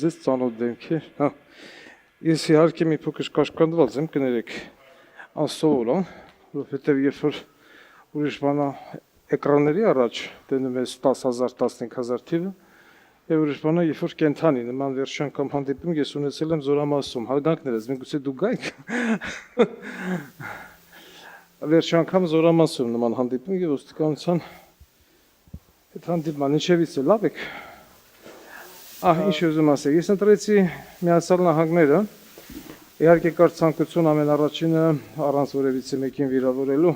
Ձեզ ծանոթ դեմքեր, ես իհարկե մի փոքր կաշկանդված եմ, կներեք անսովոր, որովհետև երբ որ ուրիշ բանա էկրանների առաջ տենում ես 10,000, 15,000 թիվը, եւ ուրիշ բանա երբ որ կենթանի նման վերջի անգամ հանդիպում ես ունեցել եմ Զորամասում, հարգանքներս, մենք գուցե դուք գայք, վերջի անգամ Զորամասում նման հանդիպում եւ ոստիկանության այդ հանդիպման ինչևից է լավ եք Ինչ ուզում ասել, ես ընտրեցի Միացյալ Նահանգները, իհարկե կար ցանկություն ամեն առաջինը առանց որևիցե մեկին վիրավորելու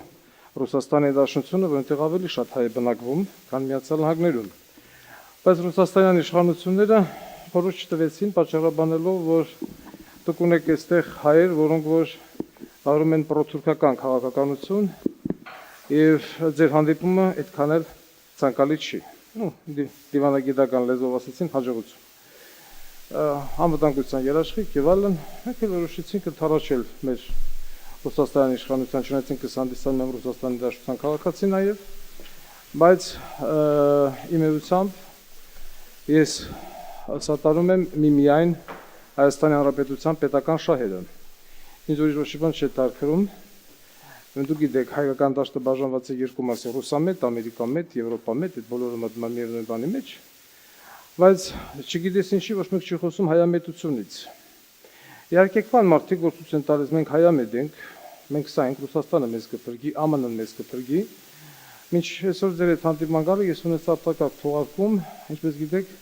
Ռուսաստանի Դաշնությունը, որտեղ ավելի շատ հայ է բնակվում, քան Միացյալ Նահանգներում։ Բայց Ռուսաստանյան իշխանությունները որոշ տվեցին պատճառաբանելով, որ դուք ունեք այստեղ հայեր, որոնք որ արում են պրոթուրքական քաղաքականություն եւ ձեր հանդիպումը այդքան էլ ցանկալի չի։ Դիվանագիտական լեզվով ասեցին հաջողություն։ Անվտանգության երաշխիք եւ այլն, մենք էլ որոշեցինք ընդառաջել մեր Ռուսաստանի իշխանության, չնայած ինքս հանդիսանում եմ Ռուսաստանի Դաշնության քաղաքացի նաեւ, բայց իմ էությամբ ես սատարում եմ միմիայն Հայաստանի Հանրապետության պետական շահերը։ Ինձ ուրիշ ոչ մի բան չի տարգրում։ Դուք գիտեք, հայկական դաշտը բաժանված է երկու մասի՝ ռուսամետ, ամերիկամետ, եվրոպամետ, այդ բոլորը մտնում միևնույն բանի մեջ, բայց չգիտես ինչի ոչ մեկ չի խոսում հայամետությունից։ Իհարկե կան մարդիկ, որ ցույց են տալիս, մենք հայամետ ենք, մենք սա ենք, Ռուսաստանը մեզ կփրկի, ԱՄՆ-ն մեզ կփրկի։ Մինչ այսօր ձեր այդ հանդիպման գալը ես ունեցա արտակարգ թողարկում, ինչպես գիտեք,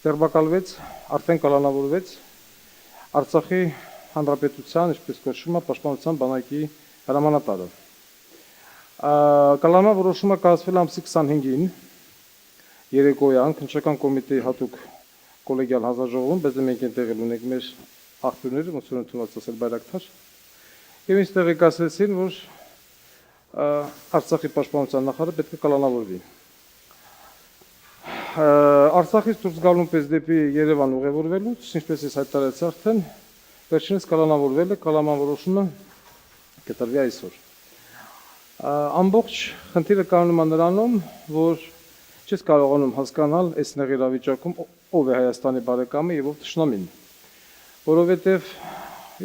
ձերբակալվեց, արդեն կալանավորվեց Արցախի Հանրապետության, ինչպես կոչվում է, Պաշտպանության բանակի հրամանատարը։ Կալանման որոշումը կայացվել ամսի 25-ին երեկոյան քննչական կոմիտեի հատուկ կոլեգիալ հանձնաժողովում, բայց մենք այնտեղ ունենք մեր աղբյուրները, ոնց որ ընդունված ասել բայրակտար, եւ ինձ տեղեկացրեցին, որ Արցախի պաշտպանության նախարարը պետք է կալանավորվի։ Արցախից դուրս գալուն պես դեպի Երևան ուղևորվելուց, ինչպես ես հայտարարեցի արդեն, վերջինս կալանավորվել է, կալանման որոշումը կտրվի այսօր։ Ամբողջ խնդիրը կանում է նրանում, որ չես կարողանում հասկանալ այս նեղ իրավիճակում ով է Հայաստանի բարեկամը եւ ով թշնամին, որովհետեւ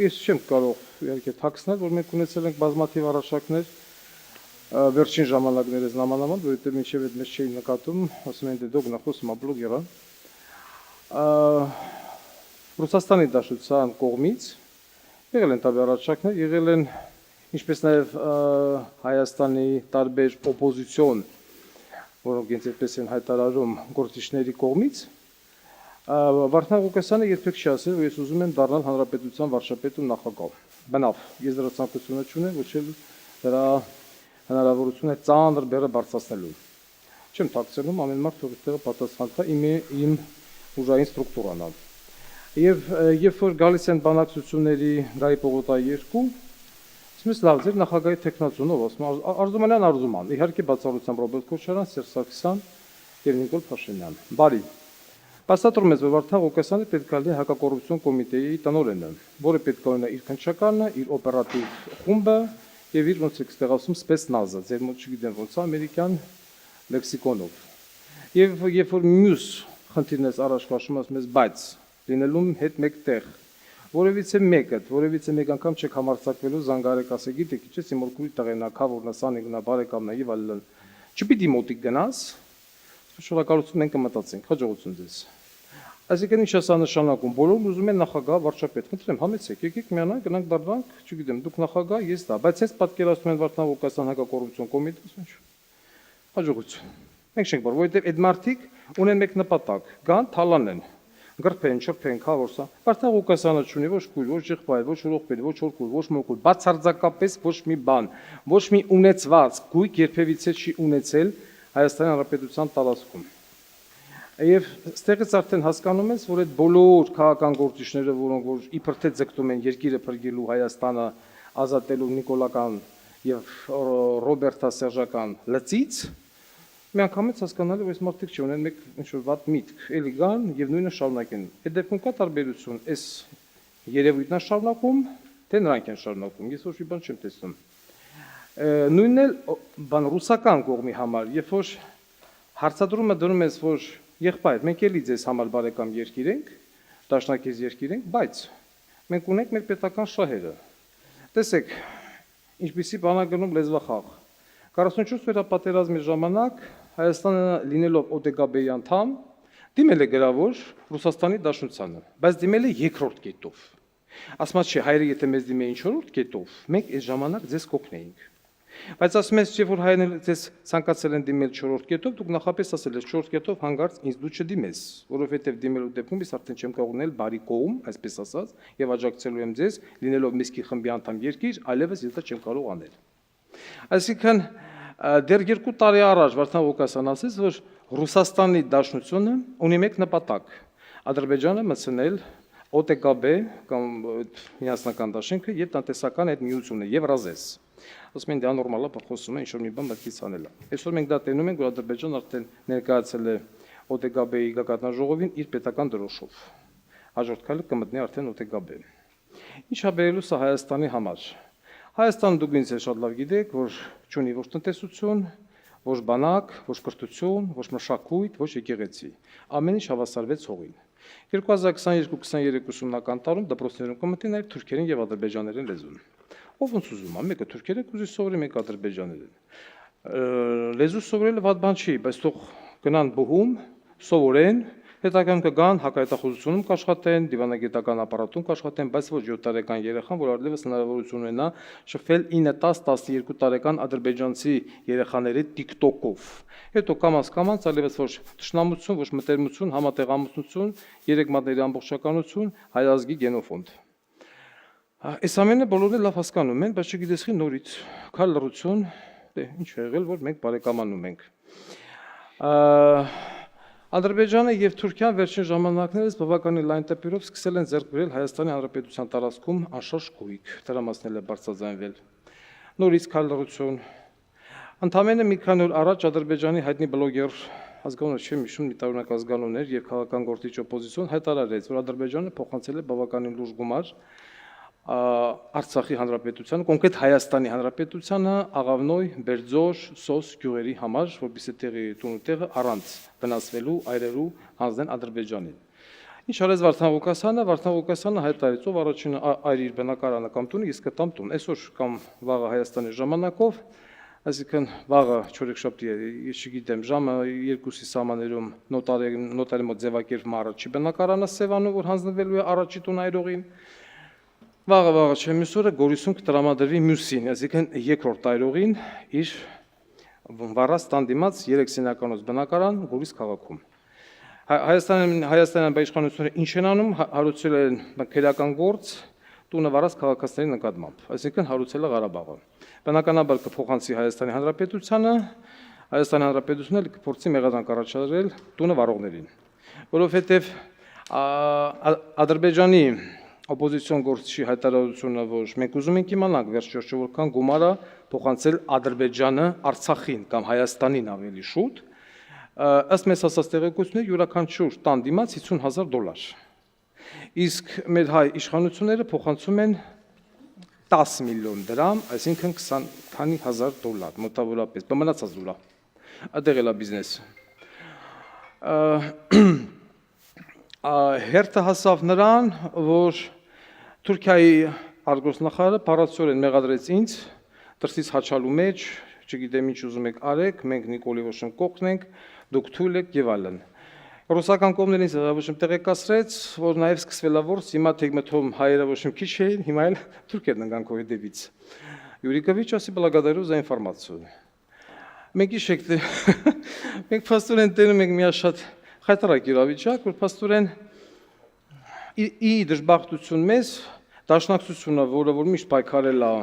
ես չեմ կարող իհարկե թաքցնել, որ մենք ունեցել ենք բազմաթիվ առաջարկներ վերջին ժամանակներս նամանավանդ, որովհետեւ մինչեւ այդ մեզ չէին նկատում, ասում են դե դուք նախոսում բլոգերա Ռուսաստանի Դաշնության կողմից եղել են տավի առաջարկներ, եղել են ինչպես նաև Հայաստանի տարբեր օպոզիցիոն, որոնք ինձ այդպես են հայտարարում գործիչների կողմից, Վարդան Ղուկասյանը երբեք չի ասել, որ ես ուզում եմ դառնալ հանրապետության վարչապետ ու նախագահ։ Բնավ, ես դրա ցանկությունը չունեմ, ոչ էլ դրա հնարավորությունը ծանր բեռը բարձրացնելու։ Չեմ թաքցնում, ամեն մարդ որ այդտեղ պատասխան տա իմ ուժային ստրուկտուրան։ Եվ երբ որ գալիս են բանակցությունների Գայի Պողոտայի 2, Ես լավ ձեր նախագահի տեխնացունով ասում Արզումանյան Արզուման, իհարկե բացառությամբ Ռոբերտ Քոչարյան, Սերժ Սարգսյան եւ Նիկոլ Փաշինյան։ Բարի։ Պաստատորում ես, որ Վարդան Ղուկասյանը պետք է լինի հակակոռուպցիոն կոմիտեի տնօրենը, որը պետք է ունենա իր քննչականը, իր օպերատիվ խումբը եւ իր ոնց է ստեղծում սպեցնազը, ձեր մոտ չգիտեմ ոնց է ամերիկյան լեքսիկոնով։ Եվ երբ որ մյուս խնդիրն ես առաջ քաշում ասում ես, բայց լինելու հետ մեկտեղ որևիցե մեկ անգամ չեք համարձակվելու զանգարեք ասել, գիտեք, իչես իմ որ քույր տղենա, քավորնա, սանիկնա, բարեկամնա եւ այլն։ Չպիտի մոտիկ գնաս, շնորհակալություն մենք կմտածենք, հաջողություն ձեզ։ Այսինքն ինչ է նշանակում, բոլորն ուզում են նախագահ վարչապետ, խնդրեմ, համեցեք, եկեք միանանք, գնանք դառնանք, չգիտեմ, դուք նախագահ, ես դա, բայց հենց պատկերացնում են Վարդան Ղուկասյան հակակոռուպցիոն կոմիտեը, ինչ։ Հաջողություն։ Մենք չենք որ, որովհետև այդ մարդիկ ունեն մեկ նպատակ, գան, թալանեն, գրփեն, չրփեն, քավորսա։ Վարդան Ղուկասյանը չունի ոչ քույր, ոչ եղբայր, ոչ ուրողբեր, ոչ օրքույր, ոչ մոքույր, բացարձակապես ոչ մի բան, ոչ մի ունեցված գույք երբևիցե չի ունեցել Հայաստանի Հանրապետության տարածքում։ Եվ ստեղից արդեն հասկանում ես, որ այդ բոլոր քաղաքական գործիչները, որոնք որ իբր թե ձգտում են երկիրը փրկելու Հայաստանը ազատելու նիկոլական եւ ռոբերտասերժական լծից, միանգամից հասկանալի, որ այս մարդիկ չունեն մեկ ինչ-որ վատ միտք, էլի գան եւ նույնը շարունակեն։ Այդ դեպքում կա տարբերություն, այս երևույթն է շարունակում, թե նրանք են շարունակում, ես ոչ մի բան չեմ տեսնում։ Նույնն էլ բան ռուսական կողմի համար, երբ որ հարցադրումը դնում ես, որ եղբայր, մենք էլի ձեզ համար բարեկամ երկիր ենք, դաշնակից երկիր ենք, բայց մենք ունենք մեր պետական շահերը։ Տեսեք, ինչպիսի բան է գնում լեզվախաղ։ 44 օրյա պատերազմի ժամանակ Հայաստանը լինելով ՕԴԳԲ-ի անդամ, դիմել է գրավոր Ռուսաստանի Դաշնությանը, բայց դիմել է երկրորդ կետով։ Ասում չէ, հայրը եթե մեզ դիմեին 4-րդ կետով, մենք այս ժամանակ ձեզ կօգնեինք։ Բայց ասում ես, որ հայերն ձեզ ցանկացել են դիմել 4-րդ կետով, դուք նախապես ասել եք 4-րդ կետով հանգարց ինձ դու չդիմես, որովհետև դիմելու դեպքում ես արդեն չեմ կարող ունել բարի կողմ, այսպես ասած, եւ աջակցելու եմ ձեզ, լինելով Միսկի խմբի անդամ երկիր, այլևս ես դա չեմ կարող անել։ Այսինքն դեռ 2 տարի առաջ Վարդան Ղուկասյանն ասեց, որ Ռուսաստանի Դաշնությունը ունի մեկ նպատակ՝ Ադրբեջանը մտցնել ՕՏԿԲ կամ միասնական դաշինքը եւ տնտեսական այդ միությունը Եվրազես։ Ասում են դա նորմալ է, խոսում են ինչ-որ մի բան պետք է ցանել։ Այսօր մենք դա տենում ենք, որ Ադրբեջանն արդեն ներկայացել է ՕՏԿԲ-ի գագաթնաժողովին իր պետական դրոշով։ Հաջորդ քայլը կմտնի արդեն ՕՏԿԲ։ Ինչ է բերելու սա Հայաստանի համար։ Հայաստանը դուք ինձ շատ լավ գիտեք, որ չունի ոչ տնտեսություն, ոչ բանակ, ոչ կրթություն, ոչ մշակույթ, ոչ եկեղեցի։ Ամեն ինչ հավասարվեց հողին։ 2022-23 ուսումնական տարում դպրոցներում կմտնի նաև թուրքերեն եւ ադրբեջաներեն լեզուն։ Ով ոնց ուզում է, մեկը թուրքերեն կուզի սովորի, մեկը ադրբեջաներեն։ Լեզու սովորելը վատ բան չի, բայց թող գնան բուհում, սովորեն, հետագայում կգան հակահետախուզությունում կաշխատեն, դիվանագիտական ապարատում կաշխատեն, բայց ոչ 7 տարեկան երեխան, որ արդյունավետ հնարավորություն ունենա շփվել 9-10-12 տարեկան ադրբեջանցի երեխաների TikTok-ով։ Հետո կամաց այլևս ոչ թշնամություն, ոչ մտերմություն, համատեղամտություն, 3 մատների ամբողջականություն, հայ ազգի գենոֆոնդ։ Այս ամենը բոլորն էլ լավ հասկանում են, բայց չգիտես խի նորից քար լռություն, դե ինչ է եղել, որ մենք բարեկամանում ենք։ Ադրբեջանը եւ Թուրքիան վերջին ժամանակներս բավականին լայն տեպերով սկսել են ձեռք բերել Հայաստանի Հանրապետության տարածքում անշարժ գույք, դրամասնել է բարձրաձայնվել։ Նորից քալլռություն։ Ընդամենը մի քանի օր առաջ Ադրբեջանի հայտնի բլոգեր ազգանունը չեմ հիշում, մի տարօրինակ ազգանուններ եւ քաղաքական գործիչ օպոզիցիոն հայտարարեց, որ Ադրբեջանը փոխանցել է բավականին լուրջ գումար Արցախի հանրապետությանը, կոնկրետ Հայաստանի հանրապետությանը Աղավնոյ, Բերձոր, Սոս գյուղերի համար, որպեսզի տեղի տունուտեղը առանց վնասվելու այրելու հանձնեն Ադրբեջանին։ Ինչ արեց Վարդան Ղուկասյանը հայտարարեց, ով առաջինը այր իր բնակարանը կամ տունը, ես կտամ տուն։ Այսօր կամ վաղը Հայաստանի ժամանակով, այսինքն վաղը չորեքշաբթի է, ես չգիտեմ, ժամը 2-ի սահմաններում նոտարի մոտ ձևակերպում առաջի բնակարանը Սևանում, որ հանձնվելու է առաջի տուն այրողին։ Վաղը չէ, մյուս օրը Գորիսում կտրամադրվի մյուսին, այսինքն երկրորդ այրողին իր վառած տան դիմաց 3 սենյականոց բնակարան Գորիս քաղաքում։ Հայաստանյան իշխանությունները ինչ են անում, հարուցել են քրեական գործ տունը վառած քաղաքացիների նկատմամբ, այսինքն հարուցել է Ղարաբաղը։ Բնականաբար կփոխանցի Հայաստանի Հանրապետությանը, Հայաստանի Հանրապետությունը կփորձի մեղադրանք առաջադրել տունը վառողներին, որովհետև Ադրբեջանի օպոզիցիոն գործիչի հայտարարությունը, որ մենք ուզում ենք իմանալ վերջերս որքան գումար է փոխանցել Ադրբեջանը Արցախին կամ Հայաստանին ավելի շուտ, ըստ մեզ հասած տեղեկությունների յուրաքանչյուր տան դիմաց $50,000։ Իսկ մեր հայ իշխանությունները փոխանցում են 10 միլիոն դրամ, այսինքն 20 քանի հազար դոլար, մոտավորապես, բմնացած դուրա։ Այդտեղ էլ է բիզնես։ Հերթը հասավ նրան, որ Թուրքիայի արտգործնախարարը փառատոնորեն մեղադրեց ինձ, դրսից հաչալու մեջ, չգիտեմ ինչ ուզում եք արեք, մենք Նիկոլի Վոշեն կողքնենք, դուք թույլ եք եւ այլն։ Ռուսական կողմերին ոչ մի տեղեկացրեց, որ նաև սկսվել է որս, հիմա թեգմթում հայերը ոչ մի քիչ էին, հիմա էլ թուրքերն ընկան քո հետևից։ Յուրիկովիչ ասի благодарю за информацию։ Մենք իշեք մենք փաստորեն տենում ենք մի շատ խայտարակ իրավիճակ, որ փաստորեն ի դժբախտություն մեզ դաշնակցությունը, որը որ միշտ պայքարել է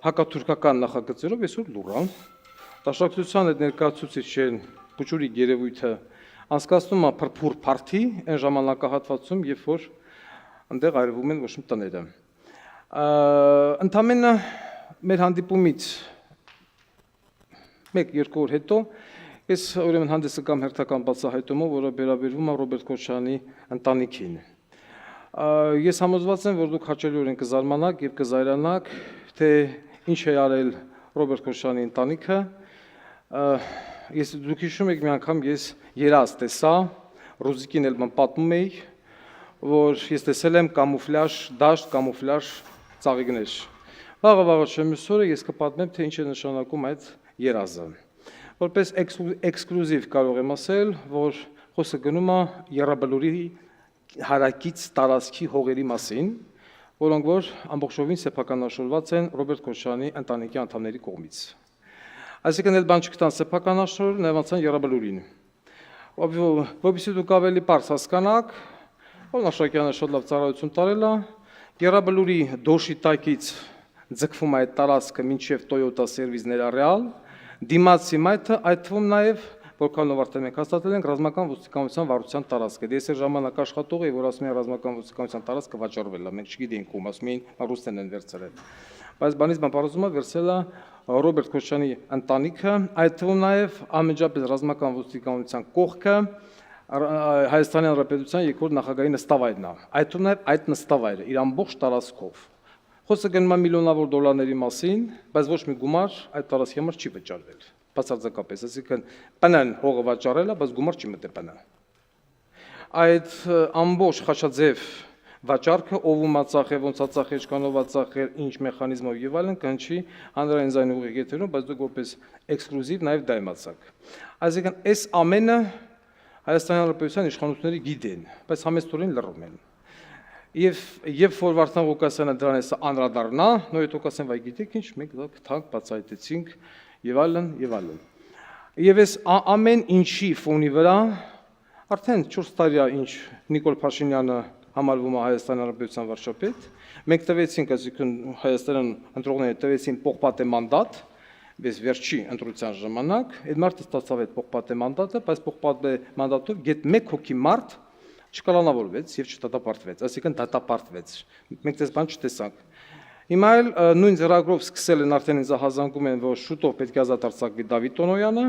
հակաթուրքական նախագծերով, այսօր լուր է։ Դաշնակցության այդ ներկայացուցիչն Փուչուրի երևույթը անցկացնում է փրփուր փարթի այն ժամանակահատվածում, երբ որ այնտեղ այրվում են ոչ մի տները։ Ընդամենը մեր հանդիպումից 1-2 օր հետո ես ուրեմն հանդես եկամ հերթական բացահայտումով, որը վերաբերվում է Ռոբերտ Քոչարյանի ընտանիքին։ Ես համոզված եմ, որ դուք հաճելիորեն կզարմանաք եւ կզայրանաք, թե ինչ է արել Ռոբերտ Քոչարյանի ընտանիքը։ Դուք հիշում եք մի անգամ ես երազ տեսա, Ռուզիկին էլ պատմում էի, որ ես տեսել եմ կամուֆլյաժ դաշտ, կամուֆլյաժ ծաղիկներ։ Վաղը շեմիսորը ես կպատմեմ, թե ինչ է նշանակում այդ երազը։ Որպես էքսկլյուզիվ կարող եմ ասել, որ խոսքը գնում է Եռաբլուրի հարակից տարածքի հողերի մասին, որոնք որ ամբողջովին սեփականաշորված են Ռոբերտ Քոչարյանի ընտանիքի անդամների կողմից։ Այսինքն էլ բան չկտան սեփականաշոր, նայեցան Եռաբլուրին։ Որովհետեւ դուք ավելի པարզ հասկանաք, որ Նաշակյանը շատ լավ ծառայություն տարել է, Եռաբլուրի դոշի տակից ձգվում է այդ տարածքը մինչև Toyota սերվիսներ Real, դիմացի մայթը այդ թվում նաև որքանով արդեն մենք հաստատել ենք ռազմական ոստիկանության վարչության տարածքը։ Ես այդ ժամանակ աշխատող էի, որ ասում են ռազմական ոստիկանության տարածքը վաճառվել է, մենք չգիտեինք ում, ասում էին ռուսներն են վերցրել։ Բայց բանից բան բառացումը վերցրել է Ռոբերտ Քոչարյանի ընտանիքը, այդ թվում նաև անմիջապես ռազմական ոստիկանության կողքը Հայաստանի Հանրապետության երկրորդ նախագահի նստավայրն է։ Այդ թվում նաև այդ նստավայրը իր ամբողջ տարածքով։ Խոսքը գնում է միլիոնավոր դոլարների մասին, բայց ոչ մի գումար այդ տարածքի համար չի վճարվել։ Բացարձակապես, այսինքն ՊՆ-ն հողը վաճառել է, բայց գումար չի մտել ՊՆ։ Այդ ամբողջ Խաչաձև վաճառքը ով ում ածախել, ոնց ածախել, ինչքանով ածախել, ինչ մեխանիզմով եւ այլն կնչի հանրային ձայնի ուղիղ եթերում, բայց դուք որպես էքսկլյուզիվ նաեւ դա իմացաք։ Այսինքն այս ամենը Հայաստանի Հանրապետության իշխանությունները գիտեն, բայց համեստորեն լռում են։ Եվ երբ որ Վարդան Ղուկասյանը դրան էս անդրադառնա, նույնիսկ Ղուկասյանը վայ գիտեք ինչ, մենք դա թանկ բացահայտեցինք եւ այլն եւ այլն։ Եվ այս ամեն ինչի ֆոնի վրա արդեն 4 տարի է ինչ Նիկոլ Փաշինյանը համարվում է Հայաստանի Հանրապետության վարչապետ, մենք տվեցինք, այսինքն Հայաստան ընտրողները տվեցին պողպատե մանդատ, բայց վերջի ընտրության ժամանակ այդ մարդը ստացավ այդ պողպատե մանդատը, բայց պողպատե մանդատով գետ 1 հոգի մարդ չկալանավորվեց եւ չդատապարտվեց, այսինքն դատապարտվեց։ Մենք դες բան չտեսանք։ Հիմա էլ նույն ձեռագրով սկսել են արդեն ինձ հազանգում են, որ շուտով պետք է ազատ արձակվի Դավիթ Տոնոյանը,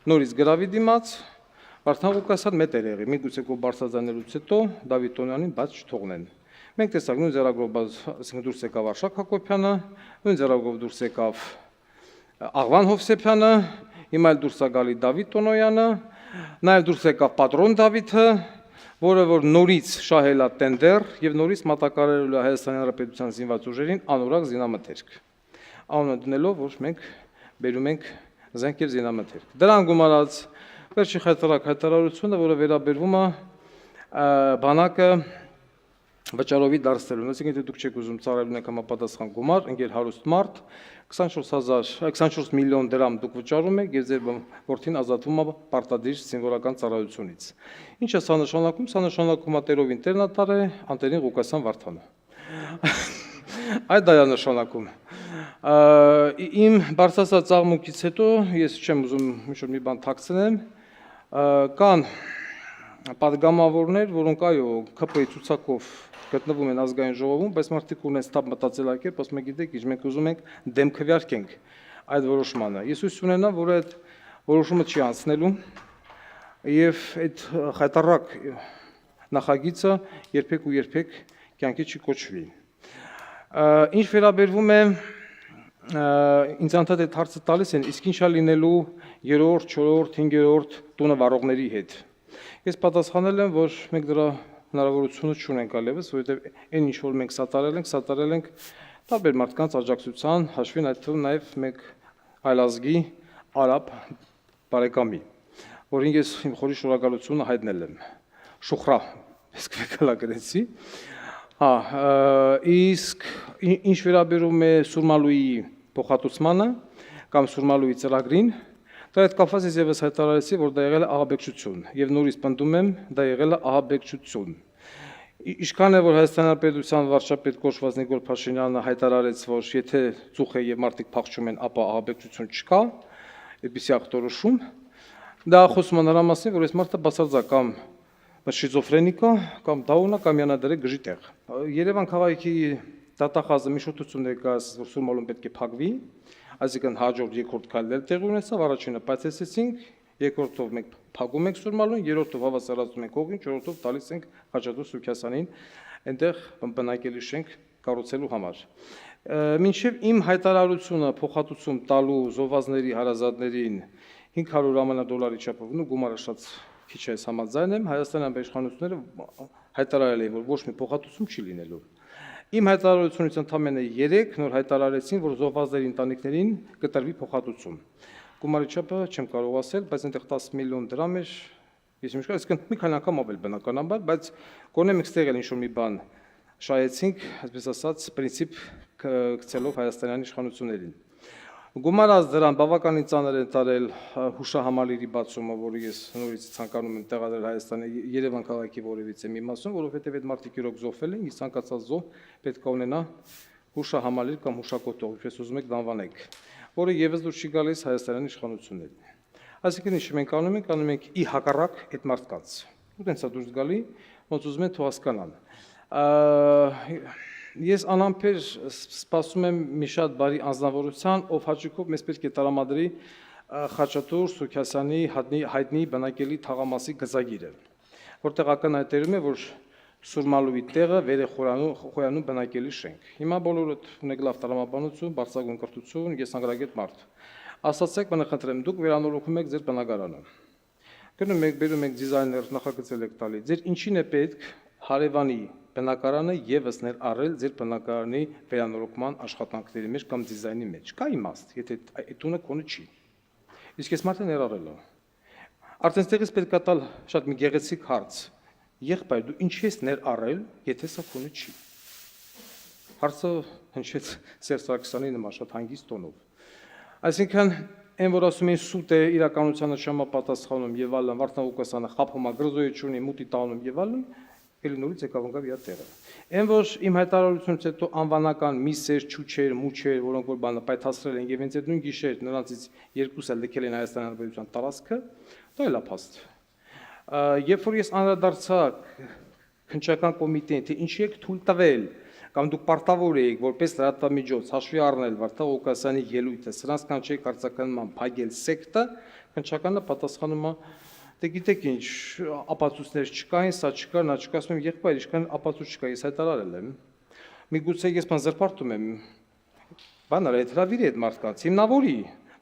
նորից գրավի դիմաց Վարդան Ղուկասյան մետեր եղի, միգուցե կո բարձրաձայնելուց հետո Դավիթ Տոնոյանին բաց չթողնեն։ Մենք տեսանք նույն ձեռագրով ասենք դուրս եկավ Արշակ Հակոբյանը, նույն ձեռագրով դուրս եկավ Աղվան Հովսեփյանը, հիմա էլ դուրս է գալի Դավիթ Տոնոյանը, նաև դուրս եկավ Պատրոն Դավիթը, որը որ նորից շահել է տենդեր եւ նորից մատակարարել է Հայաստանի Հանրապետության զինված ուժերին անորակ զինամթերք։ Անունը դնելով, որ մենք բերում ենք զենք եւ զինամթերք։ Դրան գումարած վերջի հայտարարությունը, որը վերաբերվում է բանակը վճարովի դարձնելուն, այսինքն եթե դուք չեք ուզում ծառայել ունեք համապատասխան գումար, ընկեր հարուստ մարդ 24 միլիոն դրամ դուք վճարում եք եւ ձեր որդին ազատվում է պարտադիր զինվորական ծառայությունից։ Ինչ է սա նշանակում։ Սա նշանակում է տերով ինտերնատար է Անտերին Ղուկասյան Վարդանը։ Այդ դա է նշանակում։ Իմ բարձրացած աղմուկից հետո ես չեմ ուզում ինչ-որ մի բան թաքցնեմ, կան պատգամավորներ, որոնք այո ԿՊ-ի ցուցակով գտնվում են ազգային ժողովում, բայց մարդիկ ունեն ստապ մտածելակերպ, ասում են գիտեք, ինչ մենք ուզում ենք դեմ քվեարկենք այդ որոշմանը։ Ես հույս ունենամ, որ այդ որոշումը չի անցնելու եւ այդ խայտարակ նախագիծը երբեք ու երբեք կյանքի չի կոչվի։ Ինչ վերաբերվում է ինձ անդադ այդ հարցը տալիս են, իսկ ինչա լինելու 3-րդ, 4-րդ, 5-րդ տունը վարողների հետ։ Ես պատասխանել եմ, որ մենք դրա հնարավորությունը չունենք այլևս, որովհետև այն ինչ որ մենք սատարել ենք տարբեր մարդկանց աջակցության հաշվին այդ թվում նաև մեկ այլազգի արաբ բարեկամի։ որին ես իմ խորի շնորհակալությունը հայտնել եմ։ Շուխրա, ես կգալակրեցի։ Հա, իսկ ինչ վերաբերում է Սուրմալուի փոխհատուցմանը կամ Սուրմալուի ծրագրին, դա հետ կապված ես եւս հայտարարեցի, որ դա եղել է ահաբեկչություն, եւ նորից պնդում եմ, դա եղել է ահաբեկչություն։ Ինչքան է որ Հայաստանի Հանրապետության վարչապետ կոչված Նիկոլ Փաշինյանը հայտարարեց, որ եթե ծուխ է եւ մարդիկ փախչում են, ապա ահաբեկչություն չկա, այդպիսի ախտորոշում, դա խոսում է նրա մասին, որ այս մարդը բացարձակ կամ շիզոֆրենիկ է, կամ դաուն է, կամ յանադրե գժի տեղ։ Երևան քաղաքի դատախազը մի շուտություն ներկայացրեց, որ Սուրմալուն պետք է փակվի, այսինքն հաջորդ երկրորդ քայլել տեղ ունեցավ, առաջինը պայթեցեցինք, երկրորդով մենք փակում ենք Սուրմալուն, երրորդով հավասարացնում ենք օղին, չորրորդով տալիս ենք Խաչատուր Սուքիասյանին այնտեղ բնակելի շենք կառուցելու համար։ Մինչև իմ հայտարարությունը փոխհատուցում տալու զոհվածների հարազատներին 500 ԱՄՆ չափով ու գումարը շատ քիչ է համաձայն եմ, Հայաստանի իշխանությունները հայտարարել էին, որ ոչ մի փոխհատուցում չի լինելու։ Իմ հայտարարությունից ընդամենը 3 նոր հայտարարեցին, որ զոհվածների ընտանիքներին կտրվի փոխհատուցում։ Գումարի չափը չեմ կարող ասել, բայց այնտեղ 10 միլիոն դրամ էր, ես ինչ կասեմ, այսինքն մի քանի անգամ ավել բնականաբար, բայց գոնե մենք ստեղ էլ ինչ-որ մի բան շահեցինք, այսպես ասած, պրինցիպ գցելով հայաստանյան իշխանություններին։ Գումարած դրան բավականին ծանր են տարել հուշահամալիրի բացումը, որը ես նորից ցանկանում եմ տեղադրել Հայաստանի Երևան քաղաքի որևիցե մի մասում, որովհետև այդ մարդիկ իրոք զոհվել են, իսկ ցանկացած զոհ պետք է ունենա հուշահամալիր կամ հուշակոթող, ինչպես ուզում եք դանվանեք, որը եւս դուր չի գալիս հայաստանյան իշխանություններին։ Այսինքն ինչ մենք անում ենք ի հակառակ այդ մարդկանց։ Ու տենց է դուրս գալի, ոնց ուզում են թող հասկանան։ Ես անամբեր սպասում եմ մի շատ բարի անձնավորության, ով հաճույքով մեզ պետք է տրամադրի Խաչատուր Սուքիասյանի հայտնի բնակելի թաղամասի գծագիրը, որտեղ ակնհայտերում է, որ Սուրմալուի տեղը վեր է խոյանում բնակելի շենք։ Հիմա բոլորդ ունեք լավ տրամաբանություն, բարձրագույն կրթություն, ես անգրագետ մարդ։ Ասացեք, բնախնդրեմ, դուք վերանորոգում եք ձեր բնակարանը։ Գնում եք, բերում եք դիզայներ, նախագծել եք տալի։ Ձեր ինչին է պետք հարևանի բնակարանը եւս ներառել ձեր բնակարանի վերանորոգման աշխատանքների մեջ կամ դիզայնի մեջ։ Կա իմաստ, եթե այդ տունը քոնը չի։ Իսկ այս մարդը ներառել է։ Արդեն ստեղից պետք է տալ շատ մի գեղեցիկ հարց։ Եղբայր, դու ինչի ես ներառել, եթե սա քոնը չի։ Հարցը հնչեց Սերժ Սարգսյանի նման շատ հանգիստ տոնով։ Այսինքն, այն որ ասում են սուտ է իրականությանը չհամապատասխանում եւ այլն, Վարդան Ղուկասյանը խափում է գրոզոյություն մուտի տանում եւ այլն, ելի նորից եկավ ընկավ իր տեղը։ Այն որ իմ հայտարարությունից հետո անվանական միսեր, չուչեր, մուչեր, որոնք որ բանը պայթացրել են եւ հենց այդ նույն գիշեր նրանցից երկուսը լքել են Հայաստանի Հանրապետության տարածքը, դա էլ է փաստ։ Երբ որ ես անդրադարձա քննչական կոմիտեին, թե ինչի եք թույլ տվել կամ դուք պարտավոր եք որպես լրատվամիջոց հաշվի առնել Վարդան Ղուկասյանի ելույթը, սրանց կանչեի կարծականման փակել սեկտը, քննչականը պատասխանում է Դե գիտեք ինչ, ապացույցներ չկային, սա չկար, նա չկա, ասում եմ, եղբայր, ինչքան ապացույց չկա, ես հայտարարել եմ։ Միգուցե ես բան զրպարտում եմ։ Բան արա, այդ հրավիրի այդ մարդկանց, հիմնավորի,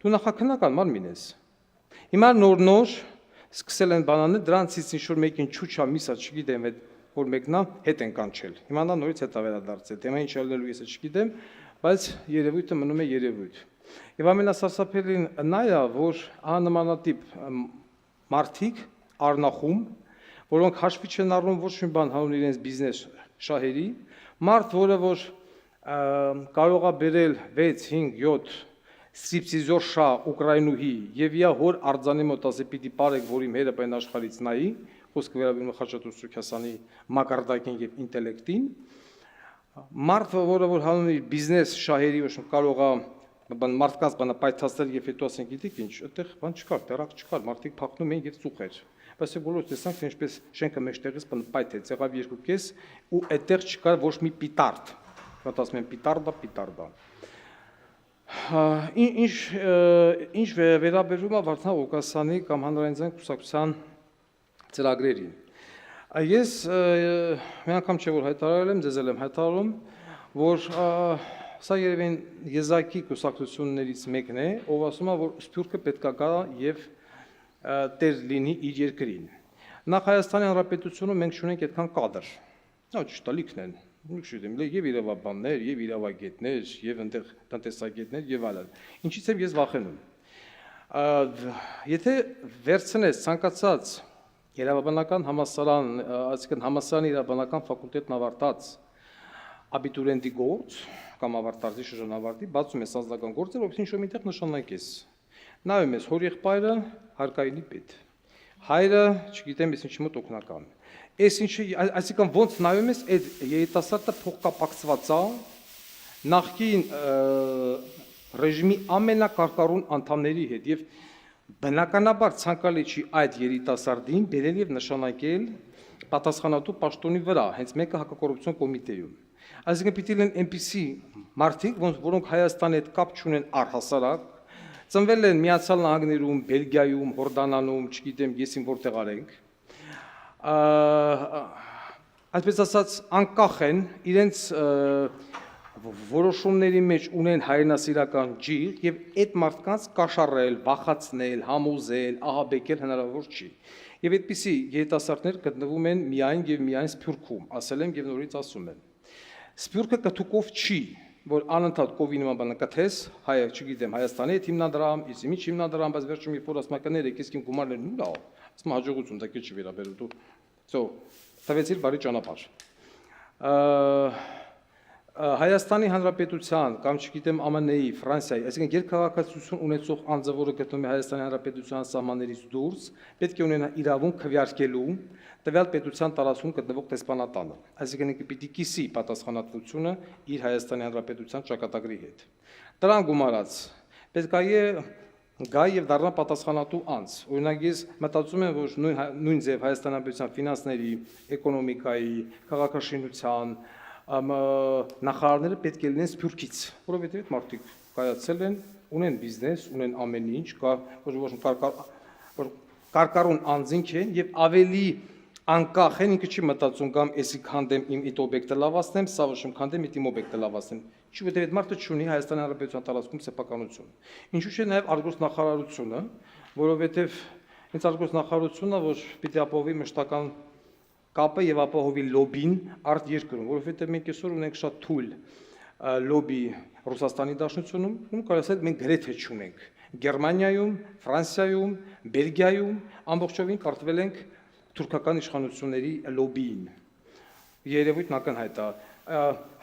դու նախաքննական մարմին ես։ Հիմա նոր սկսել են բանանել, դրանցից ինչ-որ մեկին չուչա, միսա, չգիտեմ, որ մեկնա հետ են կանչել։ Հիմա նա նորից հետա վերադարձել, դեմա ինչ ելնելու ես չգիտեմ, բայց երևույթը մնում է երևույթ։ Եվ ամենասարսափելին նա է, որ նմանատիպ մարդիկ առնախում, որոնք հաշվի չեն առնում ոչ մի բան հանուն իրենց բիզնես շահերի, մարդ, որը որ կարող է բերել 6, 5, 7 սիպսիզոր շահ Ուկրաինուհի եւ իր հոր արձանի մոտ ասի պիտի բարեք, որ իմ հերը բան աշխարից նայի, խոսքը վերաբերում է Խաչատուր Սուքիասյանի մակարդակին եւ ինտելեկտին, մարդ, որը որ հանուն իր բիզնես շահերի ոչ կարող է մարդկանց բանը պայթացնել եւ հետո ասենք գիտեք ինչ, այդտեղ բան չկար, դեռակ չկար, մարդիկ փախնում էին եւ ծուխեր։ Բայց բոլորը տեսանք, թե ինչպես շենքը մեջտեղից պայթեց, եղավ 2.5 ու այդտեղ չկար ոչ մի պիտարդ։ Ոնց ասում են պիտարդա։ Ինչ վերաբերում է Վարդան Ղուկասյանի կամ հանրային կուսակցության ծրագրերին։ Ես մի անգամ չէ որ հայտարարել եմ, ձեզ էլ եմ հայտարարում, որ Սա երևի եզակի կուսակցություններից մեկն է, ով ասում է, որ Սփյուռքը պետք է գա եւ տեր լինի իր երկրին։ Նախ Հայաստանի Հանրապետությունում մենք ունենք այդքան կադր։ Դա ճիշտ է, լիքն են։ Չգիտեմ, եւ իրավաբաններ, եւ իրավագետներ, եւ այնտեղ տնտեսագետներ եւ այլն։ Ինչից եմ ես վախենում։ Եթե վերցնես ցանկացած իրավաբանական համալսարան, այսինքն համալսարանի իրավաբանական ֆակուլտետն ավարտած աբիտուրիենտի գործ կամ ավարտարի շրջանավարտի, բացում ես անձնական գործեր, ով ինչ-որ միտեղ նշանակես։ Նայում ես հոր եղբայրը հարկայինի պետ, հայրը, չգիտեմ, ես ինչի մոտ օգնական։ Այս ինչի, այսինքն ոնց նայում ես, այդ երիտասարդը փոխկապակցված է նախկին ռեժիմի ամենակարկառուն անդամների հետ եւ բնականաբար ցանկալի չի այդ երիտասարդին բերել եւ նշանակել պատասխանատու պաշտոնի վրա, հենց մեկը հակակոռուպցիոն կոմիտեում։ Այսինքն պիտի լինեն այնպիսի մարդիկ, որոնք Հայաստանի հետ կապ չունեն առհասարակ, ծնվել են Միացյալ Նահանգներում, Բելգիայում, Հորդանանում, չգիտեմ, եսին որտեղ արենք, այսպես ասած անկախ են, իրենց որոշումների մեջ ունեն հայրենասիրական ջիղ եւ այդ մարդկանց կաշառել, վախացնել, համոզել, ահաբեկել հնարավոր չի։ Եվ այդպիսի երիտասարդներ գտնվում են միայն եւ միայն Սփյուռքում, ասել եմ եւ նորից ասում եմ։ Սփյուռքը կթուկով չի, որ անընդհատ կովի նման բանը կթես, հայը, չգիտեմ, Հայաստանի հետ հիմնադրամ, իսիմի հիմնադրամ, բայց վերջում երբ որ ասում ականներ եկես իմ գումարներն ուր ա, ասում հաջողություն, դա քիչ վերաբերու դու։ So, տվեցիր բարի ճանապարհ։ Հայաստանի Հանրապետության կամ չգիտեմ ԱՄՆ-ի, Ֆրանսիայի, այսինքն երկքաղաքացիություն ունեցող անձը, որը գտնվում է Հայաստանի Հանրապետության սահմաններից դուրս, պետք է ունենա իրավունք քվեարկելու տվյալ պետության տարածքում գտնվող դեսպանատանը, այսինքն ինքը պիտի կիսի պատասխանատվությունը իր Հայաստանի Հանրապետության ճակատագրի հետ։ Դրան գումարած պետք է գա եւ դառնա պատասխանատու անձ։ Օրինակ ես մտածում եմ, որ նույն ձև Հայաստանի Հանրապետության ֆինանսների, էկոնոմիկայի, քաղաքաշինության նախարարները պետք է լինեն Սփյուռքից, որովհետև այդ մարդիկ կայացել են, ունեն բիզնես, ունեն ամեն ինչ, կարկառուն անձինք են եւ ավելի անկախ են, ինքը չի մտածում կամ էսի քանդեմ իմ իտ օբյեկտը լավացնեմ, սա ոչմ քանդեմ իմ օբյեկտը լավացնեմ։ Չի, որովհետև այդ մարդը չունի Հայաստանի Հանրապետության տարածքում սեփականություն։ Ինչու՞ չէ նաեւ արտգործնախարարությունը, որովհետև ինձ արտգործնախարարությունը, որ պիտի ապահովի մշտական կապը եւ ապահովի լոբին արդ երկրում, որովհետեւ մենք այսօր ունենք շատ թույլ լոբի Ռուսաստանի Դաշնությունում, ում կարող ասել մենք գրեթե չունենք։ Գերմանիայում, Ֆրանսիայում, Բելգիայում ամբողջովին կարտվել ենք թուրքական իշխանությունների լոբիին։ Երևույթն ակնհայտ է։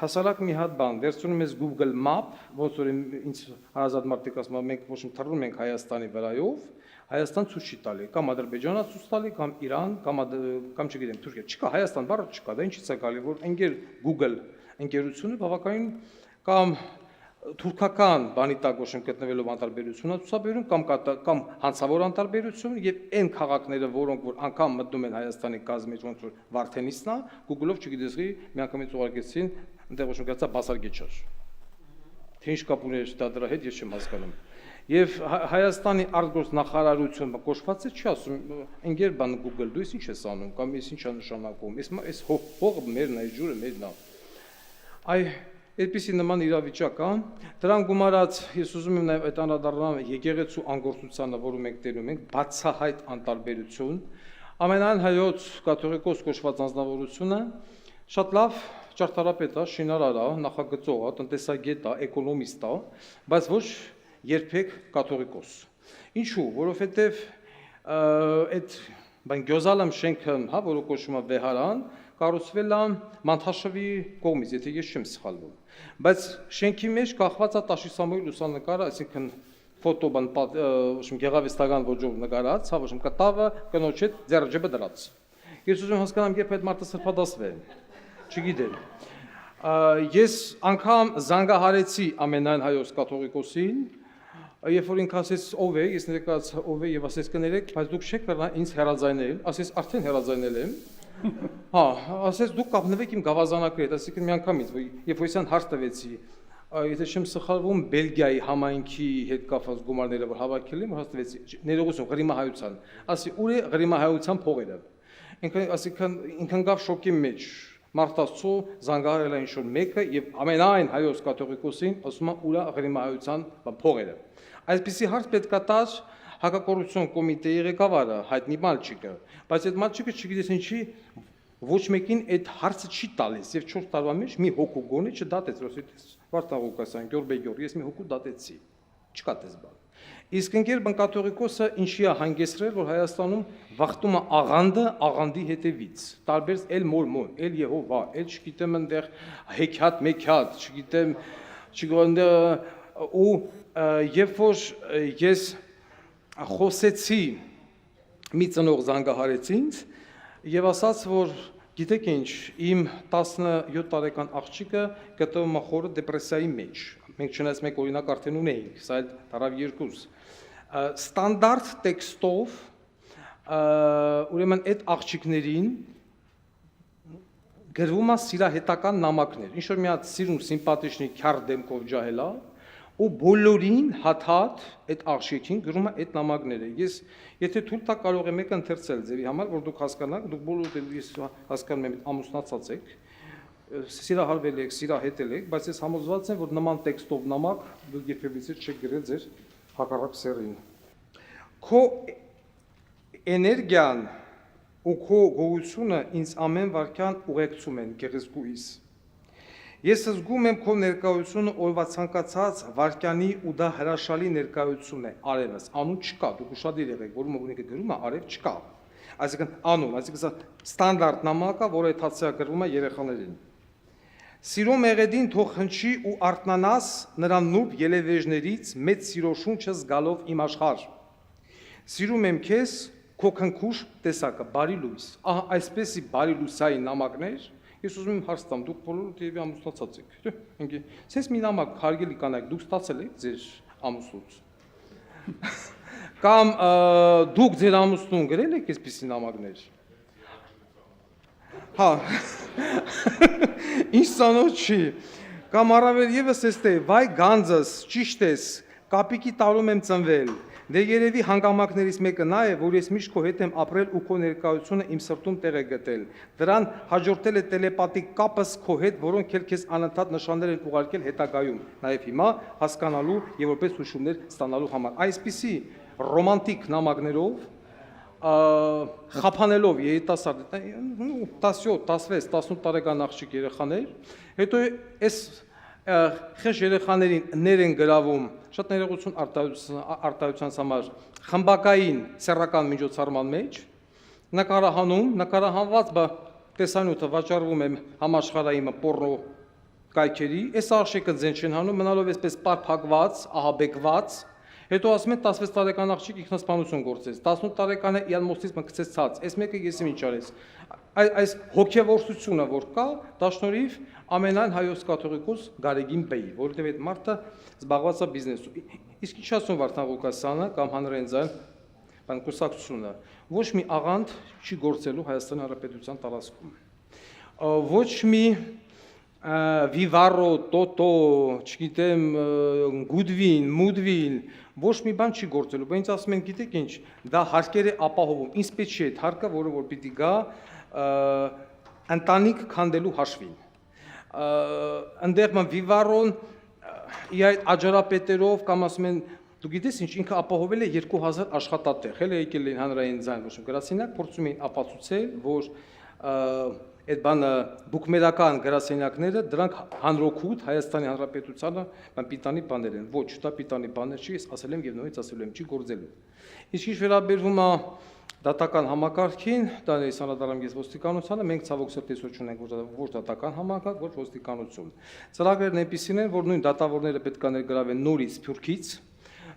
Հասարակ մի հատ բան, վերցնում ես Google Map, ոնց որ ինձ հարազատ մարդիկ ասում են, մենք ոչ մի թռնում ենք Հայաստանի վրայով, Հայաստան ցույց չի տալի, կամ Ադրբեջանը ցույց տալի, կամ Իրան, կամ չգիտեմ, Թուրքիա։ Չկա, Հայաստան բառը չկա, դա ինչից է գալի, որ ընկեր Google ընկերությունը բավականին կամ թուրքական բանի տակ ոչմ գտնվելով անտարբերություն ցուցաբերում կամ հանցավոր անտարբերություն եւ այն քաղաքները, որոնք որ անգամ մտնում են Հայաստանի կազմից, ոնց որ Վարդենիսն է, Google-ով չգիտեսի, միանգամից ուղարկեցին, այնտեղ ոչմ գացա Բասարգեչար։ Թե ինչ կապ ուներ դա դրա հետ, ես չեմ հասկանում։ Եվ Հայաստանի արտգործնախարարությունը կոչված է, չի ասում, ընկեր բան Google, դու ինչ ես անում, կամ ես ինչ է նշանակում, այս հողը մերն է, ջուրը մերն է։ Այ այդպիսի նման իրավիճակ կա, դրան գումարած ես ուզում եմ նաև այդ անդրադառնալ եկեղեցու անգործությանը, որում մենք տերում ենք, բացահայտ անտարբերություն, ամենայն հայոց կաթողիկոս կոչված անձնավորությունը շատ լավ ճարտարապետ է, շինարար է, նախագծող է, տնտեսագետ է, էկոնոմիստ է, բայց ոչ երբեք կաթողիկոս։ Ինչու՞, որովհետև այդ Գյոզալեմ շենքը, հա, որը կոչվում է Վեհարան, կառուցվել է Մանթաշովի կողմից, եթե ես չեմ սխալվում։ Բայց շենքի մեջ կախված է Տաշի Սամոյի լուսանկարը, այսինքն ֆոտոբան, գեղարվեստական ոճով նկարած, հա, ոչ կտավը կնոջ հետ ձեռքջեբը դրած։ Ես ուզում եմ հասկանամ, երբ այդ մարդը սրբադասվել, չգիտեմ։ Ես անգամ զանգահարեցի ամենայն հայոց կաթողիկոսին, երբ որ ինքը ասեց ով է, ես ներկայացա ով է եւ ասեց կներեք, բայց դուք չեք կարող ինձ հերազայնել, ասեց արդեն հերազայնել եմ։ Հա, ասեց դուք կապնվեք իմ գավազանակի հետ, ասիկն միանգամից, երբ որ իսան հարց տվեցի, եթե չեմ սխալվում, Բելգիայի համայնքի հետ կապված գումարները որ հավաքել եմ, հարց տվեցի, ներողություն, Ղրիմահայության, ասի ուր է Ղրիմահայության փողերը։ Ինքն գավ շոկի մեջ, Մարտասցու զանգահարել է ինչ-որ մեկը եւ ամենայն հայոց կաթողիկոսին ասում է ուր է Ղրիմահայության փողերը։ Այսպիսի հարց պետք է տալ հակակոռուպցիոն կոմիտեի ղեկավարը հայտնի մալչիկը, բայց այդ մալչիկը չգիտես ինչի ոչ մեկին այդ հարցը չի տալիս եւ 4 տարվա մեջ մի հոգու գոնե չդատեց, ասես Վարդան Ղուկասյան, Գյորբեգյոր, ես մի հոգու դատեցի, չկա դες բան։ Իսկ ընկեր բնկաթողիկոսը ինչի է հանգեցրել, որ Հայաստանում վախտում է աղանդը աղանդի հետևից։ Տարբեր էլ մոր, էլ Եհովա, էլ չգիտեմ այնտեղ հեքիաթ, մեքիաթ, չգիտեմ, ու երբ որ ես խոսեցի մի ծնող զանգահարեց ինձ եւ ասաց, որ գիտեք ինչ, իմ 17 տարեկան աղջիկը գտնվում է խորը դեպրեսիայի մեջ։ Մենք չնայած մեկ օրինակ արդեն ունեինք, սա էլ տարավ 2։ Ստանդարտ տեքստով ուրեմն այդ աղջիկներին գրվում է սիրահետական նամակներ, ինչ որ մի հատ սիրուն սիմպաթիչնի քյար դեմքով ջահելա, ու բոլորին հատ այդ աղջիկին գրում է այդ նամակները։ Ես եթե թույլ տա կարող եմ եկը ընթերցել ձեւի համար, որ դուք հասկանաք, դուք բոլորը ես հասկանում եմ ամուսնացած եք, սիրահարվել եք, սիրահետել եք, բայց ես համոզված եմ, որ նման տեքստով նամակ դուք երբևիցե չեք գրել ձեր հակառակ սեռին։ Քո էներգիան ու քո գոյությունը ինձ ամեն վարքյան ուղեկցում են գեղեցկուհիս։ Ես զգում եմ քո ներկայությունը օրվա ցանկացած վարքյանի ու դա հրաշալի ներկայություն է արևս, անուն չկա, դուք ուշադիր եղեք, որում ունիկը գրում է արև չկա, այսինքն անուն, այսինքն սա ստանդարտ նամակ է, որը այդացիա գրվում է երեխաներին։ Սիրո մեղեդին թող հնչի ու արթնանաս նրա նուրբ ելևեժներից մեծ սիրո շունչը զգալով իմ աշխարհ։ Սիրում եմ քեզ, քո քնքուշ տեսակը, բարի լույս։ Ահա այսպեսի բարի լույսային նամակներ ես ուզում եմ հարց տամ, դուք բոլորը դեպի ամուսնացած եք։ Ինքը ցես մի նամակ հարգելի կանայք դուք ստացել եք ձեր ամուսնուց։ Կամ դուք ձեր ամուսնուն գրել եք այսպիսի նամակներ։ Հա։ Ինչ ցանոթ չի։ Կամ առավել եւս էստե, վայ գանձս, ճիշտ ես, կապիկի տարում եմ ծնվել։ Դե երևի հանգամանքներից մեկը նա է, որ ես միշտ քո հետ եմ ապրել ու քո ներկայությունը իմ սրտում տեղ է գտել։ Դրան հաջորդել է տելեպաթիկ կապս քո հետ, որոնք էլ քեզ անընդհատ նշաններ են ուղարկել հետագայում, նաև հիմա հասկանալու եւ որպես հուշումներ ստանալու համար։ Այսպիսի ռոմանտիկ նամակներով խափանելով երիտասարդ 17, 16, 18 տարեկան աղջիկ երեխաներ, հետո այս խեղճ երեխաներին ներ են գրավում, շատ ներողություն արտահայտության համար, խմբակային սեռական միջոցառման մեջ, նկարահանում, նկարահանված տեսանյութը վաճառվում է համաշխարհային պոռնո կայքերի, այս աղջիկը ձեն չեն հանում, մնալով այսպես պարփակված, ահաբեկված, հետո ասում են 16 տարեկան աղջիկ ինքնասպանություն գործեց, 18 տարեկանը իրան մոստից մկցեց ցած, այս մեկը եսի ինչ արեց, այս հոգևորությունը որ կա, դա շնորհիվ ամենայն հայոց կաթողիկոս Գարեգին Բեի, որովհետև այդ մարդը զբաղված է բիզնեսով, իսկ ինչ ասում Վարդան Ղուկասյանը կամ հանրային ձայն բանկուսակցությունը, ոչ մի աղանդ չի գործելու Հայաստանի Հանրապետության տարածքում, ոչ մի Վիվարո, Տոտո, չգիտեմ, Գուդվին, Մուդվին, ոչ մի բան չի գործելու, բայց ասում են, գիտեք ինչ, դա հարկեր է ապահովում, ինձ պետք չի այդ հարկը, որը որ պիտի գա ընտանիք քանդելու հաշվին։ Այնտեղ Վիվարոն իր այդ աջարապետերով կամ ասում են, դու գիտես ինչ, ինքը ապահովել է 2000 աշխատատեղ, հենց եկել են հանրային ձայն, ոչ գրասենյակ, փորձում էին ապացուցել, որ այդ բանը բուկմերական գրասենյակները դրանք հանրօգուտ Հայաստանի Հանրապետությանը պիտանի բաներ են, ոչ, դա պիտանի բաներ չի, ես ասել եմ եւ նույնիսկ ասել եմ, չի գործելու։ Իսկ ինչ վերաբերվում է դատական համակարգին, դա ես անդրադառնում ես ոստիկանությանը, մենք ցավոք սրտի չունենք ոչ դատական համակարգ, ոչ ոստիկանություն։ Ծրագրերն այնպիսին են, որ նույն դատավորները պետք է ներգրավեն նորից Սփյուռքից,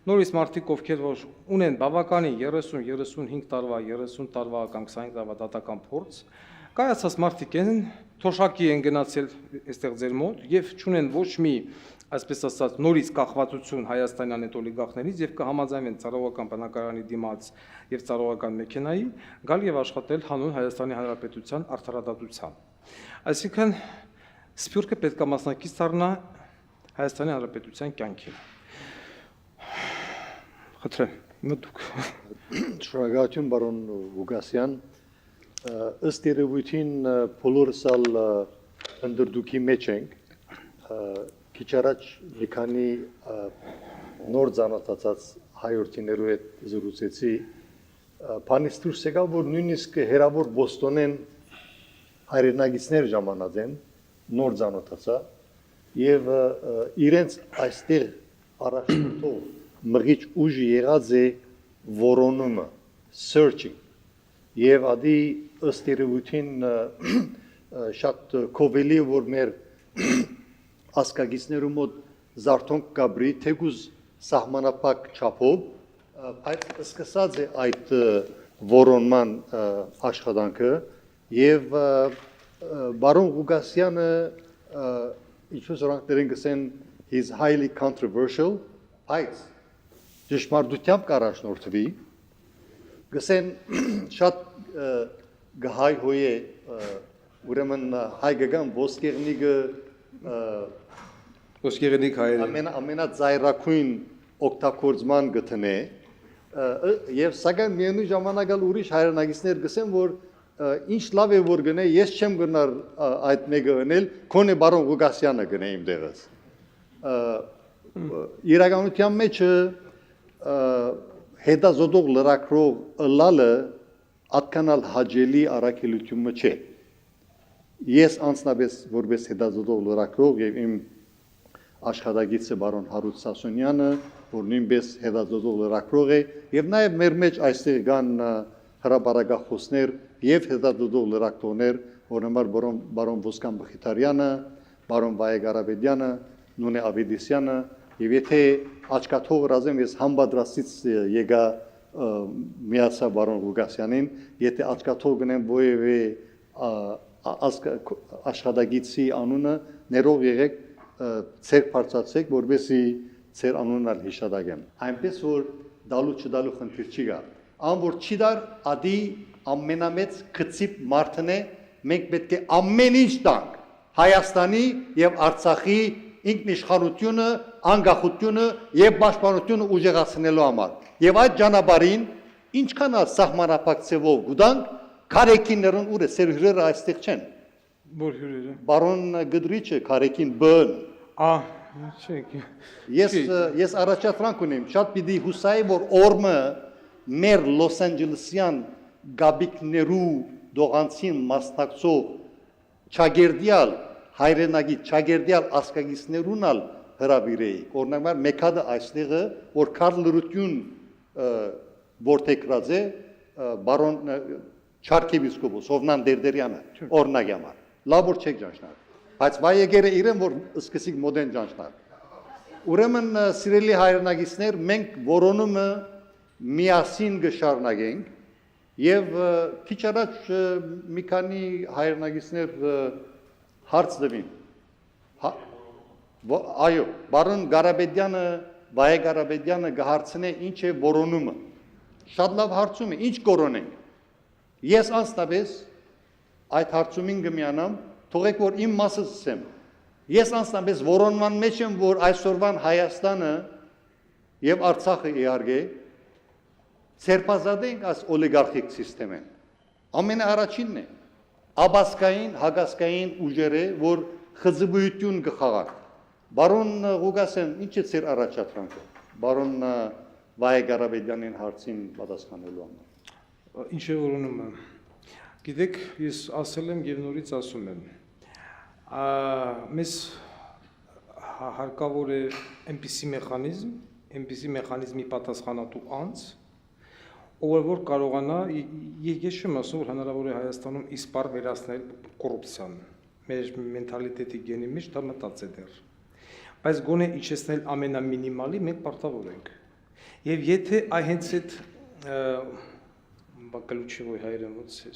նորից մարդիկ, ովքեր որ ունեն բավականին 30-35 տարվա, 30 տարվա կամ 25 տարվա դատական փորձ, կայացած մարդիկ են, թոշակի են գնացել այստեղ ձեր մոտ եւ չունեն ոչ մի, այսպես ասած, նորից կախվածություն հայաստանյան այդ օլիգարխներից եւ կհամաձայնվեն ծառայական բնակարանի դիմաց եւ ծառայական մեքենայի գալ եւ աշխատել հանուն Հայաստանի Հանրապետության արդարադատության։ Այսինքն Սփյուռքը պետք է մասնակից դառնա Հայաստանի Հանրապետության կյանքին։ Խնդրեմ, մտուք։ Շնորհակալություն բարոն Ղուկասյան։ Ըստ երևույթին բոլորս ալ ընդդրդուքի մեջ ենք, քիչ առաջ մի քանի նոր ծանոթացած հայրենիներու հետ զրուցեցի, բանից դուրս եկավ, որ նույնիսկ հերավոր Բոստոնեն հայրենագիցներ ժամանած են, նոր ծանոթացա, եւ իրենց այստեղ առաջնորդող մղիչ ուժ եղած է որոնումը, searching, եւ ադի ըստ երևույթին շատ կովելի որ մեր ասկագիցներու մոտ զարթոնք կաբրի թեկուզ սահմանապակ չափով, բայց սկսած է այդ որոնման աշխատանքը եւ բարոն Ղուկասյանը ինչպես օրենքներն գսեն is highly controversial, բայց ճշմարտությամբ կառաջնորդվի, գսեն շատ գահայհոյ է ուրեմն հայկական ոսկեղնիկը Ոսկեղենիկ հայերը ամենաձայրակույն օգտագործման գտնե եւ սակայն միևնույն ժամանակ ալ ուրիշ հայրենագիցներ գսեն որ ինչ լավ է որ գնե ես չեմ գնար այդ մեկը գնել քոնե բարոն Ղուկասյանը գնե իմ դեղս իրականության մեջ հետազոտող լրագրող լալը atkanal հաջելի առաքելությունը չէ ես անձնապես որպես հետազոտող լրագրող եւ իմ աշխատագիծը բարոն Հարութ Սասունյանը, որ նույնպես հետազոտող լրագրող է, եւ նաեւ մեր մեջ այստեղ կան հրապարակախոսներ եւ հետազոտող լրագրողներ, օրինակ բարոն Ոսկան Բխիթարյանը, բարոն Վայե Ղարաբեդյանը, Նունե Ավետիսյանը, եւ եթե աչքաթող ռազեմ ես համբադրացից եկա միացա բարոն Ղուկասյանին, եթե աչքաթող գնեմ ովևէ աշխատագիծի անունը ներող եղեք ցեր բարձացեք որովհետեւ ցեր անունն ալ հիշադակեմ այնպես որ դալու չդալու խնդիր չի գա ան որ չի դար ադի ամենամեծ քծիպ մարդն է մենք պետք է ամեն ինչ տանք Հայաստանի եւ Արցախի ինքնիշխանությունը անկախությունը եւ պաշտպանությունը ուժեղացնելու համար եւ այդ ճանապարհին ինչքան սահմանապակ ծևով գուտանք քարեկիններուն ուր է սեր հյուրերը այստեղ չեն որ հյուրերը Բարոն Գդրիչը քարեկին բն չէ ես առաջատրանք ունեմ շատ պիտի հուսայի որ օրմը մեր Լոս Անջելեսյան գաբիկներու դողանցին մասնակցող չագերդյալ հայրենագի չագերդյալ ասկագիցներունալ հրավիրեի օրինակ մեկադը այստեղը որ Կարլ Լրություն որտեքրած է բարոն Չարքեվիսկոպոս Հովնան Դերդերյանը օրինակ համար լավ որ չեք ճանչնար բայց վայեգերը իրեն որ սկսիկ մոդեն ճանչնար ուրեմն սիրելի հայրենագիցներ մենք որոնումը միասին կշարունակենք եւ քիչ առաջ մի քանի հայրենագիցներ հարց տվին այո բարոն Ղարաբեդյանը Վայե Ղարաբեդյանը գահարցնե ինչ է որոնումը շատ լավ հարցում է ինչ կորոնենք ես անձնապես այդ հարցումին կմիանամ թողեք որ իմ մասը ասեմ ես անձնապես որոնման մեջ եմ որ այսօրվան Հայաստանը եւ Արցախը իհարկե ցերպազադենք այս օլիգարխիկ համակարգին ամենաառաջինն է աբասկային հագասկային ուժերը որ խզբույություն կխաղան բարոն Ղուկասյան ինչ է ծեր առաջատրանքը բարոն Վայե Ղարաբեդյանին հարցին պատասխանելու համար ինչ է որոնումը գիտեք ես ասել եմ եւ նորից ասում եմ մեզ հարկավոր է այնպիսի մեխանիզմի պատասխանատու անձ ով որ կարողանա ես չեմ ասում որ հնարավոր է Հայաստանում իսպար վերացնել կոռուպցիան մեր մենթալիտետի գենի մեջ դա մտած է դեռ բայց գոնե իջեցնել ամենամինիմալի մենք պարտավոր ենք եւ եթե այ հենց այդ բակալուչիվոյ հայրը ոնց է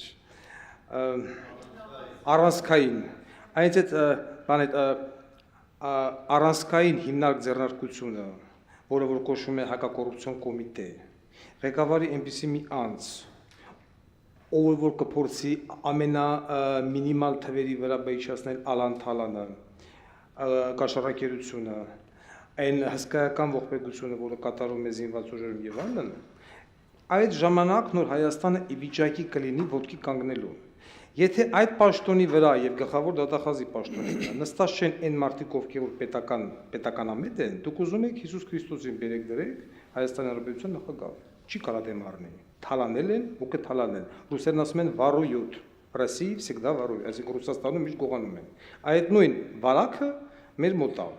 առանցքային այնց այդ բան այդ առանցքային հիմնարկ ձեռնարկությունը որը որ կոչվում է հակակոռուպցիոն կոմիտե ղեկավարի այնպիսի մի անձ ով որ կփորձի ամենամինիմալ թվերի վրա բեյչացնել ալան-թալանը կաշառակերությունը այն հսկայական ողբերգությունը որը կատարում է զինված ուժերում եւ այլն այդ ժամանակ նոր Հայաստանը ի վիճակի կլինի ոտքի կանգնելու եթե այդ պաշտոնի վրա եւ գլխավոր դատախազի պաշտոնի վրա նստած չեն այն մարդիկ ովքեր որ պետականամետ են դուք ուզում եք Հիսուս Քրիստոսին բերեք դրեք Հայաստանի Հանրապետության նախագահ չի կարա դեմ առնի թալանել են ու կթալանեն ռուսերն ասում են воруют России всегда воруют այսինքն Ռուսաստանում միշտ գողանում են այդ նույն վարակը մեր մոտ է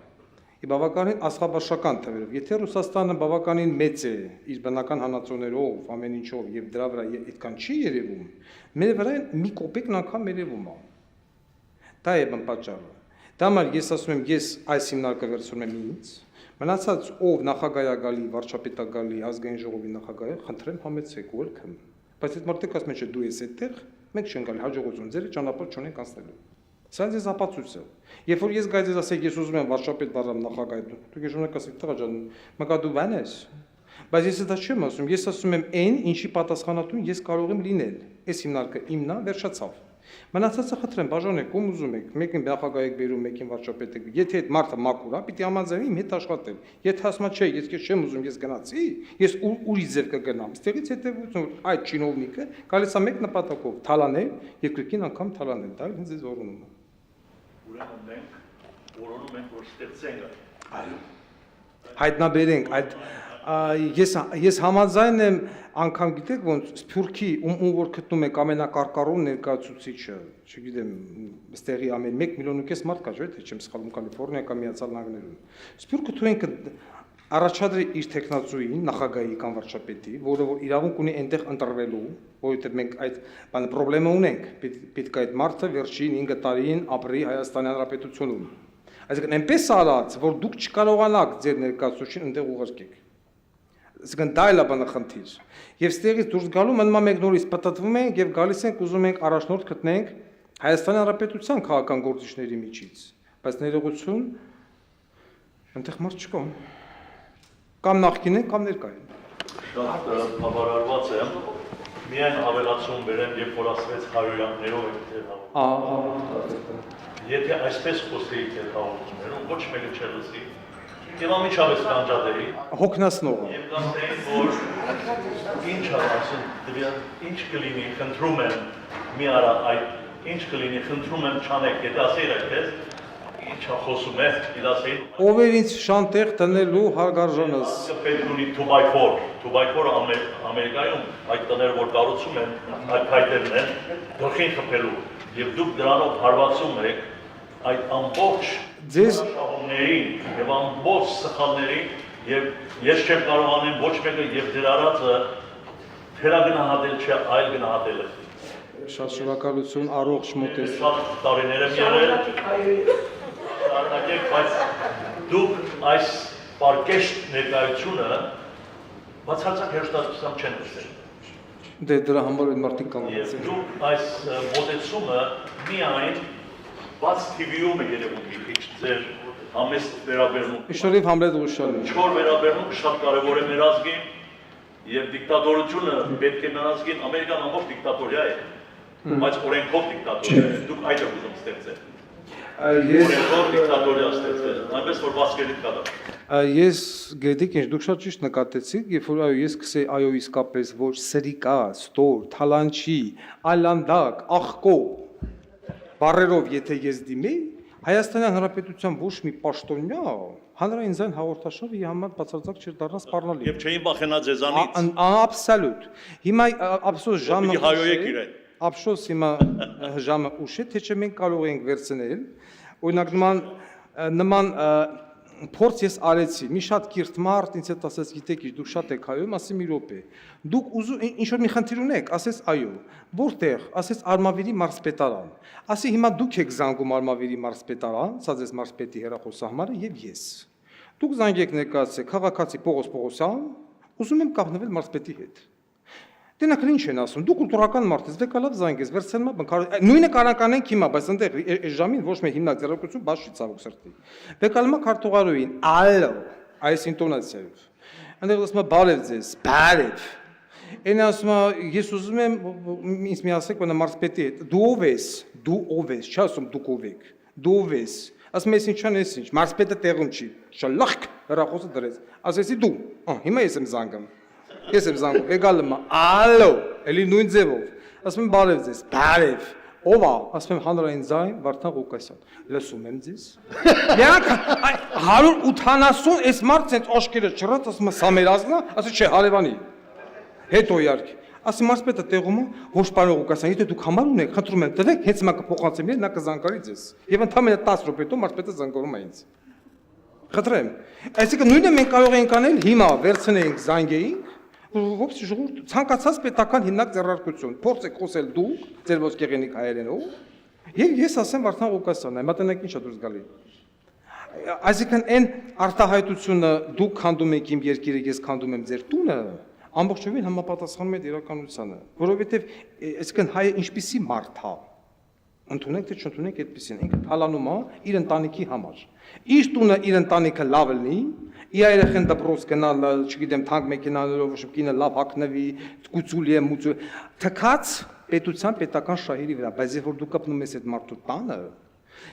բավականին աստղաբաշխական թվերով։ Եթե Ռուսաստանը բավականին մեծ է իր բնական հանածոներով, ամեն ինչով եւ դրա վրա այդքան չի երևում, մեր վրա մի կոպեկն անգամ երևում է։ Դա է պատճառը։ Դա համար ես ասում եմ, ես այս հիմնարկը վերցնում եմ ինձ, մնացած ով նախագահ գալի, վարչապետ գալի, ազգային ժողովի նախագահ, խնդրեմ համեցեք, welcome։ Բայց այդ մարդիկ ասում են, չէ, դու ես այդտեղ, մենք չենք գալի, հաջողություն ձերը ճանապարհ չունենք անցնելու։ Սա ինձ ապացույց է։ Երբ որ ես գայձ ասեք, ես ուզում եմ վարչապետ բառամ նախագահ, դուք ժողովուրդ ասեք, տղա ջան, մեկա դու բան ես։ Բայց ես դա չեմ ասում, ես ասում եմ այն, ինչի պատասխանատուն ես կարող եմ լինել։ Այս հիմնարկը իմն է, վերջացավ։ Մնացածը խնդրեմ, բաժանեք, ում ուզում եք, մեկին նախագահ եք բերում, մեկին վարչապետ եք։ Եթե այդ մարդը մաքուր է, պիտի համաձայնվի իմ հետ աշխատել։ Եթե ասում է, չէ, ես չեմ ուզում, ես գնացի, ես ուրիշ ձև կգնամ։ Ստեղից հետևություն այդ չինովնիկը գալիս է մեկ նպատակով՝ թալանել, երկրին անգամ թալանել, դա ինձ զորանում է։ Ուրեմն մենք որոնում ենք, որ ստեղծենք այդ։ Հայտնաբերենք այդ ես համաձայն եմ անգամ գիտեք ոնց Սփյուռքի ում որ գտնում եք ամենակարկառուն ներկայացուցիչը, չգիտեմ, ստեղի ամեն 1.5 միլիոն մարդ կա, չէ՞, թե չեմ սխալվում, Կալիֆոռնիա կամ Միացյալ Նահանգներում։ Սփյուռքը թույնք առաջադրի իր տեխնացուին, նախագահի կամ վարչապետի, որը որ իրավունք ունի այնտեղ ընտրվելու, որովհետև մենք այդ բանը խնդրեմ ունենք, պետք է այդ մարդը վերջին 5 տարին ապրի Հայաստանի Հանրապետությունում։ Այսինքն այնպես արած, որ դուք չկարողանաք ձեր ներկայացուցիչին այնտեղ ուղարկեք։ Այսինքն դա էլ է բանը խնդիր։ Եվ ստեղից դուրս գալու մնում ենք նորից պատտվում ենք եւ գալիս ենք ուզում ենք առաջնորդ գտնենք Հայաստանի Հանրապետության քաղաքական գործիչների միջից, բայց ներողություն այնտեղ մարդ չկա։ Կամ նախկին են, կամ ներկա են։ Շատ բավարարված եմ, միայն ավելացում բերեմ, երբ որ ասվեց հարյուրյանքներով եք ձեր հաղորդում։ Եթե այսպես խոսեիք ձեր հաղորդումներում, ոչ մեկը չէր լսի, եւ ամիջապես կանջատեի։ Հոգնասնողը։ Եվ կասեին, որ ինչ ասում, ինչ կլինի, խնդրում եմ, մի արա այդ, ինչ կլինի, խնդրում եմ չանեք, եթե ասեիր այդպես, ինչա խոսում է, իդասեին։ Ով էր ինձ շանտեղ տնելու հարգարժանս։ Պետք ունի 2x4, 2x4-ը Ամերիկայում այդ տները, որ կառուցում են, այդ փայտերն են, գլխին խփելու, եւ դուք դրանով հարվածում եք այդ ամբողջ շահումներին եւ ամբողջ սխալներին եւ ես չեմ կարող անեմ ոչ մեկը եւ դեր արածը թերագնահատել չէ, այլ գնահատել է։ Շատ շնորհակալություն, առողջ մոտես։ Շատ տարիներ եմ եղել։ Բայց դուք այս պարկեշտ ներկայությունը բացարձակ հերոստատուսությամբ չեն տեսել։ Դե դրա համար այդ մարդիկ կան։ Եվ դուք այս մոտեցումը միայն բաց TV-ում է երևում մի քիչ ձեր համեստ վերաբերմունք։ Շնորհիվ Համլետ Ղուշյանի։ Չոր վերաբերմունք շատ կարևոր է մեր ազգին եւ դիկտատորությունը պետք է մեր ազգին Ամերիկան ամբողջ դիկտատորիա է։ Բայց օրենքով դիկտատորիա է։ Դուք այդ եք ուզում ստեղծել։ Օրենքով դիկտատորիա ստեղծել, այնպես որ բասկելի կա դա։ Ես գիտեք ինչ դուք շատ ճիշտ նկատեցիք, երբ որ այո ես կսեի այո իսկապես ոչ սրիկա, ստոր, թալանչի, այլանդակ, աղկո բարերով եթե ես դիմեի, Հայաստանի Հանրապետության ոչ մի պաշտոնյա հանրային զայն հաղորդաշարը համար բացարձակ չէր դառնա սպառնալի։ Եվ չէին վախենա ձեզանից։ Աբսոլյուտ։ Հիմա ափսոս ժամը հայոյեք իրեն։ Ափսոս հիմա ժամը ուշ է, թե չէ մենք կարող ենք վերցնել։ Օրինակ նման փորձ ես արեցի, մի շատ կիրթ մարդ ինձ հետ ասեց, գիտեք ինչ, դուք շատ եք հայոյում, ասի մի րոպե։ Դուք ուզում ինչ որ մի խնդիր ունեք, ասես այո։ Որտեղ, ասես Արմավիրի մարզպետարան։ Ասի հիմա դուք եք զանգում Արմավիրի մարզպետարան, սա ձեզ մարզպետի հեռախոսահամարը եւ ես։ Դուք զանգեք ներկայացեք քաղաքացի Պողոս Պողոսյան, ուզում եմ կապնվել մարզպետի հետ։ Դենակ ինչ են ասում, դու կուլտուրական մարդ ես, դե լավ զանգես, վերցնեմ, նույնը կարող անենք հիմա, բայց այնտեղ այս ժամին ոչ մի հիմնակ ձեռնարկություն բաց չի ցավոք սրտի։ Բեկալմա քարտուղարուին, ալո, այս ինտոնացիայով։ Այնտեղ ասում է բարև ձեզ, բարև։ Այն ասում է, ես ուզում եմ ինձ մի ասեք, որ մարզպետի հետ, դու ով ես, չասում դուք ով եք, դու ով ես։ Ասում ես ինչան ես ինչ, մարզպետը տեղում չի, շլախ հեռախոսը դրեց։ Ասեցի դու, հիմա ես եմ զանգում։ Ես եմ զանգում, եկալը մա, ալո, էլի նույն ձևով, ասում եմ բարև ձեզ, բարև, ով է, ասում եմ հանրային ձայն, Վարդան Ղուկասյան, լսում եմ ձեզ, միակ 180 այս մարդ ցենց աշկերը չռած, ասում է սա մեր ազգն է, ասում չէ, հարևանի, հետո իհարկե, ասում մարզպետը տեղում է, ոչ պարոն Ղուկասյան, եթե դուք համար ունեք, խնդրում եմ տվեք, հենց հիմա կփոխանցեմ իրեն, նա կզանգարի ձեզ, եւ ընդամենը 10 րոպե հետո մարզպետը զանգարում է ինձ։ Խնդրեմ։ Այսինքն նույնը մենք կարող ենք անել հիմա վերցնենք զանգեինք, ողջ ժողովուրդ ցանկացած պետական հիմնակ ձեռնարկություն, փորձեք խոսել դուք ձեր ոսկեղենիկ հայերենով, եւ ես ասեմ Վարդան Ղուկասյանն, մտանեք ինչա դուրս գալի։ Այսինքն այն արտահայտությունը դուք քանդում եք իմ երկիրը, ես քանդում եմ ձեր տունը, ամբողջովին համապատասխանում է իրականությանը, որովհետեւ այսինքն հայը ինչպիսի մարդ է, ընդունեք թե չընդունեք այդպեսին, ինքը հալանում է իր ընտանիքի համար։ Իր տունը իր ընտանիքը լավ լինի, իր երեխան դպրոց գնալ, չգիտեմ, թանկ մեքենաներով, շփկինը լավ հագնվի, գուցուլի է մուծու, թքած պետության պետական շահերի վրա, բայց երբ որ դու կպնում ես այդ մարդու տանը,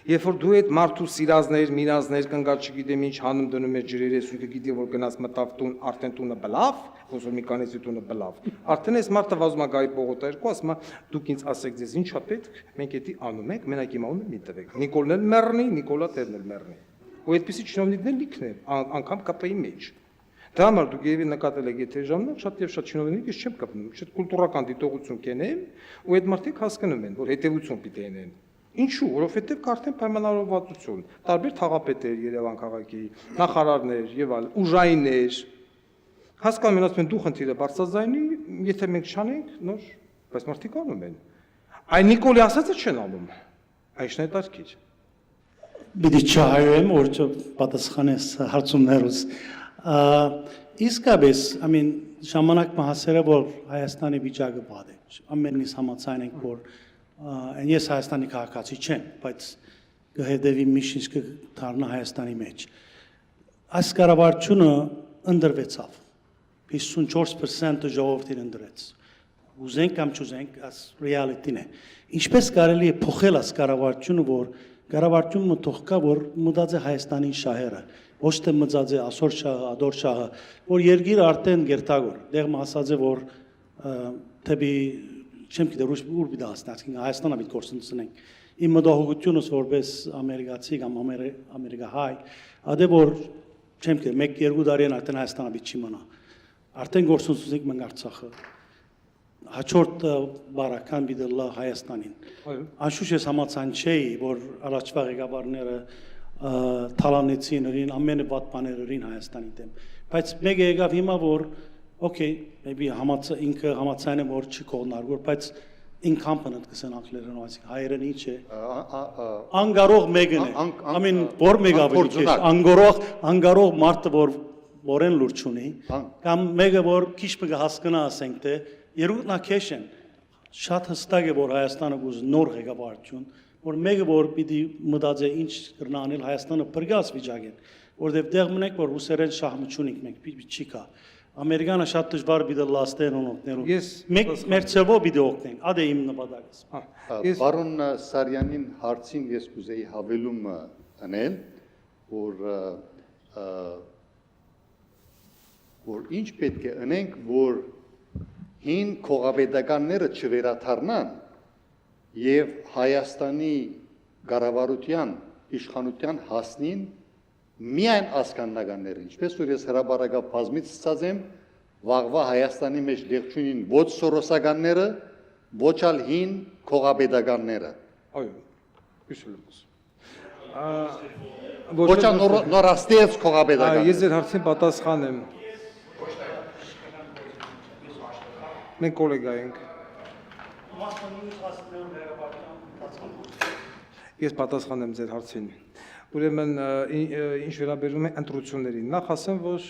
երբ որ դու այդ մարդու սիրազներ, միրազներ կնգա, չգիտեմ ինչ հանում դնում ես ջրեր ես ու գիտի որ գնաց մտավ տուն, արդեն տունը բլավ, ոսոր մի կանեցի տունը բլավ։ Արդեն այս մարդը վազում է գայի պողոտա երկու, ասում է դուք ինձ ասեք ձեզ ինչա պետք, մենք էդի անում ենք, մենակ իմ անունը մի տվեք։ Նիկոլն էլ մեռնի, Նիկոլա տերն էլ մեռնի։ Ու այդպեսի չինովնիկներ լիքն է, անգամ ԿՊ-ի մեջ։ Դա համար դուք երևի նկատել եք եթե ժամանակ շատ եւ շատ չինովնիկ ես չեմ կպնում, շատ կուլտուրական դիտողություն կենեմ, ու այդ մարդիկ հասկանում են, որ հետեւություն պիտի ունեն։ Ինչու, որովհետև կարդեն պայմանավորվածություն, տարբեր թաղապետեր Երևան քաղաքի, նախարարներ եւ այլ, ուժայիններ։ Հասկանում են, ասում են դու խնդիրը բարձրաձայնի, եթե մենք չանենք, նոր, բայց մարդիկ անում են։ Այն Նիկոլի ասածը չեն անում։ Այսն է դարքիչ։ Բիդի չհայրեմ, որ պատասխանես հարցումներուս։ Իսկապես, ժամանակ մահասերը, որ Հայաստանի վիճակը բադ է, ամենից համաձայն ենք, որ ես Հայաստանի քաղաքացի չեմ, բայց կհետևի միշտ կդառնա Հայաստանի մեջ։ Այս կառավարությունը ընդրվեցավ, 54% ժողովրդին ընդրեց։ Ուզենք կամ չուզենք, այս ռեալիտին է։ Ինչպես կարելի է փոխել այս կառավարությունը, որ կառավարությունը թող կա, որ մտած է Հայաստանի շահերը, ոչ թե մտած է ասոր շահը, ադոր շահը, որ երկիրը արդեն գերտագոր, դեղը ասած է, որ թեպի չեմ գիտեմ ուր պիտի հասնենք Հայաստանը պիտի գործընծնենք իմ մտահոգությունս որպես ամերիկացի կամ ամերիկահայ ադե որ չեմ գիտեմ 1-2 տարի արդեն Հայաստանը պիտի չիմանա արդեն գործընծնենք մենք Արցախը հաջորդ բարական պիտի լա Հայաստանին անշուշտ ես համաձայն չէի որ առաջվա ղեկավարները թալանեցին ամենը վատ բաներին Հայաստանի դեմ բայց մեկ եկավ հիմա որ Okay, maybe ինքը համացայն է որ չի կողնարկվոր, բայց incompetent կսենանք լերնոացի, հայերեն ինչ է, անգարող մեկն է, ամին որ մեկ ավելի քեշ, անգարող մարդը որ են լուր չունի, կամ մեկը որ քիչ մեկը հասկնա ասենք թե, երկու քեշ են, շատ հստակ է որ Հայաստանը գուզ նոր ղեկավարություն, որ մեկը որ պիտի մտած է ինչ կրնա անել Հայաստանը բրգած վիճակեն, որտեղ դեղ մնենք որ ռուսերեն շահը չունենք մենք պիտի չի կա Ամերիկանը շատ դժվար պիտի լաստեն օգնելու։ Մեր ցավով պիտի օգնենք, ադե իմ նպատակս։ Պարոն Սարյանին հարցին ես կուզեի հավելում անել, որ ինչ պետք է անենք, որ հին քողապետականները չվերաթարնան եւ Հայաստանի կառավարության իշխանության հասնին միայն ասկաննականները, ինչպես որ ես հրաբարակա բազմից ցած եմ, վաղվա Հայաստանի մեջ լեղչունին ոչ սորոսականները, ոչ ալ հին քողապետականները։ Այո, հիշում եմ։ Ոչ ալ նորաստեղծ քողապետականները։ Ես ձեր հարցին պատասխան եմ։ Մենք կոլեգա ենք։ Ես պատասխան եմ ձեր հարցին։ Ուրեմն ինչ վերաբերում է ընտրություններին, նախ ասեմ, որ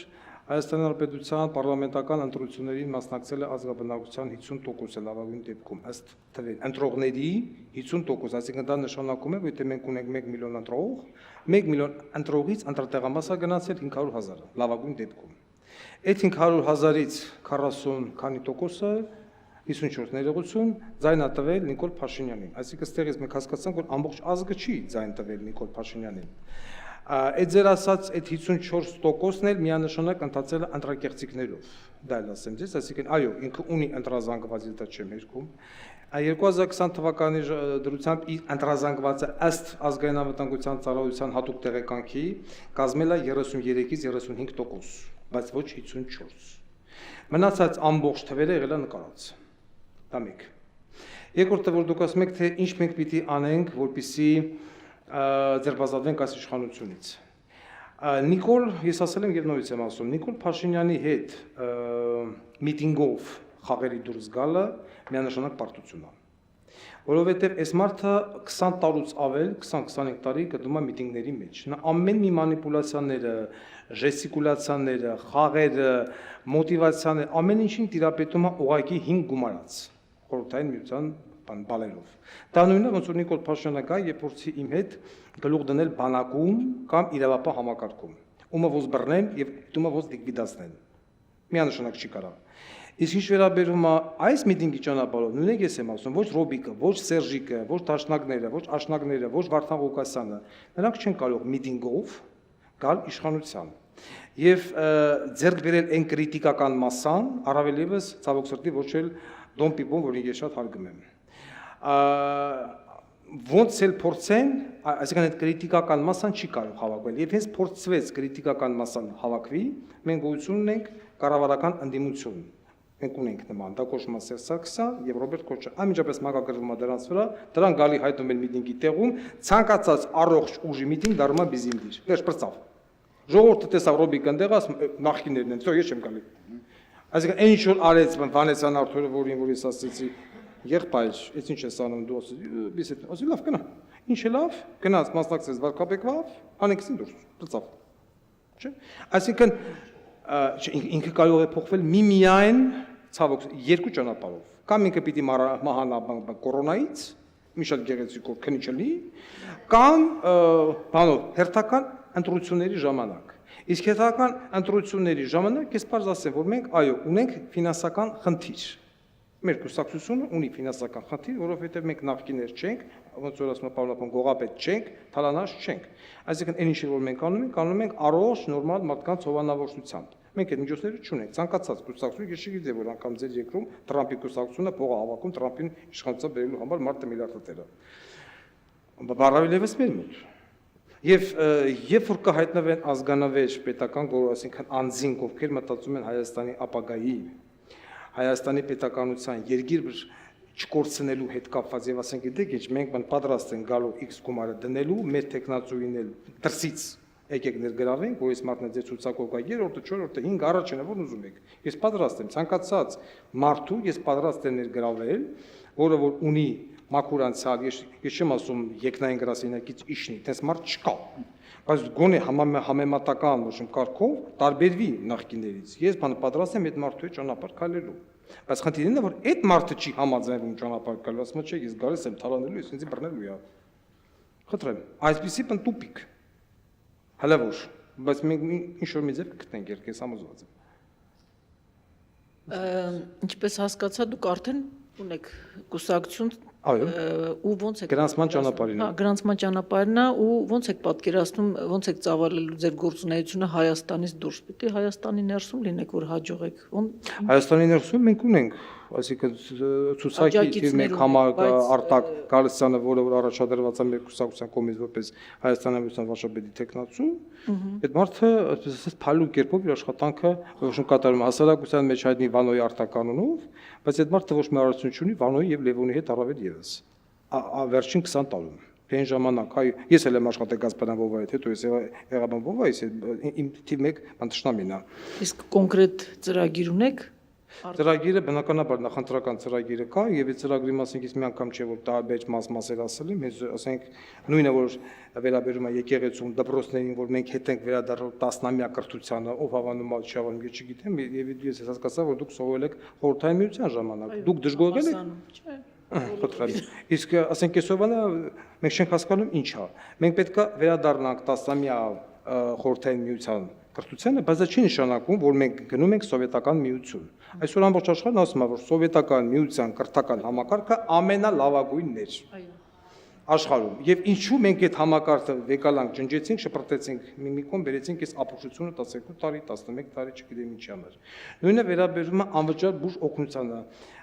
Հայաստանի Հանրապետության պարլամենտական ընտրություններին մասնակցել է ազգաբնակության 50% լավագույն դեպքում, ըստ թվերի, ընտրողների 50%, այսինքն դա նշանակում է, որ եթե մենք ունենք 1 միլիոն ընտրող, 1 միլիոն ընտրողից ընտրատեղամաս է գնացել 500,000 լավագույն դեպքում։ Այդ 500,000-ից 40 քանի տոկոսը 54 ներողություն ձայն տվել Նիկոլ Փաշինյանին, այսինքն ստեղից մենք հասկացանք, որ ամբողջ ազգը չի ձայն տվել Նիկոլ Փաշինյանին։ Այդ ձեր ասած այդ 54%-ն էլ միանշանակ ընթացել է ընտրակեղծիքներով, դա էլ ասեմ ձեզ, այսինքն այո, ինքը ունի ընտրազանգված, դա չեմ երկում։ 2020 թվականի դրությամբ ընտրազանգվածը ըստ ազգային անվտանգության ծառայության հատուկ տեղեկանքի կազմել է 33-ից 35%, բայց ոչ 54։ Մնացած ամբողջ թվերը եղել է նկարած։ Դա մեկ։ Երկրորդը որ դուք ասում եք թե ինչ մենք պիտի անենք, որպեսզի ձերբազատվենք այս իշխանությունից։ Նիկոլ, ես ասել եմ եւ նորից եմ ասում, Նիկոլ Փաշինյանի հետ միտինգով խաղերի դուրս գալը միանշանակ պարտություն է։ Որովհետեւ այս մարդը 20 տարուց ավել, 20-25 տարի գտնվում է միտինգների մեջ։ Նա ամեն մի մանիպուլյացիաները, ժեստիկուլյացիաները, խաղերը, մոտիվացիաները, ամեն ինչին տիրապետում է ուղղակի 5 գումարած խորհրդային միության բալերով։ Դա նույնն է, ոնց որ Նիկոլ Փաշինյանը գա եւ փորձի իմ հետ գլուխ դնել բանակում կամ իրավապահ համակարգում, ումը ոս բռնեն եւ դումը ոս լիկվիդացնեն։ Միանշանակ չի կարող։ Իսկ ինչ վերաբերում է այս միտինգի ճանապարհով, նույնիսկ ես եմ ասում, ոչ Ռոբիկը, ոչ Սերժիկը, ոչ Տաշնակները, ոչ Աշնակները, ոչ Վարդան Ղուկասյանը, նրանք չեն կարող միտինգով գալ իշխանության։ Եվ ձեռք բերել այն քրիտիկական մասան, առավել եւս ցավոք սրտի ոչ էլ Դոն Պիպոն, որին ես շատ հարգում եմ։ Ոնց էլ փորձեն, այսինքն այդ քրիտիկական մասան չի կարող հավաքվել։ Եվ հենց փորձվեց քրիտիկական մասան հավաքվի, մենք գոյություն ունենք կառավարական ընդդիմություն։ Մենք ունենք նման, դա կոչվում է Սերժ Սարգսյան եւ Ռոբերտ Քոչարյան։ Անմիջապես մակագրվում է դրանց վրա, դրան գալի հայտնում են միտինգի տեղում, ցանկացած առողջ ուժի միտինգ դառնում է բիզինդիր։ Վերջ բրծավ։ Ժողովուրդը տեսավ Ռոբիկը ընդեղ ասում նախկիններն են, ես չեմ գալի։ Այսինքն այն ինչ որ արեց Վանեսյան Արթուրը, որին որ ես ասեցի, եղբայր, այս ինչ ես անում դու ասի լավ գնա։ Ինչ է լավ, գնաց մասնակցես վարկաբեկվավ, անեքսին դուրս, բրծավ։ Չէ՞։ Այսինքն ինքը կարող է փոխվել միմիայն ցավոք երկու ճանապարհով։ Կամ ինքը պիտի մահանա կորոնայից, մի շատ գեղեցիկ քնիչ լինի, կամ բանով հերթական ընտրությունների ժամանակ։ Իսկ հերթական ընտրությունների ժամանակ ես պարզ ասեմ, որ մենք այո, ունենք ֆինանսական խնդիր։ Մեր կուսակցությունը ունի ֆինանսական խնդիր, որովհետև մենք նախկիներ չենք, ոնց որ ասում է Պავლապան, գողապետ չենք, թալանաշ չենք։ Այսինքն այն ինչը որ մենք անում ենք առողջ նորմալ մարդկանց հովանավորությամբ։ Մենք այդ միջոցները չունենք։ Ցանկացած կուսակցություն, ես չգիտեմ, որ անգամ ձեր երկրում Տրամպի կուսակցությունը փող է հավաքում Տրամպին իշխանության բերելու համար մարտը միլիարդատերը։ Բարավելևս մեր մոտ։ Եվ երբ որ կհայտնվեն ազգանավեր պետական գորու, այսինքն անձինք, ովքեր մտածում են Հայաստանի ապագայի, Հայաստանի պետականության երգիր չկորցնելու հետ կապված եւ ասենք գիտեք ինչ մենք պատրաստ ենք գալու X գումարը դնելու մեր տեխնացուին էլ դրսից եկեք ներգրավենք որ այս մարդն ձեր ցուցակով գա 3-րդը 4-րդը 5 առաջինը որ ուզում եք ես պատրաստ եմ ցանկացած մարդու ես պատրաստ եմ ներգրավել որը որ ունի մաքուր անցյալ ես չեմ ասում եկնային գրասենյակից իշնի այդպես մարդ չկա բայց գոնե համեմատական ոչմ կարգով տարբերվի նախկիներից ես պատրաստ եմ այդ մարդու հետ ճանապարհ քայլելու բայց խնդիրն է որ այդ մարդը չի համաձայնվում ճանապարհ քայլելու ասում չէ ես գալիս եմ թալանելու ես ինձ բռնելու է խնդրեմ այսպեսի տուպիկ հələ որ բայց մենք ինչ որ մի ձև կգտնենք երկես համոզված եմ ինչպես հասկացա դուք արդեն ունեք կուսակցություն այո ու ոնց եք գրանցման ճանապարհին հա գրանցման ճանապարհն է ու ոնց եք պատկերացնում ոնց եք ծավալելու ձեր գործունեությունը Հայաստանից դուրս պիտի Հայաստանի ներսում լինեք որ հաջողեք Հայաստանի ներսում մենք ունենք այսինքն ցուցակի մեկ համար Արտակ Գալստյանը որը որ առաջադրված է մեր կուսակցության կողմից որպես Հայաստանյան վարչապետի տեխնացու այդ մարդը այսպես ասած փալու կերպով իր աշխատանքը ոչ կատարում հասարակության մեջ հայտնի Վանոյի արտականունով բայց այդ մարդը ոչ մի առողջություն չունի Վանոյի եւ Լևոնի հետ առավել եւս վերջին 20 տարում Այն ժամանակ այ ես էլ եմ աշխատել Գազպարյան Վովայից հետո ես Եղաբան Վովայից իմ թիվ 1 բանտշնամին է իսկ կոնկրետ ծրագիր ունեք Ծրագիրը բնականաբար նախընտրական ծրագիրը կա եւ այդ ծրագրի մասին ես մի անգամ չէ որ տարբեր մասեր ասել եմ ես ասենք նույնը որ վերաբերում է եկեղեցուն դպրոցներին որ մենք հետ ենք վերադառնում 10-ամյա կրթությանը ով հավանում է չհավանում ես չգիտեմ եւ ես հասկացա որ դուք սովորել եք խորհրդային միության ժամանակ դուք դժգոհել եք Խնդրեմ իսկ ասենք այսօրվանը մենք չենք հասկանում ինչ է մենք պետք է վերադառնանք 10-ամյա խորհրդային միության կրթությանը, բայց դա չի նշանակում, որ մենք գնում ենք սովետական միություն։ Այսօր ամբողջ աշխարհն ասում է, որ սովետական միության կրթական համակարգը ամենալավագույնն էր աշխարհում։ Եվ ինչու մենք այդ համակարգը վեկալանք, ջնջեցինք, շպրտեցինք, մի կողմ բերեցինք այս ապուշությունը 12 տարի, 11 տարի, չգիտեմ ինչի համար։ Նույնը վերաբերում է անվճար բուժ օգնությանը։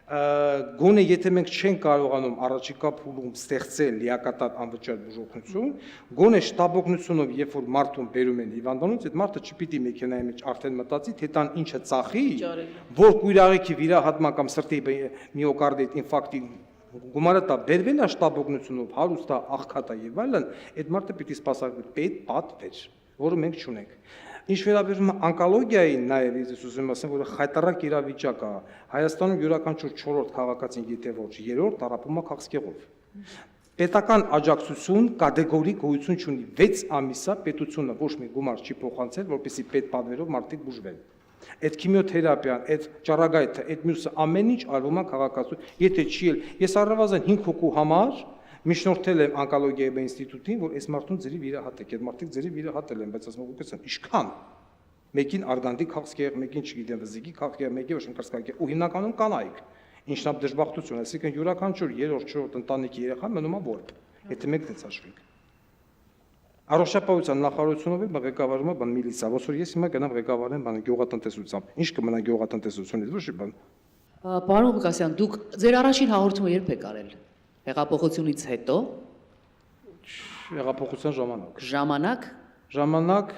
Գոնե եթե մենք չենք կարողանում առաջիկա փուլում ստեղծել լիակատար անվճար բուժօգնություն, գոնե շտաբ օգնությունով, երբ որ մարդուն բերում են հիվանդանոց, այդ մարդը չպիտի մեքենայի մեջ արդեն մտածի, թե տան ինչը ծախի, որ կույրաղիքի վիրահատման կամ սրտի միոկարդիտ ինֆարկտի գումարը տա բերվել է շտաբ օգնությունով, հարուստ է, աղքատ է եւ այլն, այդ մարդը պիտի սպասարկվի պետ պատվեր։ որը մենք չունենք։ Ինչ վերաբերում է անկոլոգիային, նաև ես ուզում ասեմ, որ խայտարակ իրավիճակ է։ Հայաստանում յուրաքանչյուր 4-րդ քաղաքացին գիտե ոչ 3-րդ տարապում է քաղցկեղով։ Պետական աջակցություն կատեգորիկ գոյություն չունի։ 6 ամիսա պետությունը ոչ մի գումար չի փոխանցել, որպեսզի պետ պատվերով մարդիկ բուժվեն։ Այդ քիմիոթերապիան, այդ ճառագայթը, այդ մյուսը ամեն ինչ արվում է քաղաքացու։ Եթե չի էլ, ես առնվազն 5 հոգու համար միջնորդել եմ անկոլոգիայի ինստիտուտին, որ այս մարդուն ձերի վիրահատեք, այդ մարդիկ ձերի վիրահատել են, բայց ասում եմ ուղղակի ինչքան։ Մեկին արգանդի քաղցկեղ, մեկին չգիտեմ վզիկի քաղցկեղ, մեկին շնկարսկարգ ու հիմնականում կանայք։ Ինչնապ դժբախտություն, այսինքն յուրաքանչյուր 3-րդ 4-րդ ընտանիքի երեխան մնում է որբ, եթե մեկ դից հաշվենք։ Առողջապահության նախարարությունով է ղեկավարում է բան միլիցիա, ոնց որ ես հիմա գնամ ղեկավարեմ բան գյուղատնտեսությամբ։ Ինչ կմնա գյուղատնտեսությունից, ոչ բան։ Պարոն Ղուկասյան, դուք ձեր առաջին հաղորդումը երբ եք արել։ Հեղափոխությունից հետո։ Հեղափոխության ժամանակ։ Ժամանակ։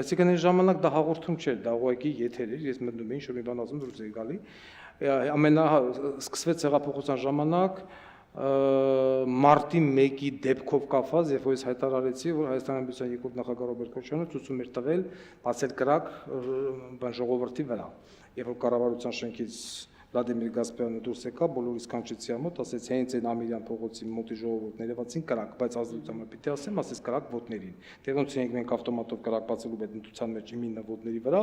այսինքն այն ժամանակ դա հաղորդում չէր, դա ուղղակի եթեր էր, ես մտնում էի, ինչ-որ մի բան ասում դուրս էի գալի։ Սկսվեց հեղափոխության ժամանակ մարտի 1-ի դեպքով կապված, երբ որ ես հայտարարեցի, որ Հայաստանի Հանրապետության երկրորդ նախագահ Ռոբերտ Քոչարյանը ցույցում էր տվել բացել կրակ բան ժողովրդի վրա, երբ որ կառավարության շենքից Վլադիմիր Գասպարյանը դուրս եկա, բոլորիս կանչեցի ամոթ, ասեց հենց այն Ամիրյան փողոցի մոտի ժողովուրդները եղածին կրակ, բայց ազդեցությամբ պիտի ասեմ, ասեց կրակ ոտներին։ Դեռ ենք մենք ավտոմատով կրակ բացելու այդ ընդության մեջ իմինը ոտների վրա,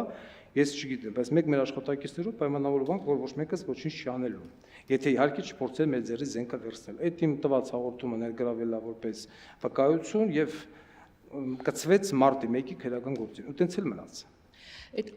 ես չգիտեմ, բայց մեկ մեր աշխատակիցներով պայմանավորվանք, որ ոչ մեկս ոչինչ չի անելու։ Եթե իհարկե չփորձել մեր ձեռի զենքը վերցնել։ Այդ իմ տված հաղորդումը ներգրավել է որպես վկայություն եւ կցվեց մարտի 1-ի քրեական գործին։ Ու տենց էլ մնաց։ Այդ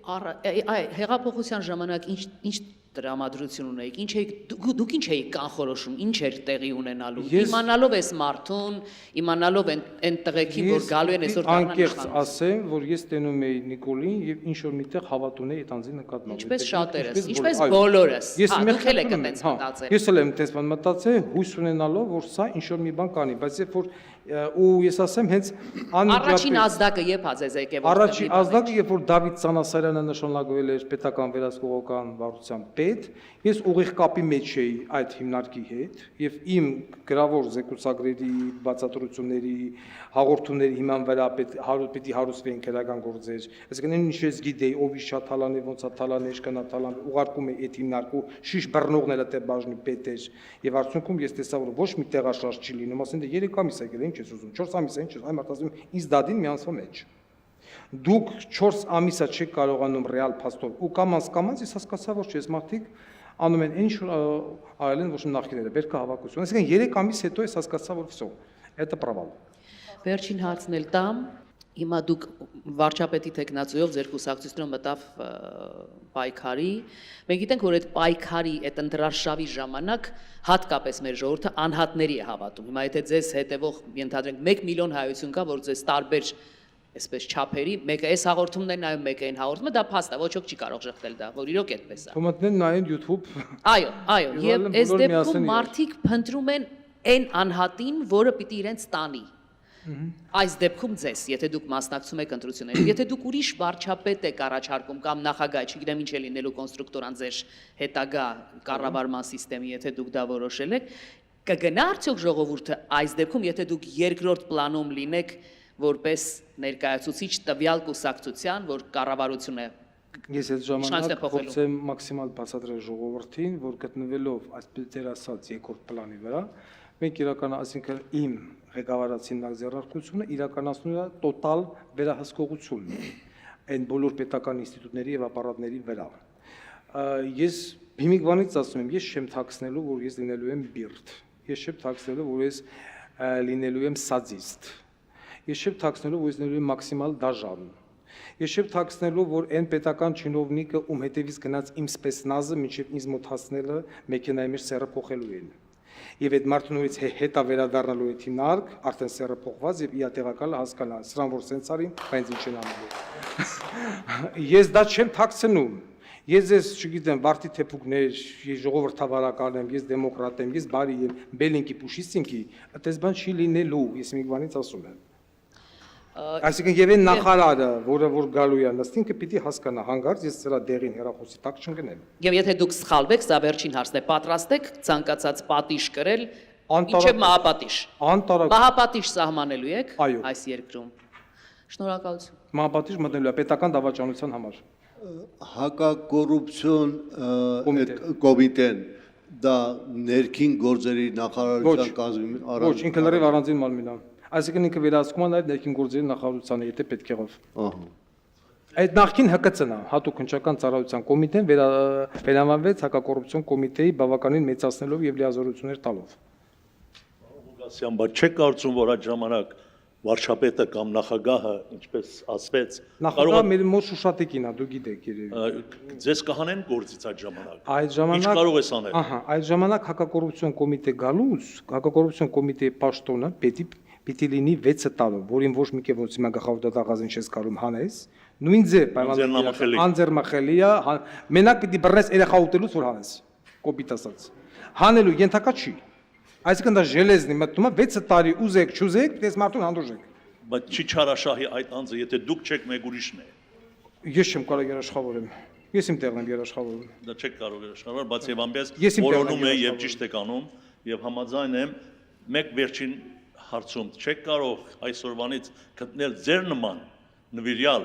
հեղափոխության ժամանակ ինչ տրամադրություն ունեիք, դուք ինչ էիք կանխորոշում, ինչ էր տեղի ունենալու, իմանալով այս մարդուն, իմանալով այն տղեկին, որ գալու են այսօր դառնան իշխանություն։ Անկեղծ ասեմ, որ ես տենում էի Նիկոլին եւ ինչ որ միտեղ հավատ ունեի այդ անձի նկատմամբ։ Ինչպես շատերս, ինչպես բոլորս։ Դուք էլ եք այդպես մտածել։ Ես էլ եմ այդպես մտածել, հույս ունենալով, որ սա ինչ որ մի բան կանի, բայց երբ որ ու ես ասեմ հենց առաջին ազդակը երբ ա ձեզ եկել առաջին ազդակը երբ որ Դավիթ Ծանասարյանը նշանակվել էր պետական վերահսկողական վարչության պետ, ես ուղիղ կապի մեջ էի այդ հիմնարկի հետ եւ իմ գրավոր զեկուցագրերի բացատրությունների հաղորդումների հիման վրա պետք հարուցվեին քրական գործեր, այսինքն ինչ ես գիտեի ով ի շատ թալանի ոնց է թալանի իշկանա թալան ուղարկում է այդ հիմնարկու շիշ բռնողները թե բաժնի պետ էր եւ արդյունքում ես տեսա որ ոչ մի տեղաշարժ չի լինում, ասեն դե 3 ամիս է գել ինչ ես ուզում 4 ամիս է ինչ ես այ մարդ ասում ինձ դադին մի ամսվա մեջ դուք 4 ամիսա չեք կարողանում ռեալ փաստով ու կամած ես հասկացա որ չես մարդիկ անում են ինչ արել են ոչ նախկիները բերքը հավաքություն այսինքն 3 ամիս հետո ես հասկացա որ վсё это провал վերջին հարցն էլ տամ հիմա դուք վարչապետի տեխնացիով ձեր կուսակցությունը մտավ պայքարի մենք գիտենք որ այդ պայքարի այդ ընտրարշավի ժամանակ հատկապես մեր ժողովուրդը անհատների է հավատում հիմա եթե ձեզ հետևող ենթադրենք 1 միլիոն հայություն կա որ ձեզ տարբեր այսպես չափերի մեկը այս հաղորդումն է նայում մեկը այն հաղորդումը դա փաստ է ոչ ոք չի կարող շղթել դա որ իրոք այդպես է Կոմենտներն նայեն YouTube այո եւ այս դեպքում մարդիկ փնտրում են այն անհատին որը պիտի իրենց տանի այս դեպքում ձեզ եթե դուք մասնակցում եք ընտրություններին եթե դուք ուրիշ վարչապետ եք առաջարկում կամ նախագահ չգիտեմ ինչ է լինելու կոնստրուկտորան ձեր հետագա կառավարման համակարգի եթե դուք դա որոշել եք կգնա արդյոք ժողովուրդը այս դեպքում եթե դուք երկրորդ պլանում լինեք որպես ներկայացուցիչ տվյալ կուսակցության, որ կառավարությունը ես այդ ժամանակ փորձեմ մաքսիմալ բացատրել ժողովրդին, որ գտնվելով այսպես դեր ասած երկրորդ պլանի վրա, մենք այսինքն իմ ղեկավարացին ձեռնարկությունը իրականացնում է տոտալ վերահսկողություն այն բոլոր պետական ինստիտուտների եւ ապարատների վրա։ Ես հիմիկվանից ասում եմ, ես չեմ թաքցնելու, որ ես լինելու եմ բիրտ։ Ես չեմ թաքցնելու, որ ես լինելու եմ սադիստ։ Ես չեմ թաքցնելու, որ ես լինելու եմ մաքսիմալ դաժան։ Ես չեմ թաքցնելու, որ այն պետական չինովնիկը ում հետևից գնաց իմ սպեսնազը մինչև ինձ մոտ հասնելը մեքենայի մեջ սերը փոխելու են։ Եվ այդ մարդու նորից հետա վերադառնալու այդ հիմնարկ արդեն սերը փոխված եւ իա տեղակալը հասկանա սրան որ սենց արին, բայց ինչ են անելու։ Ես դա չեմ թաքցնում։ Ես ես չգիտեմ, վարտի թեփուկներ, ես ժողովրդավարական եմ, ես դեմոկրատ եմ, ես բարի եմ, բելինկի պուշիստինկի, այդպես բան չի լինելու, ես միգվանից ասում եմ։ Այսինքն եւ այն նախարարը, որը որ գալու է նստին, կպիտի հասկանա հանգարց ես սրա դերին հերախոսի տակ չընկնեմ։ Եվ եթե դուք սխալվեք, սա վերջին հարցն է, պատրաստ եք ցանկացած պատիժ կրել, ինչեւ մահապատիժ։ Մահապատիժ սահմանելու եք այս երկրում։ Շնորհակալություն։ Մահապատիժ մտնելու է պետական դավաճանության համար։ Հակակոռուպցիոն Կոմիտե։ կոմիտեն դա ներքին գործերի Ոչ, նախարարության կազմի ոչ, ինքը լրիվ առանձին մարմին է։ Այսինքն ինքը վերահսկում է նաև ներքին գործերի նախարարությանը, եթե պետք եղավ։ Ահա։ Այդ նախքին ՀԿՑ-ն է, հատուկ հնչական ծառայության կոմիտեն վերանվանվեց հակակոռուպցիոն կոմիտեի բավականին մեծացնելով եւ լիազորություններ տալով։ Ղուկասյան, բայց չեք կարծում, որ այդ ժամանակ վարչապետը կամ նախագահը, ինչպես ասվեց, Նախագահը մեր մոտ Շուշատիկին է, դու գիտեք երևի։ ձեզ կհանեն գործից այդ ժամանակ։ Այդ Ինչ ժամանակ կարող ես անել։ Ահա, այդ ժամանակ հակակոռուպցիոն կոմիտե գալուց, հակակոռուպցիոն կոմիտեի պաշտոնը պիտի լինի 6 տարով, որին ոչ մի կերպ ոնց հիմա գլխավոր դատախազին չես կարող հանես, նույն ձև պայմանագրի անձեռնամխելի է, մենակ պիտի բռնես երեխա ուտելուց որ հանես, կոպիտ ասած։ Հանելու ենթակա չի։ Այսինքն դա ժելեզնի մտնում է 6 տարի ուզեք, չուզեք, դες մարդուն հանդուրժեք։ Բայց չի չարաշահի այդ անձը, եթե դուք չեք մեկ ուրիշն է։ Ես չեմ կարող երաշխավորեմ։ Ես իմ տեղն եմ երաշխավորում։ Դա չեք կարող երաշխավորել, բայց եւ ամբես Ես իմ որոնում է տեղն եմ եւ ճիշտ եք անում եւ համաձայն եմ մեկ վերջին հարցում չեք կարող այսօրվանից գտնել ձեր նման նվիրյալ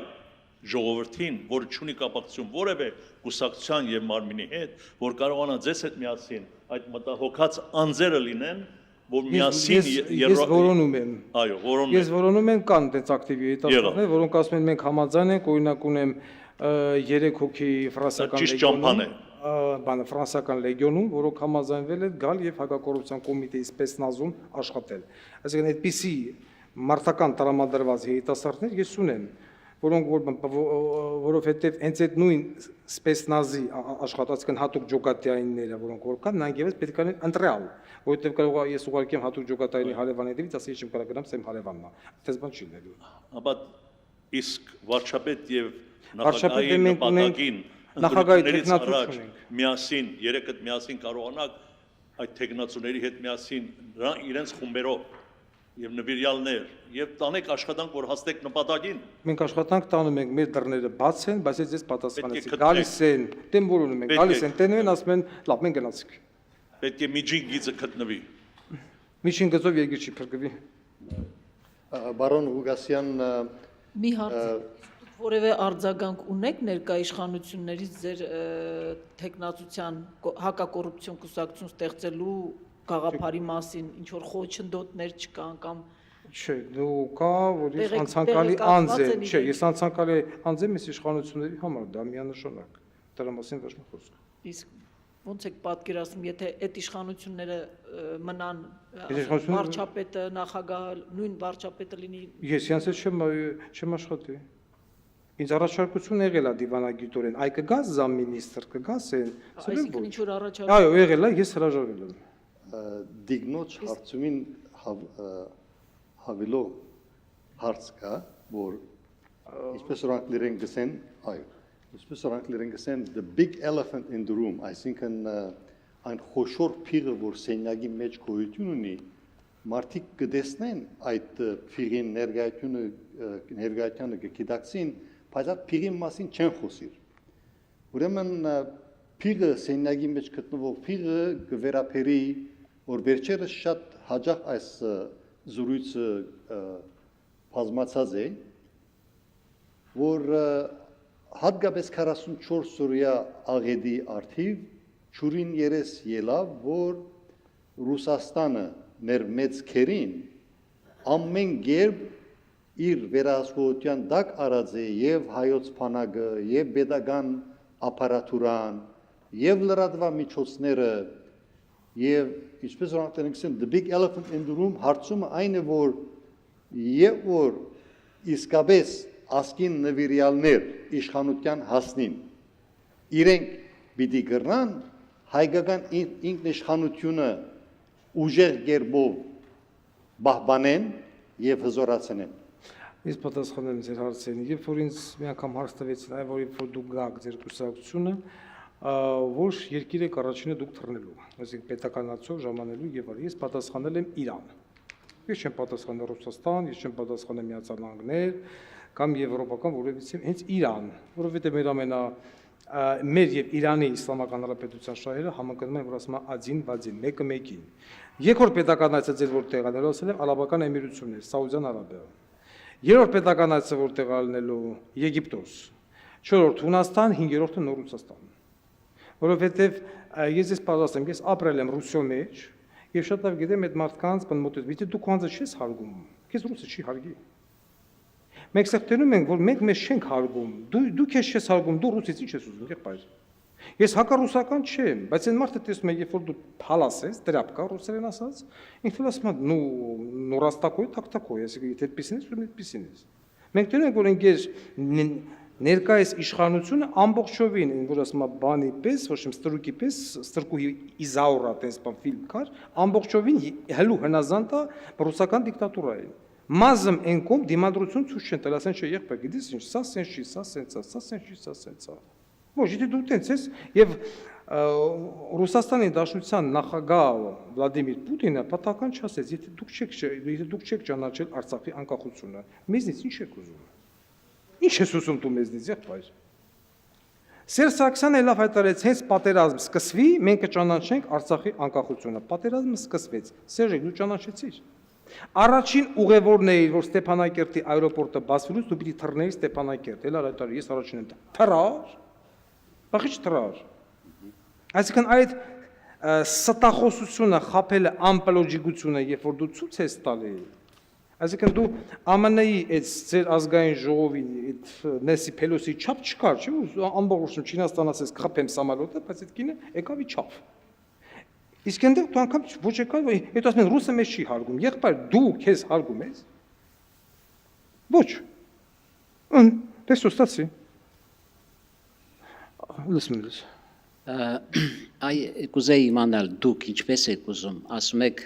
ժողովրդին, որը չունի կապակցություն որևէ կուսակցության եւ մարմինի հետ, որ կարողանա ձեզ հետ միասին այդ մտահոգած անձերը լինեն, որ միասին Ես որոնում եմ։ Այո, որոնում Ես որոնում եմ կան այդպես ակտիվ երիտասարդներ, որոնք ասում են մենք համաձայն ենք, օրինակ ունեմ 3 հոգի ֆրանսիական ճիշտ ճամփան է։ բանը ֆրանսիական լեգիոնում, որոնք համաձայնվել են գալ եւ հակակոռուպցիոն կոմիտեի սպեցնազում աշխատել։ Այսինքն այդպիսի մարտական տրամադրված երիտասարդներ ես ունեմ, որոնք որովհետեւ հենց այդ նույն սպեցնազի աշխատածքն հատուկ ջոկատայինները, որոնք որ կան, նրանք եւս պետք է լինեն ընտրյալ, որովհետեւ կարող է ես ուղարկեմ հատուկ ջոկատայինի հարևանի դեպից, ասի ես չեմ կարող գնամ սեմ հարևանն է։ Այդպես բան չի լինելու։ Ապա իսկ վարչապետ եւ Վարչապետը նախագահի մենք ունենք նպատակին նախագահի ընտրություններից տեխնացու առաջ չունենք։ միասին, երեքդ միասին կարողանաք այդ տեխնացուների հետ միասին իրենց խումբերով եւ նվիրյալներ եւ տանեք աշխատանք, որ հասնեք նպատակին։ Մենք աշխատանք տանում ենք, մեր դռները բաց են, բայց ես պատասխանեցի։ Պետք է Գալիս են, դեմ որոնում են, Պետք է- գալիս են, տենում են, ասում են, լավ, մենք գնացինք։ Պետք է միջին գիծը գտնվի։ Միջին գծով երկիր չի փրկվի։ Բարոն Ղուկասյան, Մի հարց որևէ արձագանք ունեք ներկա իշխանություններից ձեր տեխնացության հակակոռուպցիոն կուսակցություն ստեղծելու գաղափարի մասին, ինչ որ խոչընդոտներ չկան կամ Չէ, դու կա, որ ես Տեղեկ- անցանկալի տեղեկացված անձ եմ, են չէ, իրենք։ ես անցանկալի անձ եմ ես իշխանությունների համար, դա միանշանակ։ Դրա մասին ոչ մի խոսք։ իսկ ոնց եք պատկերացնում, եթե այդ իշխանությունները մնան Այդ իշխանությունները- վարչապետը, նախագահը, նույն վարչապետը լինի Ես յանց չեմ աշխատի։ Ինձ առաջարկություն եղել է դիվանագիտորեն, այ կգաս զամմինիստրը, կգաս են, այսինքն ինչ որ առաջարկ Այո, եղել է, ես հրաժարվել եմ։ դիգնոջ հարցումին հավելով հարց կա, որ ինչպես որանք լիրեն գսեն, այո, ինչպես որանք լիրեն գսեն, the big elephant in the room, այսինքն այն խոշոր փիղը, որ սենյակի մեջ գոյություն ունի, մարդիկ կտեսնեն այդ փիղին ներկայությունը կգիտակցին, բայց այդ փիղի մասին չեն խոսիր։ Ուրեմն փիղը սենյակի մեջ գտնվող փիղը կվերապերի, որ վերջերս շատ հաջող այս զրույցը բազմացած է, որ հատկապես 44 օրյա աղետի արդիվ ճուրին երես ելավ, որ Ռուսաստանը մեր մեծ քերին ամեն գերբ իր վերահսկողության տակ արած է եւ հայոց բանակը եւ pedagogan ապարատուրան եւ լրատվամիջոցները եւ ինչպես որ անտենքսեն the big elephant in the room հարցումը այն է որ եւ որ իսկապես ասկին նվիրյալներ իշխանության հասնին իրենք պիտի գրնան հայկական ինքնիշխանությունը ուժեղ գերբով բահբանեն եւ հզորացնեն Ես պատասխանեմ ձեր հարցերին, երբ որ ինձ մի անգամ հարց տվեցին, այ որ երբ որ դուք գաք ձեր կուսակցությունը, որ երկիրը առաջինը դուք թռնելու, այսինքն պետականացով ժամանելու եւ այլ, ես պատասխանել եմ Իրան։ Ես չեմ պատասխանել Ռուսաստան, ես չեմ պատասխանել Միացյալ Նահանգներ կամ եվրոպական որևիցե, հենց Իրան, որովհետեւ մեր եւ Իրանի Իսլամական Հանրապետության շահերը համընկնում են, որ ասում են ադին վադին, մեկը մեկին։ Երկրորդ պետականացած ձեր որ տեղանելու ասել եմ Արաբական Էմիրություններ, Սաուդյան Արաբիա։ Երրորդ պետական այցը որտեղ ալնելու Եգիպտոս, 4-րդ Հունաստան, 5-րորդը Նոր Ռուսաստան։ Որովհետև ես պատասխանեմ, ես ապրել եմ Ռուսիո մեջ եւ շատ լավ գիտեմ այդ մարդկանց բնմոտից, եթե դու քանձը չես հարգում, քեզ ռուսը չի հարգի։ Մենք սեղտերում ենք, որ մենք մեզ չենք հարգում, դու քեզ չես հարգում, դու ռուսից ինչ ես ուզում, եղբայր։ Ես հակառուսական չեմ, բայց այն մարդը տեսնում է, երբ որ դու փալաս ես, դրապկա ռուսերեն ասած, ինքը ասում է, ну раз такой, так такой, если говорит, այդպեսին ես, ու այդպեսին ես։ Մենք դնում ենք, որ ինքեր ներկայիս իշխանությունը ամբողջովին, որ ասում է բանի պես, ոչ իմ ստրուկի պես, ստրկուհի Իզաուրա տես բան ֆիլմ կար, ամբողջովին հլու հնազանդ է ռուսական դիկտատուրային։ Մազմ ենքում դիմադրություն ցույց չեն տալ, ասեն չէ, եղբայր, գիտես ինչ, սա սենց չի, սա սենց է, սա սենց չի, սա սենց է։ Ոչ, եթե դու տենց ես, եւ Ռուսաստանի Դաշնության նախագահ Վլադիմիր Պուտինը պատահական չասեց, եթե դուք չեք ճանաչել Արցախի անկախությունը, մեզնից ինչ եք ուզում։ Ինչ ես ուզում դու մեզնից, եղբայր։ Սերժ Սարգսյանը լավ հայտարարեց, հենց պատերազմ սկսվի, մենք կճանաչենք Արցախի անկախությունը։ Պատերազմը սկսվեց։ Սերժ, դու ճանաչեցիր։ Առաջին ուղևորն էիր, որ Ստեփանակերտի аэроպորտը բացվելուց դու պիտի թռնեիր Ստեփանակերտ, էլ այդտարի ես առաջին եմ թռար։ Բախիչ թռար։ Այսինքն այդ ստախոսությունը, խափելը, ամպլոջիկությունը, երբ որ դու ցույց ես տալի, այսինքն դու ԱՄՆ-ի այդ ձեր ազգային ժողովին այդ Նեսի Փելոսի չափ չկար, չէ՞, ամբողջությամբ Չինաստան ասես խփեմ սամալոտը, բայց այդ կինը եկավ ի չափ։ Իսկ այնտեղ դու անգամ ոչ եկավ, հետո ասում են ռուսը մեզ չի հարգում, եղբայր դու քեզ հարգում ես։ Ոչ։ Դες ստացի։ Լսում ես։ Այ կուզեի իմանալ դուք ինչպես եք ուզում, ասում եք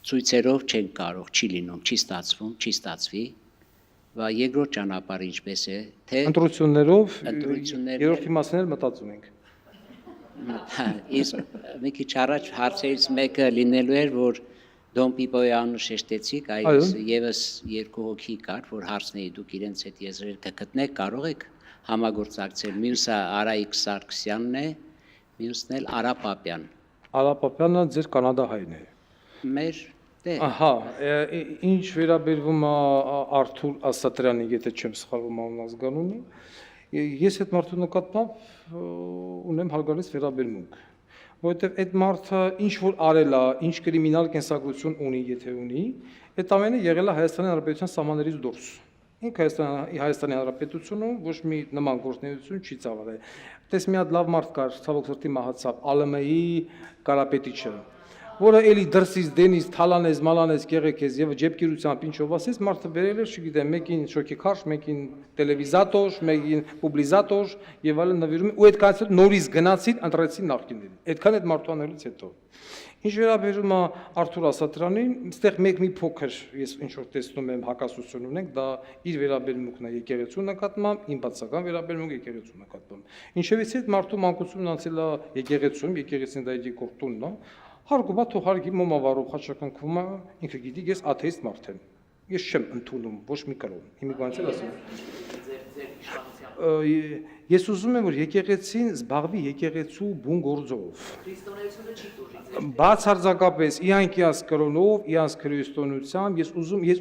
ցույցերով չեն կարող, չի լինում, չի ստացվում, չի ստացվի, và երկրորդ ճանապարհը ինչպես է, թե ընտրություններով երրորդի մասն էլ մտածում ենք։ Իսկ մի քիչ առաջ հարցերից մեկը լինելու էր, որ Դոն Պիպոյանը շեշտեցիք, այս եւս երկու հոգի կար, որ հարցնեի դուք իրենց հետ եզրեր կգտնեք, կարող եք համագործակցել։ Մյուսը Արայիկ Սարգսյանն է, մյուսն էլ Արա Պապյան։ Արա Պապյանը ձեր կանադահայրն է։ Մեր դե։ Ահա, ինչ վերաբերվում է Արթուր Ասատրյանի, եթե չեմ սխալվում անունազգանունը, ես այդ մարդու նկատմամբ ունեմ հարգալից վերաբերմունք, որովհետև այդ մարդը ինչ որ արել է, ինչ կրիմինալ կենսագրություն ունի, եթե ունի, այդ ամենը եղել է Հայաստանի Հանրապետության սահմաններից դուրս։ Ինքը Հայաստանի Հանրապետությունում ոչ մի նման գործունեություն չի ծավալել։ Տես մի հատ լավ մարդ կար, ցավոք սրտի մահացավ, ԱԼՄ-ի Կարապետիչը, որը էլի դրսից դենից թալանես, մալանես, գեղեցես եւ ջեբկիրությամբ ինչով ասես, մարդը վերել էր, չգիտեմ, մեկին շոկեքարշ, մեկին տելևիզատոր, մեկին պուբլիզատոր եւ այլն նվիրում, ու այդ կանցը նորից գնացին, ընտրեցին նախկիններին։ Այդքան այդ մարդու անելուց հետո։ Ինչ վերաբերում է Արթուր Ասատրյանին, այստեղ մի փոքր ես ինչ որ տեսնում եմ հակասություն ունենք, դա իր վերաբերմունքն է եկեղեցու նկատմամբ, իմ բացական վերաբերմունքը եկեղեցու նկատմամբ։ Ինչևից այդ մարդու մանկությունն անցել է եկեղեցում, եկեղեցին դա իր կորտունն է։ Հարգումա թող հարգի մոմավարով խաչակնքվում է, ինքը գիտի, ես աթեիստ մարդ եմ։ Ես չեմ ընդունում ոչ մի կրոն։ Հիմիկվանից էլ ասում։ Ես ուզում եմ, որ եկեղեցին զբաղվի եկեղեցու բուն գործով։ Քրիստոնեությունը չի դուրս։ Բացարձակապես իրանք իրանց կրոնով, իրանց քրիստոնեությամբ ես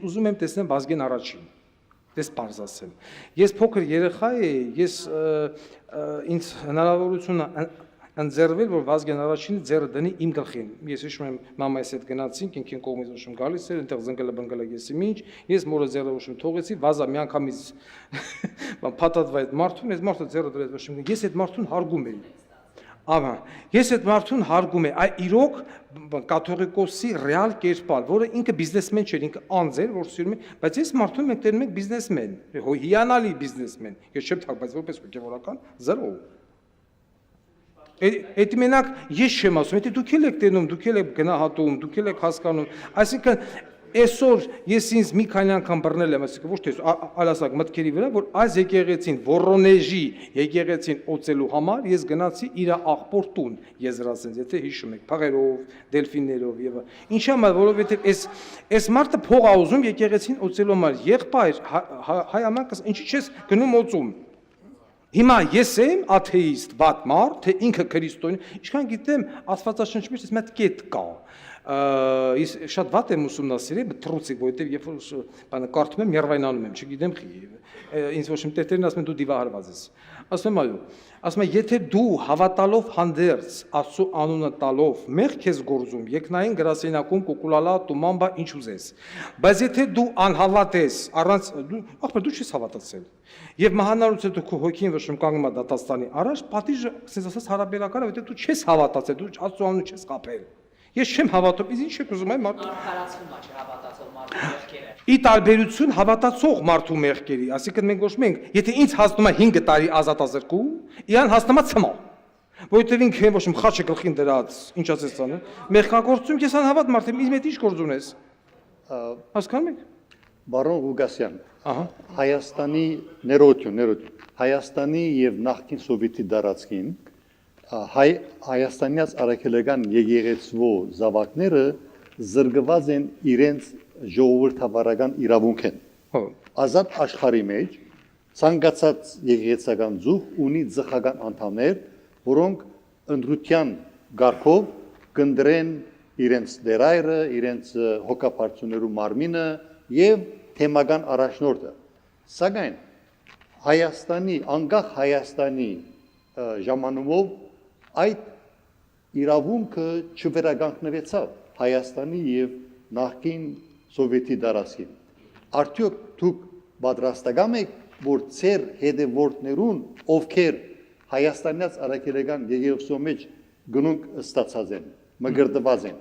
ուզում եմ տեսնել Վազգեն առաջին։ Դες բարձ ասեմ։ Ես փոքր երեխա էի, ես ինձ հնարավորություն ընձեռվել, որ Վազգեն առաջինը ձեռը դնի իմ գլխին։ Ես հիշում եմ մամայիս հետ գնացինք, ինքին կողմից ուշում գալիս էր, այնտեղ զնգլը եսի ինչ, ես մորը ձեռը ուշում թողեցի, Վազա միանգամից փաթաթվա այդ մարդուն, այս մարդը ձեռը դրեց ուշում, ես այդ մարդուն հարգում էի։ Ահա, ես այդ մարդուն հարգում եմ, այ իրոք կաթողիկոսի ռեալ կերպար, որը ինքը բիզնեսմեն չէր, ինքը անձ էր, որ սիրում է, բայց ես մարդուն մենք տենում ենք բիզնեսմեն, հիանալի բիզնեսմեն, ես չեմ թակ, բայց որպես հոգևորական զրո։ Այդ մենակ ես չեմ ասում, եթե դուք եք տենում, դուք եք գնահատում, դուք եք հասկանում, այսինքն այսօր ես ինձ մի քանի անգամ բռնել եմ, այսինքն ոչ թե ալասակ մտքերի վրա, որ այս եկեղեցին Վորոնեժի եկեղեցին օծելու համար ես գնացի իր աղբոր տուն եզրասենց, եթե հիշում եք, փաղերով, դելֆիններով եւ ինչ համար, որովհետեւ այս մարդը փող ա ուզում եկեղեցին օծելու համար, եղբայր հայ ամենքս ինչի՞ չես գնում օծում։ Հիմա ես եմ աթեիստ, վատ մարդ, թե ինքը քրիստոնյա, ինչքան գիտեմ, Աստվածաշնչի մեջ մի հատ կետ կա։ Ես շատ վատ եմ ուսումնասիրել, թռուցիկ, որովհետև երբ որ բանը կարդում եմ, երվայնանում եմ, չգիտեմ խի։ Ինձ ոչ իմ տերտերն ասում են դու դիվահարված ես։ Ասում եմ այո։ Ասում եմ եթե դու հավատալով հանդերձ Աստծո անունը տալով մեղ քեզ գործում, եկնային գրասենյակում կուկուլալա տումամբա ինչ ուզես։ Բայց եթե դու անհավատ ես, առանց դու չես հավատացել։ Եվ մահանալուց հետո քո հոգին վշում կանգնում է դատաստանի առաջ, պատիժը, ասես ասած հարաբերական է, որովհետև դու չես հավատացել, դու Աստծո անունը չես կապել։ Ես չեմ հավատում, ինչ եք ուզում այ մարդ։ Արարացվում է չհավատացող մարդու մեղքերը։ Ի տարբերություն հավատացող մարդու մեղքերի, այսինքն մենք գոչում ենք, եթե ինձ հասնում է 5 տարի ազատազրկում, իրան հասնում է ցմա։ Որովհետև ինքը ոչ իմ խաչը գլխին դրած, ինչ ասես ցանը, մեղքագործում ես անհավատ մարդ եմ, ինձ մեծ ինչ գործ ունես։ Հասկանում եք։ Բարոն Ղուգասյան, Ահա։ Հայաստանի ներողություն, Հայաստանի եւ նախկին Սովետի դարածքին հայաստանյաց արաքելական եկեղեցու զավակները զրկված են իրենց ժողովրդավարական իրավունքեն։ Ազատ աշխարհի մեջ ցանկացած եկեղեցական զուգ ունի ծխական անդամներ, որոնք ընդրության գարկով կնդրեն իրենց դերայրը, իրենց հոգապարծուներու մարմինը եւ թեմական առաջնորդը։ Սակայն անկախ Հայաստանի ժամանումով այդ իրավունքը չվերականգնվեցավ Հայաստանի եւ նախկին Սովետի դարաշին։ Արդյոք դուք պատրաստական եք, որ ծեր հետևորդներուն, ովքեր Հայաստանյաց արաքելական եկեղեցու մեջ գնունք ստացած են, մգրտված են,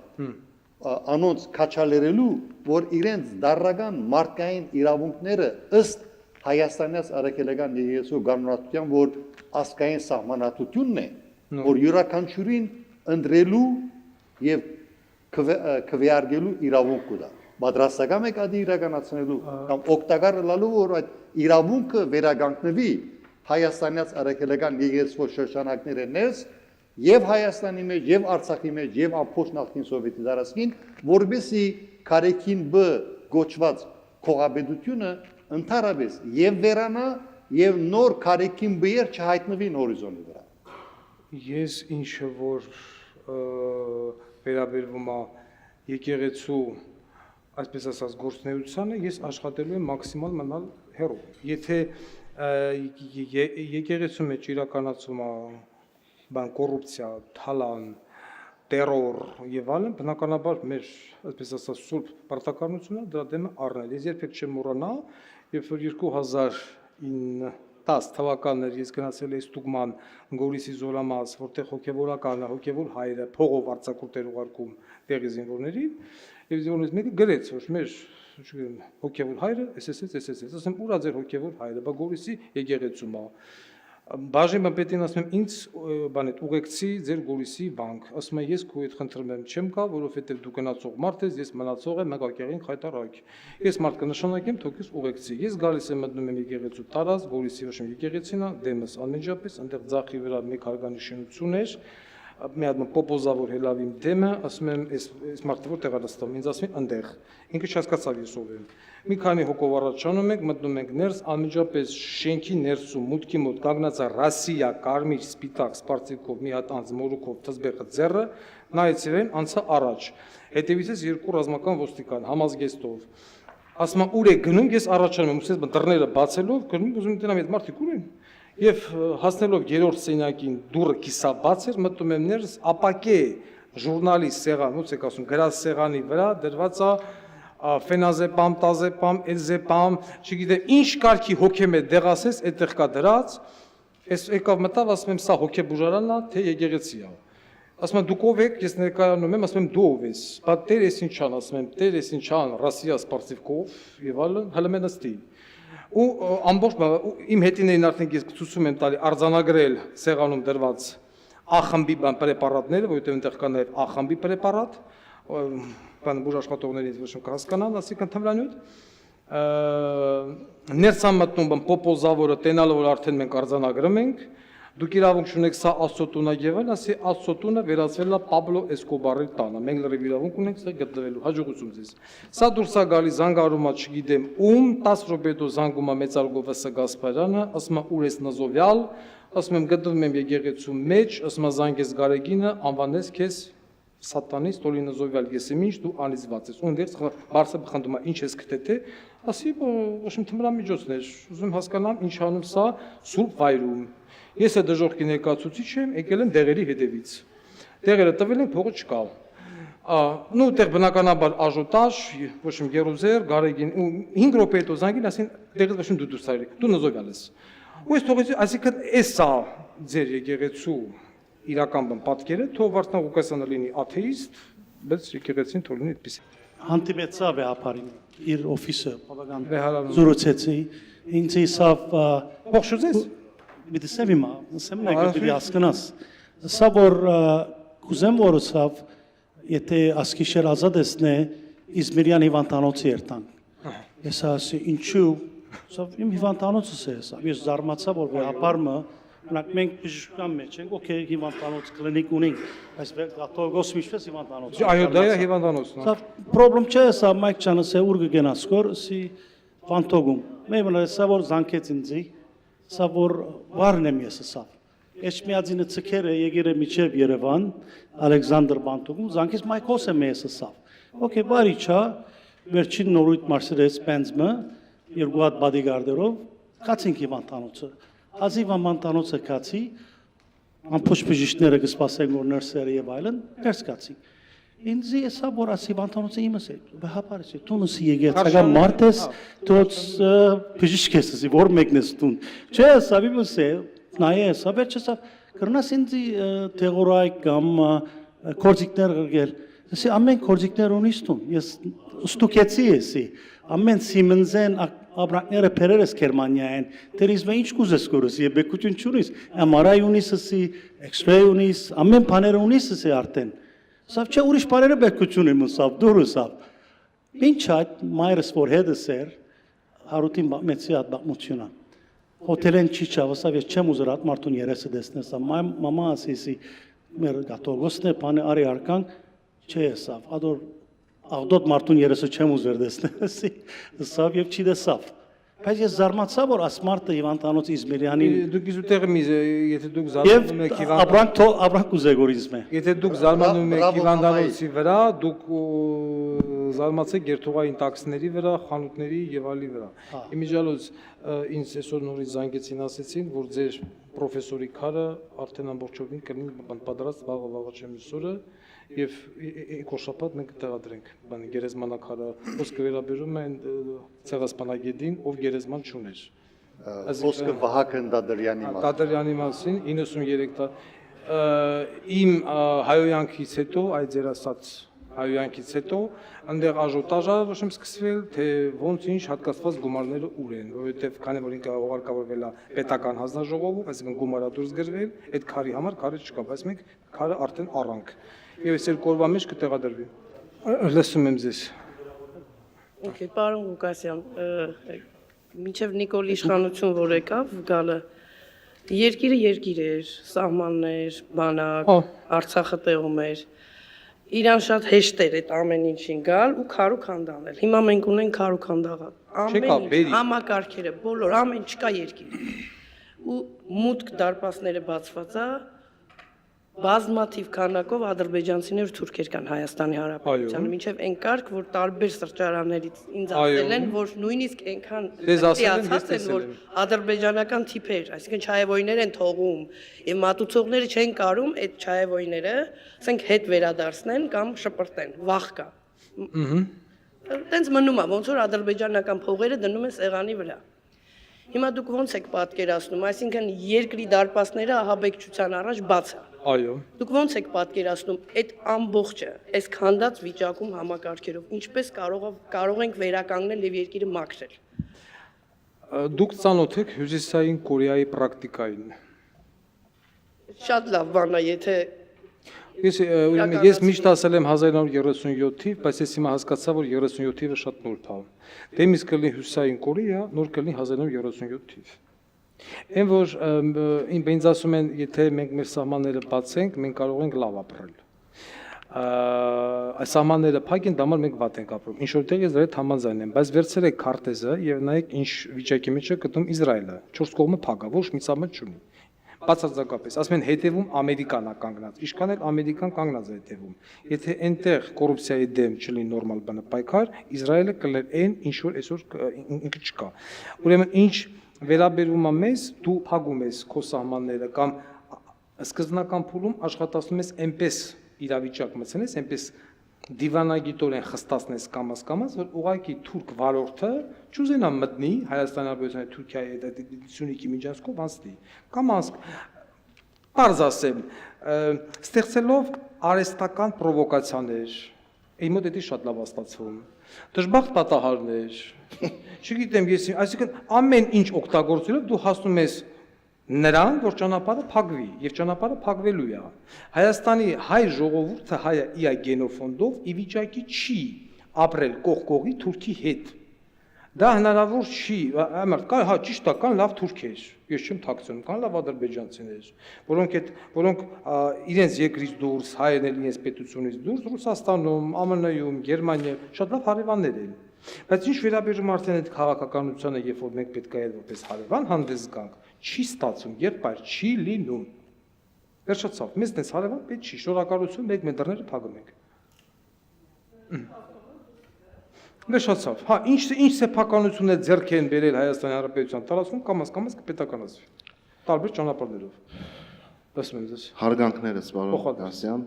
անոնց քաչալերելու, որ իրենց դարական մարդկային իրավունքները ըստ Հայաստանյաց արաքելական եկեղեցու կանոնատության, որ ասկային սահմանատությունն է, որ յուրաքանչյուրին ընդրելու եւ քվեարկելու իրավունք կա։ Պատրաստական եք այդ իրականացնելու կամ օգտակար լալու որ այդ իրավունքը վերականգնվի Հայաստանյաց արաքելական եկեղեցու շրջանակները ներս եւ Հայաստանի մեջ եւ Արցախի մեջ եւ ամբողջ նախկին Սովետի դարաշին, որբեսի քարեքին բ գոչված քողաբեդությունը ընդհանրապես եւ վերանա եւ նոր քարեքին բեր չհայտնվի հորիզոնի վրա։ Ես ինչը որ վերաբերվում է եկեղեցու այսպես ասած գործունեությանը, ես աշխատելու եմ մաքսիմալ մնալ հեռու։ Եթե եկեղեցու մեջ իրականացում է բան կոռուպցիա, թալան, տերոր եւ այլն, բնականաբար մեր այսպես ասած սուրբ պարտականությունը դրա դեմը առնել։ Ես երբեք չեմ մոռանա, երբ որ 2010 թվականներ ես գնացել էի Ստուգման Գորիսի Զորամաս, որտեղ հոգևորական հոգևոր հայրը փողով արձակուրդեր ուղարկում տեղի զինվորներին, եւ զինվորներից մեկը գրեց, որ մեր հոգևոր հայրը, ասեմ, ուր է ձեր հոգևոր հայրը, բա Գորիսի եկեղեցում է։ Բաժին պետին ասում եմ ինձ բան այդ ուղեկցի ձեր Գորիսի բանկ, ասում եմ ես քո հետ խնդրում եմ չեմ գա, որովհետև դու գնացող մարդ ես, ես մնացող եմ, մեկակեղին խայտարակ։ Ես մարդ կնշանակեմ, թող ես ուղեկցի։ Ես գալիս եմ մտնում եմ եկեղեցու տարած, Գորիսի ոչ եկեղեցին է, դեմս անմիջապես, այնտեղ ձախի վրա մի հարգանի շինություն էր, մի հատ պոպոզավոր հելավ իմ դեմը, ասում եմ այս մարդը որտեղ է նստում, ինձ ասում են այնտեղ։ Ինքը չհասկացավ ես ով եմ։ Մի քանի հոգով առաջանում ենք, մտնում ենք ներս, անմիջապես շենքի ներսում մուտքի մոտ կանգնած է Ռասիա, կարմիր, սպիտակ, սպարտիկով մի հատ անձ մորուքով թզբեղը ձեռը, նայեց իրեն, անցա առաջ։ Հետևից երկու ռազմական ոստիկան համազգեստով։ Ասում եմ ուր է գնում, ես առաջանում եմ, ուսես դռները բացելով, գնում ուզում եմ տենամ այդ մարդիկ ուր են։ Եվ հասնելով երրորդ սենյակին դուռը կիսաբաց էր, մտնում եմ ներս, ապակե ժուրնալի սեղան, ոնց եք ասում, գրած սեղանի վրա դրված է ֆենազեպամ, տազեպամ, էլզեպամ, չգիտեմ, ինչ կարգի հոգեմետ դեղասես այդտեղ կա դրած, ես եկավ մտավ, ասում եմ, սա հոգեբուժարանն է, թե եկեղեցի է։ Ասում եմ, դուք ով եք, ես ներկայանում եմ, ասում եմ, դու ով ես։ Բա տեր ես ինչ ան, ասում եմ, տեր ես ինչ ան, Ռասիա սպարտիվկով եւ այլն, հələ մենստի։ Ու ամբողջ իմ հետիներին արդեն ես ցույցում եմ տալի արձանագրել սեղանում դրված A խմբի բան պրեպարատները, որովհետև այնտեղ կա նաև A խմբի պրեպարատ, բան բուժ աշխատողներից ոչ կհասկանան, ասիկ ընդհանրանյութ ներսամ մտնում բան պոպոզավորը տենալը որ արդեն մենք արձանագրում ենք, դուք իրավունք ունեք սա Աստծո տունը եղել, ասի Աստծո տունը վերածվել է Պաբլո Էսկոբարի տանը, մենք լրիվ իրավունք ունենք սա գտնվելու, հաջողություն ձեզ։ Սա դուրս է գալի զանգարումա չգիտեմ ում 10 րոպեդո զանգումա մեծարգովը Գասպարյանը, ասում է ուր ես նզովյալ, ասում եմ գտնվում եմ եկեղեցու մեջ, ասում է զանգես Գարեգինը, անվանես քեզ սատանից ստոլինոզովյալ եսիմինչ դու անիզված ես։ Ունդերց բարսը խնդում է ինչ ես գտե, ասի ոչմ թմրամիջոցներ, ուզում հասկանամ ինչ անում սա սուրբ վայրում։ Ես է դժոխքի ներկայացուցիչ եմ, եկել եմ դեղերի հետևից։ Դեղերը տվել են, փողը չկա։ Ну, տեղ բնականաբար աժոտաժ, ոչմ գերուզեր, գարեգին, 5 րոպե հետո զանգին, ասին դեղից ոչմ դու դուրս արի, դու նոզովյալ ես։ Ու ես թողեցի, այսինքն էսա ձեր եկեղեցու իրական բան պատկերը, թող Վարդան Ղուկասյանը լինի աթեիստ, բայց եկեղեցին թող լինի այդպես։ Հանդիպեցա վեհապարին իր օֆիսը բավական Վեհարանում։ զրուցեցի ինձ իսավ Ողջուզես։ Բիդսեմ իմա ասեմ նայկի ասկնաս սա որ կուզեմ որ սավ եթե ասկիշեր ազատեսնե Իզմիրյան հիվանդանոցի երտան ես ասի ինչու սա իմ հիվանդանոցս է սա ես զարմացա որ վեհապարը Նրանք մենք բժշկական մեջ ենք, օքեյ հիվանդանոց կլինիկ ունենք, բայց գաթողոս միշտ հիվանդանոց։ Այո, դա է հիվանդանոցն։ Սա պրոբլեմ չէ, սա Մայք ջանը սա ուր կգնաս կոր, սի վանտոգում։ Մեմն սա որ զանգեց ինձի, սա որ վարն եմ ես սա։ Էջմիածինը ցկերը եկել է միջև Երևան, Ալեքսանդր Բանտոգում, զանգեց Մայքոս եմ ես սա։ Okay, բարի չա, վերջին նորույթ մարսերես պենզմը, երկու հատ բադիգարդերով, կացինք հիվանդանոցը։ Ազիվ ամանտանոցը կացի, ամփոփ բժիշկները կսպասեն որ նրսերը եւ այլն, ներս կացի։ Ինձ էսա որ ասի վանտանոցը իմս է, բահապարս է, տունս եկեցակա մարտես, դոց բժիշկ ես, որ մեկն ես տուն։ Չէ, սա իմս է, նայե, սա վերջը կրնաս ինձ թեղորայ կամ կորձիկներ գրգել։ Ասի ամեն կորձիկներ ունիս տուն, ես ստուկեցի էսի, ամեն Siemens-ն Աբրակները Փերերես Գերմանիայեն, դերիզմը ինչ կուզես կորս, եբեկություն չունիս, MRI ունիս ասի, X-ray ունիս, ամեն բաները ունիս ասի արդեն։ Սավ չէ ուրիշ բաները բեկություն եմ սավ, դուրս սավ։ Ինչ այդ մայրս որ հետս էր, հարուտին մեծի հատ բաղմությունա։ Հոթելեն չի չավ, ասավ ես չեմ ուզր հատ մարդուն երեսը դեսնես, մամա ասի, մեր գաթողոսն է, բանը արի արկանք, չէ սավ, ադոր Աղդոտ մարդուն երեսը չեմ ուզեր դեսնեսի, սավ և չի դեսավ։ Բայց ես զարմացա, որ ասմարտը հիվանդանոց Իզմիրյանի… Դուք իզուտեղը միզ, եթե դուք զարմանում եք Ապրանք ուզեգոր իզմ է։ Եթե դուք զարմանում եք հիվանդանոցի վրա, դուք զարմացեք երթուղային տաքսիների վրա, խանութների եւ այլի վրա։ Իմիջիալոց ինձ այսօր նորից զանգեցին ասեցին, որ ձեր պրոֆեսորի քարը արդեն ամբողջովին կլինի պատրաստ վաղը չեմ այսօրը եւ եկոշապատ մենք տեղադրենք բան գերեզմանակարը ոսկե վերաբերում են ցեղասպանագետին ով գերեզման չուներ Ոսկե Վահագն Դադրյանի մասին 93 իմ հայոյանքից հետո այդ ձեր ասած հայոյանքից հետո այնտեղ աժոտաժը ոչմ սկսվել թե ոնց ինչ հատկացված գումարները ուր են որովհետեւ քանի որ ինքը ուղարկավորվել է պետական հանձնաժողովում այսինքն գումարա դուրս գրվել այդ քարի համար քարը չկա բայց մենք քարը արդեն առանք Եվ ես երկու օրվա մեջ կտեղադրվի։ Լսում եմ ձեզ։ Okay, պարոն Ղուկասյան, մինչև Նիկոլ իշխանություն որ եկավ, գալը երկիրը երկիր էր, սահմաններ, բանակ, Արցախը տեղում էր։ Իրան շատ հեշտ էր այդ ամեն ինչին գալ ու քարու քանդանել։ Հիմա մենք ունենք քարու քանդաղատ։ Ամեն ինչ, համակարգերը, բոլոր ամեն չկա երկիր։ Ու մուտք դարպասները բացված է բազմաթիվ քանակով ադրբեջանցիներ ու թուրքեր կան Հայաստանի Հանրապետությանը, մինչև այն կարգ, որ տարբեր սրճարաններից ինձ ասել են, որ նույնիսկ այնքան դիացած են, որ ադրբեջանական թիփեր, այսինքն չայևոյներ են թողում, եւ մատուցողները չեն կարում այդ չայևոյները, ասենք հետ վերադարձնեն կամ շպրտեն, վախ կա։ Տենց մնում է, ոնց որ ադրբեջանական փողերը դնում են սեղանի վրա։ Հիմա դուք ոնց եք պատկերացնում, այսինքն երկրի դարպասները ահաբեկչության առաջ բաց է։ Այո։ Դուք ոնց եք պատկերացնում այդ ամբողջը, այս քանդած վիճակում համակարգերով, ինչպես կարող ենք վերականգնել եւ երկիրը մաքրել։ Դուք ծանոթ եք Հյուսիսային Կորեայի պրակտիկային։ Շատ լավ բան է, եթե Ես միշտ ասել եմ 1937 թիվ, բայց ես հիմա հասկացա, որ 37 թիվը շատ նոր թավ։ Դե միս կլինի Հյուսիսային Կորեա, նոր կլինի 1937 թիվ։ Այն որ ինձ ասում են, եթե մենք մեր սահմանները բացենք, մենք կարող ենք լավ ապրել։ Այս սահմանները փակ են, դա համար մենք վատ ենք ապրում։ Ինչ որտեղ ես դրա հետ համաձայն եմ, բայց վերցրեք քարտեզը եւ նայեք ինչ վիճակի մեջ է գտնում Իսրայելը։ 4 կողմը փակ է, ոչ մի սահման չունի։ բացարձակապես, ասում են հետևում Ամերիկան է կանգնած, ինչքան էլ Ամերիկան կանգնած է հետևում։ Եթե այնտեղ կոռուպցիայի դեմ չլինի նորմալ բանը պայքար, Իսրայելը կլներ այն, ինչ որ այսօր ինքը չկա։ Ուրեմն ինչ վերաբերում է մեզ, դու փակում ես քո սահմանները կամ սկզբնական փուլում աշխատացնում ես այնպես իրավիճակ մտցնես, այնպես դիվանագիտորեն խստացնես կամաց, որ ուղղակի թուրք վարորդը չուզենա մտնի Հայաստանի Հանրապետության Թուրքիայի հետ Սյունիքի միջանցքով անցնի։ Կամ պարզ ասեմ, ստեղծելով արհեստական պրովոկացիաներ, իմ մոտ դա շատ լավ ստացվում։ Դժբախտ պատահարներ, չգիտեմ ես, այսինքն ամեն ինչ օգտագործելով դու հասնում ես նրան, որ ճանապարհը փակվի եւ ճանապարհը փակվելու է։ Հայաստանի հայ ժողովուրդը հայը իր գենոֆոնդով ի վիճակի չի ապրել կողքողի Թուրքի հետ։ Դա հնարավոր չի, ամառ կա, հա ճիշտ է, կան լավ թուրքեր, ես չեմ թաքցնում, կան լավ ադրբեջանցիներ, որոնք իրենց երկրից դուրս, հայերն էլ իրենց պետությունից դուրս, Ռուսաստանում, ԱՄՆ-ում, Գերմանիայում շատ լավ հարևաններ են։ Բայց ինչ վերաբերում արդեն այդ քաղաքականությանը, երբ որ մենք պետք է որպես հարևան հանդես գանք, չի ստացվում, եղբայր չի լինում։ Վերջացավ, մեզ դες հարևան պետք չի, շնորհակալություն, մենք դռները փակում ենք։ Վերջացավ, հա, ինչ սեփականություն է ձեռք են բերել Հայաստանի Հանրապետության տարածքում, կամաց կպետականացվի, տարբեր ճանապարհներով։ Լսում եմ ձեզ։ Հարգանքներս, պարոն Գասյան,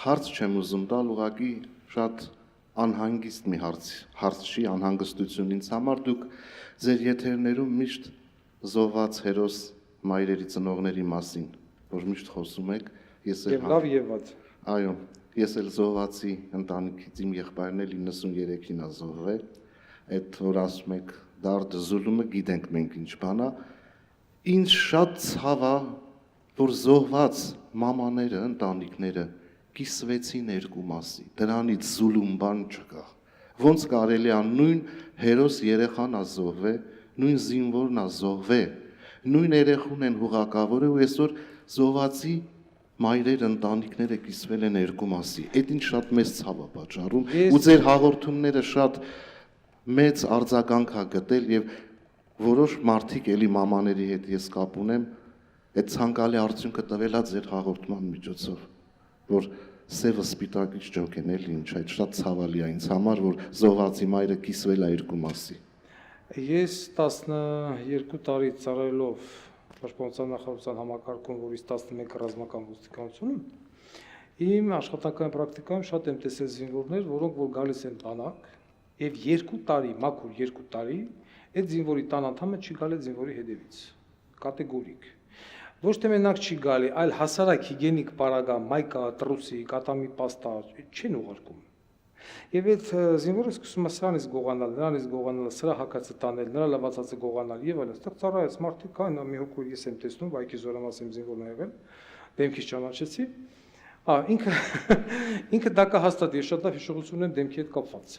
հարց չեմ ուզում տալ, ուղղակի շատ անհանգիստ մի հարց չի, անհանգստություն ինձ համար, դուք ձեր եթերներում միշտ զոհված հերոս մայրերի ծնողների մասին, որ միշտ խոսում եք, ես էլ լավ եւ վատ։ Այո, ես էլ զոհվածի ընտանիքից իմ եղբայրն էլ 93-ին է զոհվել, այդ որ ասում եք դարդ զուլումը գիտենք մենք ինչ բան է, ինձ շատ ցավ է, որ զոհված մամաները, ընտանիքները կիսվեցին երկու մասի, դրանից զուլում բան չկա։ Ոնց կարելի է նույն հերոս երեխան է զոհվել, նույն զինվորն է զոհվել, նույն երեխուն են հուղակավորը ու այսօր զոհվածի մայրեր ընտանիքները կիսվել են երկու մասի։ Այդ ինչ շատ մեծ ցավ է պատճառում ու ձեր հաղորդումները շատ մեծ արձագանք է գտել եւ որոշ մարդիկ էլի մամաների հետ ես կապ ունեմ, այդ ցանկալի արդյունքը տվել է ձեր հաղորդման միջոցով, որ սևը սպիտակից ջոկեն էլի ինչ, այդ շատ ցավալի է ինձ համար, որ զոհվածի մայրը կիսվել է երկու մասի։ Ես 12 տարի ծառայելով Պաշտպանության նախարարության համակարգում, որից 11 ռազմական ոստիկանությունում, իմ աշխատանքային պրակտիկայում շատ եմ տեսել զինվորներ, որոնք որ գալիս են բանակ եւ 2 տարի, մաքուր 2 տարի, այդ զինվորի տան անդամը չի գալի զինվորի հետևից, կատեգորիկ։ Ոչ թե մենակ չի գալի, այլ հասարակ հիգիենիկ պարագա, մայկա, տրուսի, կատամի պաստա չեն ուղարկում։ Եվ այդ զինվորը սկսում է սրանից գողանալ, սրա հակացը տանել, նրա լավացածը գողանալ եւ այլն։ Այստեղ ծառայած մարդիկ կան, մի հոգու ես եմ տեսնում, Վայքի Զորամասի զինվորն ա եղել, դեմքից ճանաչեցի։ Ինքը դա կհաստատի, ես շատ լավ հիշողություն ունեմ դեմքի հետ կապված։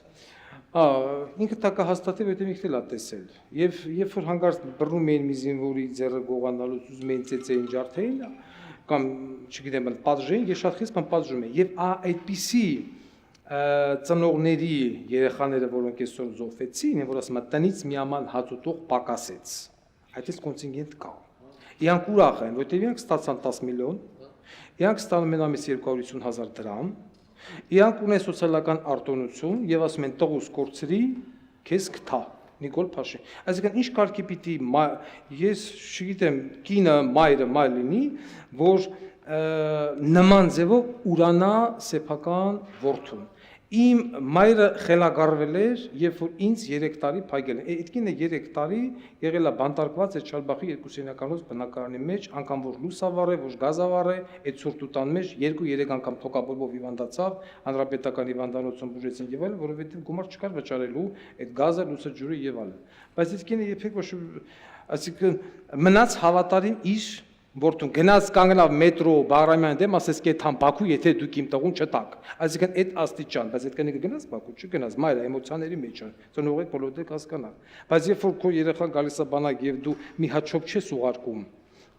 Ինքը դա կհաստատի, որտեղ ինքն էլ է տեսել։ Եվ երբ որ հանգարց բռնում էին մի զինվորի ձեռը գողանալուց, ուզում էին ծեծեին ջարդեին, կամ չգիտեմ, պատժեին, ես շատ խիստ պատժում եմ։ Եվ այդպիսի ծնողների երեխաները, որոնք այսօր զոհվեցին, որ ասում են տնից միաման հացուտող պակասեց։ Այդպես կոնտինգենտ կա։ Իրանք ուրախ են, որտեղ իրանք ստացան 10 միլիոն, իրանք ստանում են ամիս 250,000 դրամ, իրանք ունեն սոցիալական արտոնություն եւ ասում են տղուս կորցրի, քեզ կթա։ Նիկոլ Փաշին։ Այսինքն ինչ կարգի պիտի ես չգիտեմ, կինը մայր լինի, որ նման ձևով ուրանա սեփական որդուն։ Իմ մայրը խելագարվել էր, երբ որ ինձ 3 տարի փայգել են։ Այդ կինը 3 տարի եղել է բանտարկված այդ Շալբախի 2 սենյականոց բնակարանի մեջ, անգամ որ լուսավառ է, որ գազավառ է, այդ սուրտուտան մեջ 2-3 անգամ թոկաբորբով հիվանդացավ, հանրապետական հիվանդանոցում բուժեցին եւ այլն, որովհետեւ գումար չկար վճարելու այդ գազը, լուսը, ջուրը եւ այլն։ Բայց այդ կինը երբեք ոչ, այսինքն մնաց հավատարիմ իր Որտուն գնաց կանգնավ մետրո Բաղրամյան դեմ, ասես կեթան Բաքու, եթե դուք իմ տղուն չտաք։ Այսինքն այդ աստիճան, բայց այդ կնիկը գնաց Բաքու, չգնաց, մայրը էմոցիաների մեջ է, ծնողեք բոլորը հասկանալ։ Բայց երբ որ քո երեխան գալիս է բանակ եւ դու մի հատ չոփ չես ուղարկում,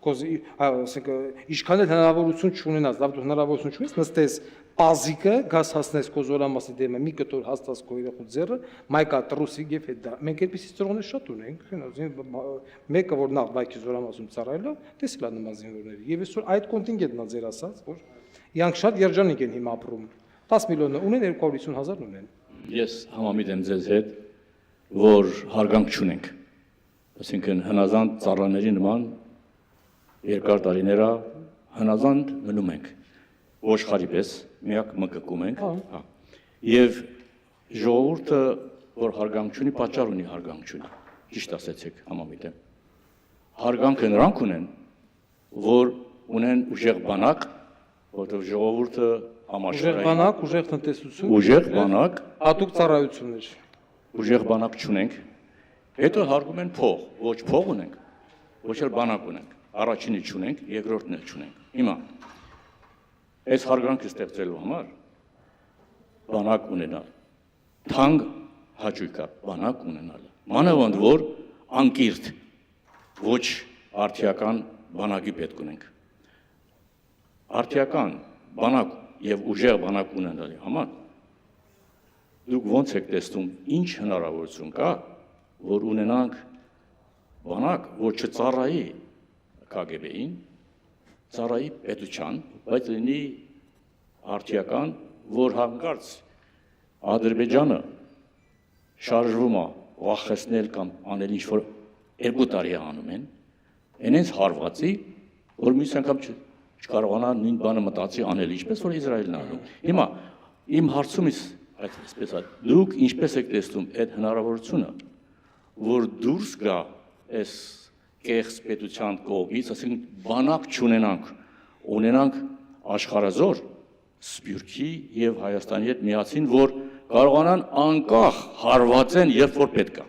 ասենք ինչքան էլ հնարավորություն չունենաս, լավ դու հնարավորություն չունես, նստես պազիկը, գազ հասնես քո զորամասի դեմը, մի կտոր հաստած քո երախու ձեռը, մայկա տրուսիկ եւ հետ դա։ Մենք այդպիսի ծրողներ շատ ունենք, մեկը որ նախ բայկի զորամասում ծառայելով, տեսել է նման զինվորների։ Եվ այսօր այդ կոնտինգենտն է ձեր ասած, որ իրանք շատ երջանիկ են հիմա ապրում։ 10 միլիոն ունեն, 250,000 ունեն։ Ես համամիտ եմ ձեզ հետ, որ հարգանք չունենք։ Այսինքն հնազանդ ծառաների նման երկար տարիներ հնազանդ մնում ենք։ Ոչխարի պես միակ մկկում ենք, հա։ Եվ ժողովուրդը, որ հարգանք չունի, պատճառ ունի հարգանք չունի։ Ճիշտ ասեցիք, համամիտ եմ։ Հարգանքը նրանք ունեն, որ ունեն ուժեղ բանակ, որտեղ ժողովուրդը Ուժեղ բանակ, ուժեղ տնտեսություն, ուժեղ բանակ, հատուկ ծառայություններ։ Ուժեղ բանակ չունենք, հետո հարգում են փող, ոչ փող ունենք, ոչ էլ բանակ ունենք, առաջինը չունենք, երկրորդն էլ չունենք։ Հիմա այս հարգանքը ստեղծելու համար բանակ ունենալ, թանկ հաճույք է բանակ ունենալը։ Մանավանդ որ անկիրթ, ոչ արդիական բանակի պետք ունենք։ Արդիական բանակ եւ ուժեղ բանակ ունենալի համար դուք ոնց եք տեսնում ինչ հնարավորություն կա որ ունենանք բանակ որ չծառայի KGB-ին ծառայի պետության բայց լինի արդիական որ հանկարծ Ադրբեջանը շարժվում է վախեցնել կամ անել ինչ որ 2 տարի անում են այնպես հարվածի որ մյուս անգամ չկարողանա նույն բանը մտածի անել ինչպես որ Իսրայելն անում։ Հիմա իմ հարցումից այսպես է դուք ինչպես եք տեսնում այդ հնարավորությունը որ դուրս գա այս կեղծ պետության կողմից, ասենք բանակ չունենանք, ունենանք աշխարհազոր Սփյուռքի եւ Հայաստանի հետ միասին, որ կարողանան անկախ հարվածեն երբ որ պետք է։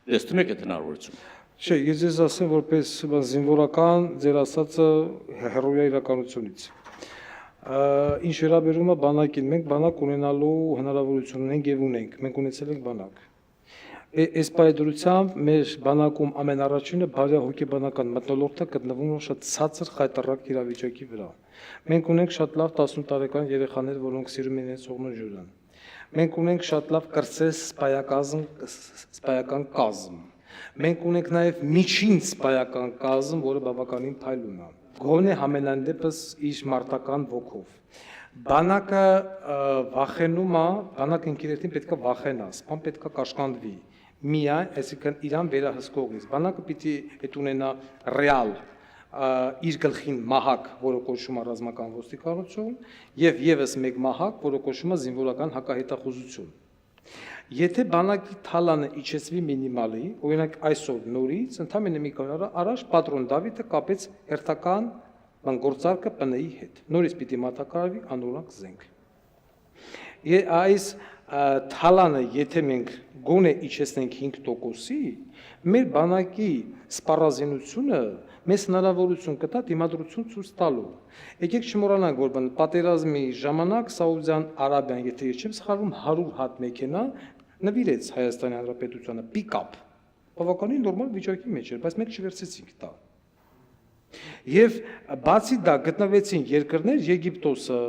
Տեսնում եք այդ հնարավորությունը։ Չէ, ես ձեզ ասեմ որպես զինվորական ձեր ասածը հերոյա իրականությունից։ Ինչ վերաբերում է բանակին, մենք բանակ ունենալու հնարավորություն ունենք եւ ունենք, մենք ունեցել ենք բանակ։ Այս պայդրությամբ մեր բանակում ամենառաջինը բարյա հոգեբանական մթնոլորտը գտնվում է շատ ցածր խայտառակ իրավիճակի վրա։ Մենք ունենք շատ լավ 18 տարեկան երեխաներ, որոնք սիրում են իրենց օգնոջուրան։ Մենք ունենք շատ լավ կրծես սպայական կազմ։ Մենք ունենք նաև միջին սպայական կազմ, որը բավականին փայլուն է։ Գոնե համենայն դեպս իր մարտական ոգով։ Բանակը վախենում է, բանակը ինքնին պետք է վախենա, սպան պետք է կաշկանդվի։ Միայն, այսինքն իրան վերահսկողից։ Բանակը պիտի այդ ունենա ռեալ իր գլխին մահակ, որը կոչվում է ռազմական ոստիկանություն, եւ եւս մեկ մահակ, որը կոչվում է զինվորական հակահետախուզություն։ Եթե բանակի թալանը իջեցվի մինիմալի, օրինակ այսօր նորից, ընդամենը մի քանի օր առաջ պատրոն Դավիթը կապեց հերթական գործարքը ՊՆ-ի հետ։ Նորից պիտի մատակարարվի անօրինակ զենք։ Այս թալանը, եթե մենք գոնե իջեցնենք 5%-ի, մեր բանակի սպառազինությունը մեզ հնարավորություն կտա դիմադրություն ցույց տալու։ Եկեք չմոռանանք, որ պատերազմի ժամանակ Սաուդյան Արաբիան, եթե ես չեմ սխալվում, 100 հատ մեքենա նվիրեց Հայաստանի Հանրապետությանը պիկապ։ Բավականին նորմալ վիճակի մեջ էր, բայց մենք չվերցեցինք դա։ Եվ բացի դա գտնվեցին երկրներ Եգիպտոսը,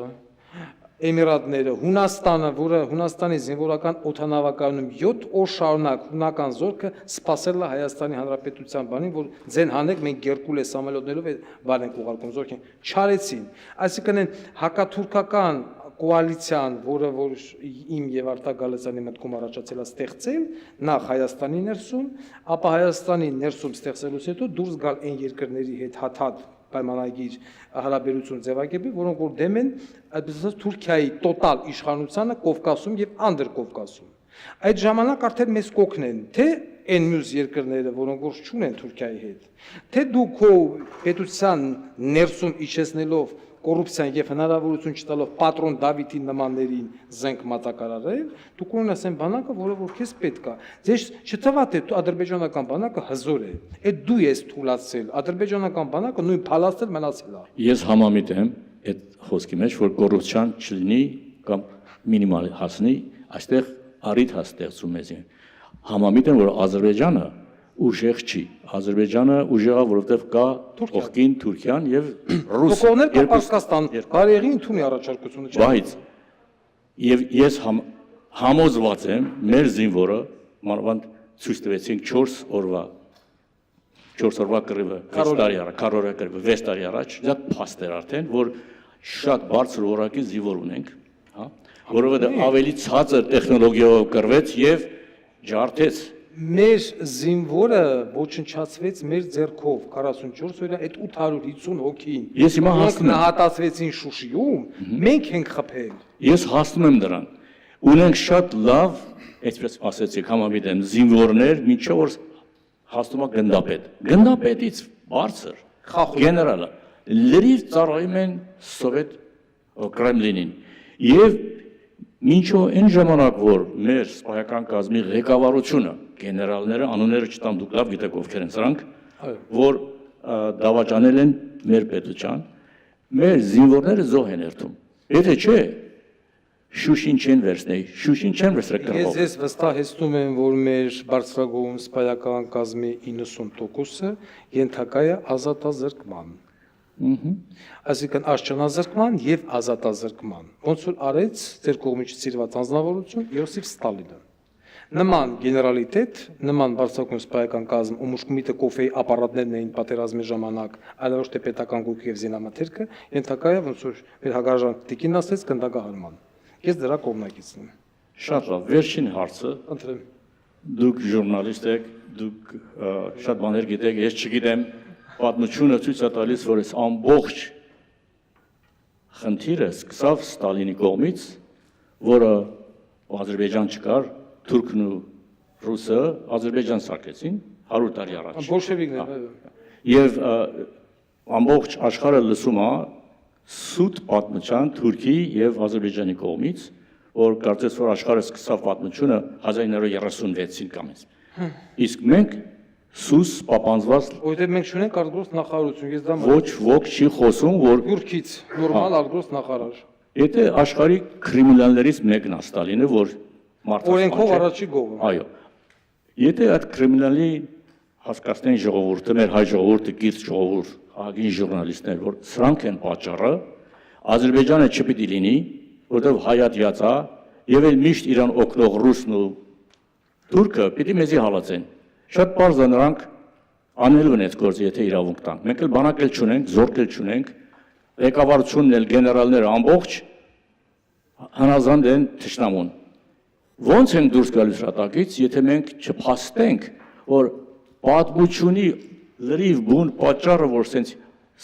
Էմիրատները, Հունաստանը, որը Հունաստանի զինվորական օդանավակայանում 7 օր շարունակ հունական զորքը սպասել է Հայաստանի Հանրապետության բանին, որ ձեն հանեք, մենք Գերկուլե սամոլյոտներով վար ենք ուղարկում զորքին, չարեցին։ Այսինքն հակաթուրքական կոալիցիան, որը որ իմ եւ Արտակ Գալստյանի մտքում առաջացել է ստեղծել, նախ Հայաստանի ներսում, ապա Հայաստանի ներսում ստեղծելուց հետո դուրս գալ այն երկրների հետ հաթաթ պայմանագիր հարաբերություն ձևակերպի, որոնք որ դեմ են այսպես Թուրքիայի տոտալ իշխանությանը Կովկասում եւ Անդրկովկասում։ Այդ ժամանակ արդեն մեզ կօգնեն, թե այն մյուս երկրները, որոնք որ չունեն Թուրքիայի հետ, թե դու քո պետության ներսում իջեցնելով կոռուպցիան եւ հնարավորություն չտալով պատրոն Դավիթի նմաններին զենք մատակարարել, դու կունենաս այն բանակը, որը որ քեզ պետք է։ Ձեզ չթվա թե ադրբեջանական բանակը հզոր է։ Այդ դու ես թուլացել, ադրբեջանական բանակը նույն փալաստել մնացել է։ Ես համամիտ եմ այդ խոսքի մեջ, որ կոռուպցիան չլինի կամ մինիմալ հասնի, այստեղ առիթ հաստեղծում մեզ։ Համամիտ եմ, որ Ադրբեջանը ուժեղ չի։ Ադրբեջանը ուժեղա, որովհետև կա կողքին Թուրքիան եւ Ռուսիան։ Թուրքոներ կա Պարսկաստան, բարեղին ընդունի առաջարկությունը չէ։ Բայց եւ ես համոզված եմ, մեր զինվորը մանավանդ ցույց տվեցինք 4 օրվա կռիվը 6 տարի առաջ, 4 օրյա կռիվը 6 տարի առաջ, դա փաստ էր արդեն, որ շատ բարձր որակի զինվոր ունենք, հա, որովհետեւ ավելի ցածր տեխնոլոգիայով կռվեց եւ ջարդեց։ Մեր զինվորը ոչնչացվեց մեր ձեռքով 44 օրյա այդ 850 հոգին։ Ես հիմա հասնում եմ։ Նահատացվեցին Շուշիում, մենք ենք խփել։ Ես հասնում եմ դրան։ Ունենք շատ լավ, այսպես ասեցիք, համամիտ եմ, զինվորներ, միջով որ հասնում է գնդապետ։ Գնդապետից բարձր գեներալը լրիվ ծառայում են սովետ Կրեմլինին։ Եվ մինչո այն ժամանակ, որ մեր սպայական կազմի ղեկավարությունը, գեներալները, անունները չտամ, դուք լավ գիտեք ովքեր են սրանք, որ դավաճանել են մեր պետության, մեր զինվորները զոհ են երթում։ Եթե չէ, Շուշին չեն վերցնեի, Շուշին չեն վերցրել կռվով։ Ես վստահեցնում եմ, որ մեր բարձրագույն սպայական կազմի 90%-ը ենթակա է ազատազրկման։ Այսինքն աշխանազրկման եւ ազատազրկման։ Ոնց որ արեց ձեր կողմից ծիրված անձնավորություն Յոսիֆ Ստալինը։ Նման գեներալիտետ, նման բարձրագույն սպայական կազմ, ում ուշքմիտը կոֆեի ապարատներն էին պատերազմի ժամանակ, այլ ոչ թե պետական գույք եւ զինամթերքը, ենթակա է ոնց որ մեր հագարժան տիկին ասեց գնդակահարման։ Ես դրա կողմնակիցն եմ։ Շատ լավ, վերջին հարցը։ Ընտրեմ։ Դուք ժուրնալիստ եք, դուք շատ բաներ գիտեք, ես չգիտեմ, պատմությունը ցույց է տալիս, որ այս ամբողջ խնդիրը սկսավ Ստալինի կողմից, որը Ադրբեջան չկար, Թուրքն ու Ռուսը Ադրբեջան սարքեցին 100 տարի առաջ։ Բոլշևիկներ։ Եվ ամբողջ աշխարհը լսում է սուտ պատմության Թուրքի եւ Ադրբեջանի կողմից, որ կարծես որ աշխարհը սկսավ պատմությունը 1936-ին կամից։ Իսկ մենք սուս պապանձված Որտեղ մենք չունենք արտգործ նախարարություն, ես դա ոչ ոք չի խոսում, որ Թուրքից նորմալ արտգործ նախարար։ Եթե աշխարհի կրիմինալներից մեկն է Ստալինը, որ Օրենքով առաջի գողը։ Այո։ Եթե այդ կրիմինալի հասկացնեն ժողովուրդը, մեր հայ ժողովուրդը, գիրք ժողովուրդ, ահագին ժուրնալիստներ, որ սրանք են պատճառը, Ադրբեջանը չպիտի լինի, որտեղ հայատյաց է, եւ էլ միշտ իրան օգնող ռուսն ու թուրքը պիտի մեզի հալածեն։ Շատ բարձ է նրանք անելու են այդ գործը, եթե իրավունք տան։ Մենք էլ բանակ էլ չունենք, զորք էլ չունենք, ղեկավարությունն էլ գեներալները ամբողջ հնազանդ են թշնամուն։ Ոնց ենք դուրս գալու հրատակից, եթե մենք չփաստենք, որ պատմությունի լրիվ բուն պատճառը, որ սենց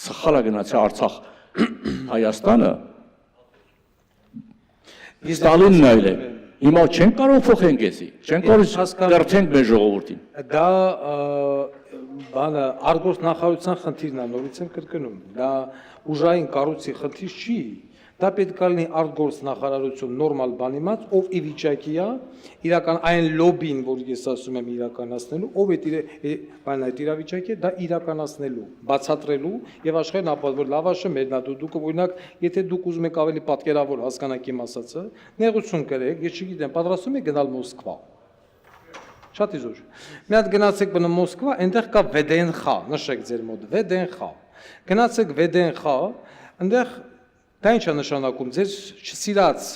սխալ է գնացել Արցախ Հայաստանը, Ստալինն այլ է։ Հիմա չենք կարող փոխենք էսի, չենք կարող կրթենք մեր ժողովրդին։ Դա բանը արտգործ նախարարության խնդիրն է, նորից եմ կրկնում։ Դա ուժային կառույցի խնդիր չի։ Դա պետք է լինի արտգործ նախարարություն նորմալ բանիմաց, ով ի վիճակի է իրական այն լոբին, որ ես ասում եմ իրականացնելու, ով այդ իրավիճակի է, դա իրականացնելու, բացատրելու եւ աշխարհին ապահովել, որ լավաշը մերն է, դուք օրինակ, եթե դուք ուզում եք ավելի պատկերավոր հասկանաք իմ ասածը, նեղություն կրեք, ես չգիտեմ, պատրաստում եք գնալ Մոսկվա։ Շատ իզուր։ Մի հատ գնացեք բնը Մոսկվա, այնտեղ կա VDNХ, նշեք ձեր մոտ, VDNХ։ Գնացեք VDNХ, այնտեղ դա ինչ է նշանակում, ձեր չսիրած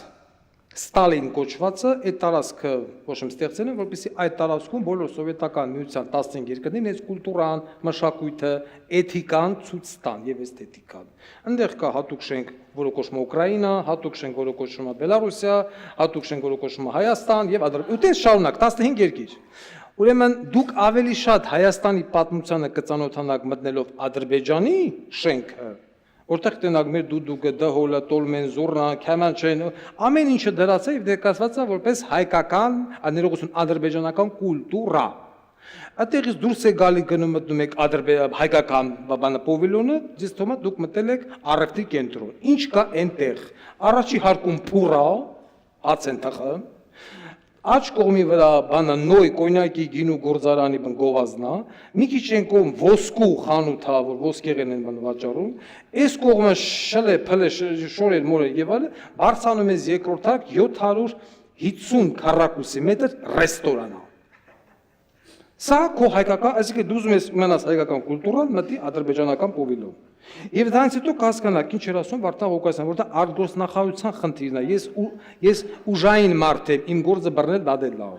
Ստալին կոչվածը այդ տարածքը ոչ եմ ստեղծել են, որպեսզի այդ տարածքում բոլոր սովետական միության 15 երկրներն այս կուլտուրան, մշակույթը, էթիկան ցույց տան եւ էսթետիկան։ Այնտեղ կա հատուկ շենք, որը կոչվում է Ուկրաինա, հատուկ շենք, որը կոչվում է Բելարուսիա, հատուկ շենք, որը կոչվում է Հայաստան եւ Ադրբեջան։ Շարունակ 15 երկիր։ Ուրեմն դուք ավելի շատ Հայաստանի պատմությանը կծանոթանաք մտնելով Ադրբեջանի շենքը, որտեղ տնակ մեր դուդուկը, դհոլը, տոլմեն, զուրնա, քամանչեն, ամեն ինչը դրած է եւ դեկացված է որպես հայկական, աներողություն ադրբեջանական կուլտուրա։ Այդտեղից դուրս է գալի գնում մտնում եք հայկական բանը պավիլյոնը, ձեզ թվում է դուք մտել եք առևտրի կենտրոն։ Ինչ կա այնտեղ։ Առաջի հարկում փուրա, ածենտախը, աջ կողմի վրա բանը նոյ կոնյակի գինու գործարանի գովազնա, մի քիչ են կողմ ոսկու խանութա, որ ոսկեղեն են վաճառում, այս կողմը շլե, փլե, շորեր, մորեր եւ այլը, բարձանում ես երկրորդակ 750 քառակուսի մետր ռեստորանա։ Սա քո հայկական, այսինքն դու ուզում ես ունենաս հայկական կուլտուրան, մտի ադրբեջանական փովիլով։ Եվ դրանից հետո կհասկանաք ինչ էր ասում Վարդան Ղուկասյանը, որ դա արտգործնախարարության խնդիրն է։ Ես ուժային մարդ եմ, իմ գործը բռնել դադել լավ։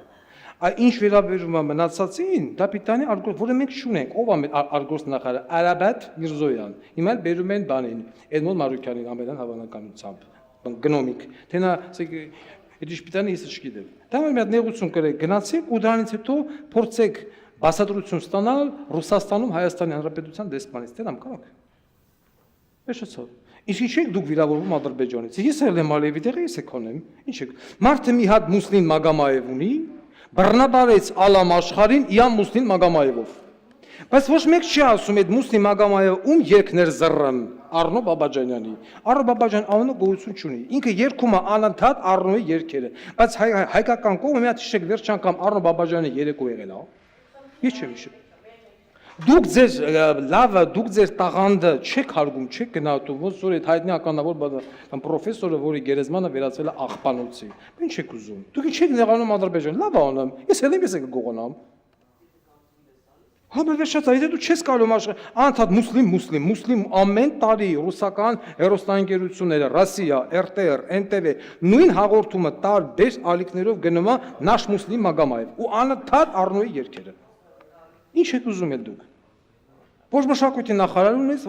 Այ ինչ վերաբերում է մնացածին, դա պիտանի արտգործ, որը մենք չունենք, ով է արտգործնախարարը, Արաբատ Միրզոյան։ Հիմա էլ բերում են բանին, Էդմոն Մարուկյանին ամենան հավանականությամբ, գնոմիկ։ Թե նա, ասեք, Էդի շպիտանի ես չգիտեմ։ Դա մի հատ նեղություն կրեք, գնացեք ու դրանից հետո փորձեք բացատրություն ստանալ Ռուսաստանում Հայաստանի Հանրապետության դեսպանից, դե նամ կարող։ Էշացավ։ Իսկ ինչ եք դուք վիրավորվում Ադրբեջանից։ Ես էլ եմ Ալիևի տեղը, ես եք անեմ։ Ինչ եք։ Մարդը մի հատ մուսլին Մագամաև ունի, բռնաբարեց Ալամ Աշխարհին իամ մուսլին Մագամաևով։ Բայց ոչ մեկ չի ասում այդ մուսլիմ Մագամաևը ում երկներ զռռան Արնո Բաբաջանյանի։ Արնո Բաբաջան անունը գոյություն չունի։ Ինքը երգում է անընդհատ Արնոյի երգերը։ Բայց հայկական կողմը մի հատ հիշեք վերջ անգամ Արնո Բաբաջյանի երեկո եղել է։ Ես չեմ հիշում։ Դուք ձեր լավը, դուք ձեր տաղանդը չեք հարգում, չեք գնահատում, ոնց որ այդ հայտնի ականավոր պրոֆեսորը, որի գերեզմանը վերածվել է աղբանոցի։ Ինչ եք ուզում։ Դուք ինչ եք նեղանում Ադրբեջան, լավ անեմ։ Ես էլ եմ ես կգողանամ։ Համավերջած այդ դու չես կարող անդադ մուսլիմ ամեն տարի ռուսական հեռուստաընկերությունները, Ռոսիա, RTR, NTV նույն հաղորդումը տարբեր ալիքներով գնում է նաշ մուսլիմ Մագամաև ու անընդհատ Արնոյի երգերը։ Ինչ եք ուզում եք դուք։ Ոչ մշակույթի նախարար ունես,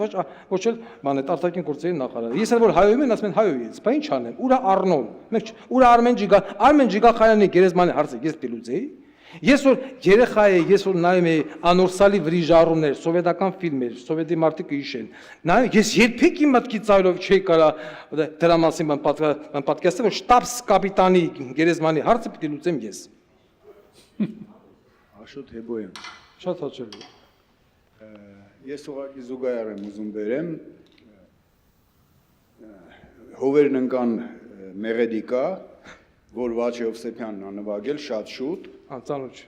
ոչ էլ մանետ արտաքին գործերի նախարար։ Ես էլ որ հայոյում են, ասում են հայոյից, բա ինչ անեմ։ Ուրա Արնոն, ուրա Արմեն Ջիգախայանի գերեզմանի հարցը ես դիլուձեի։ Ես որ երեխա եմ, ես որ նայում եմ անորսալի վրիժառուներ, սովետական ֆիլմեր, սովետի մարդիկ իշեն։ Նայում ես երբեք իմ մտքից այլով չի կարա դրա մասին պատկերացնել, որ շտաբս կապիտանի գերեզմանի հարցը պիտի լուծեմ ես։ Աշոտ Հեբոյան։ Շատ հաճելի։ Ես ուղղակի զուգահեռ եմ ուզում բերեմ հովերն ընկան Մեղեդիկա, որ Վաչե Հովսեփյանն ա նվագել շատ շուտ, անծանոթ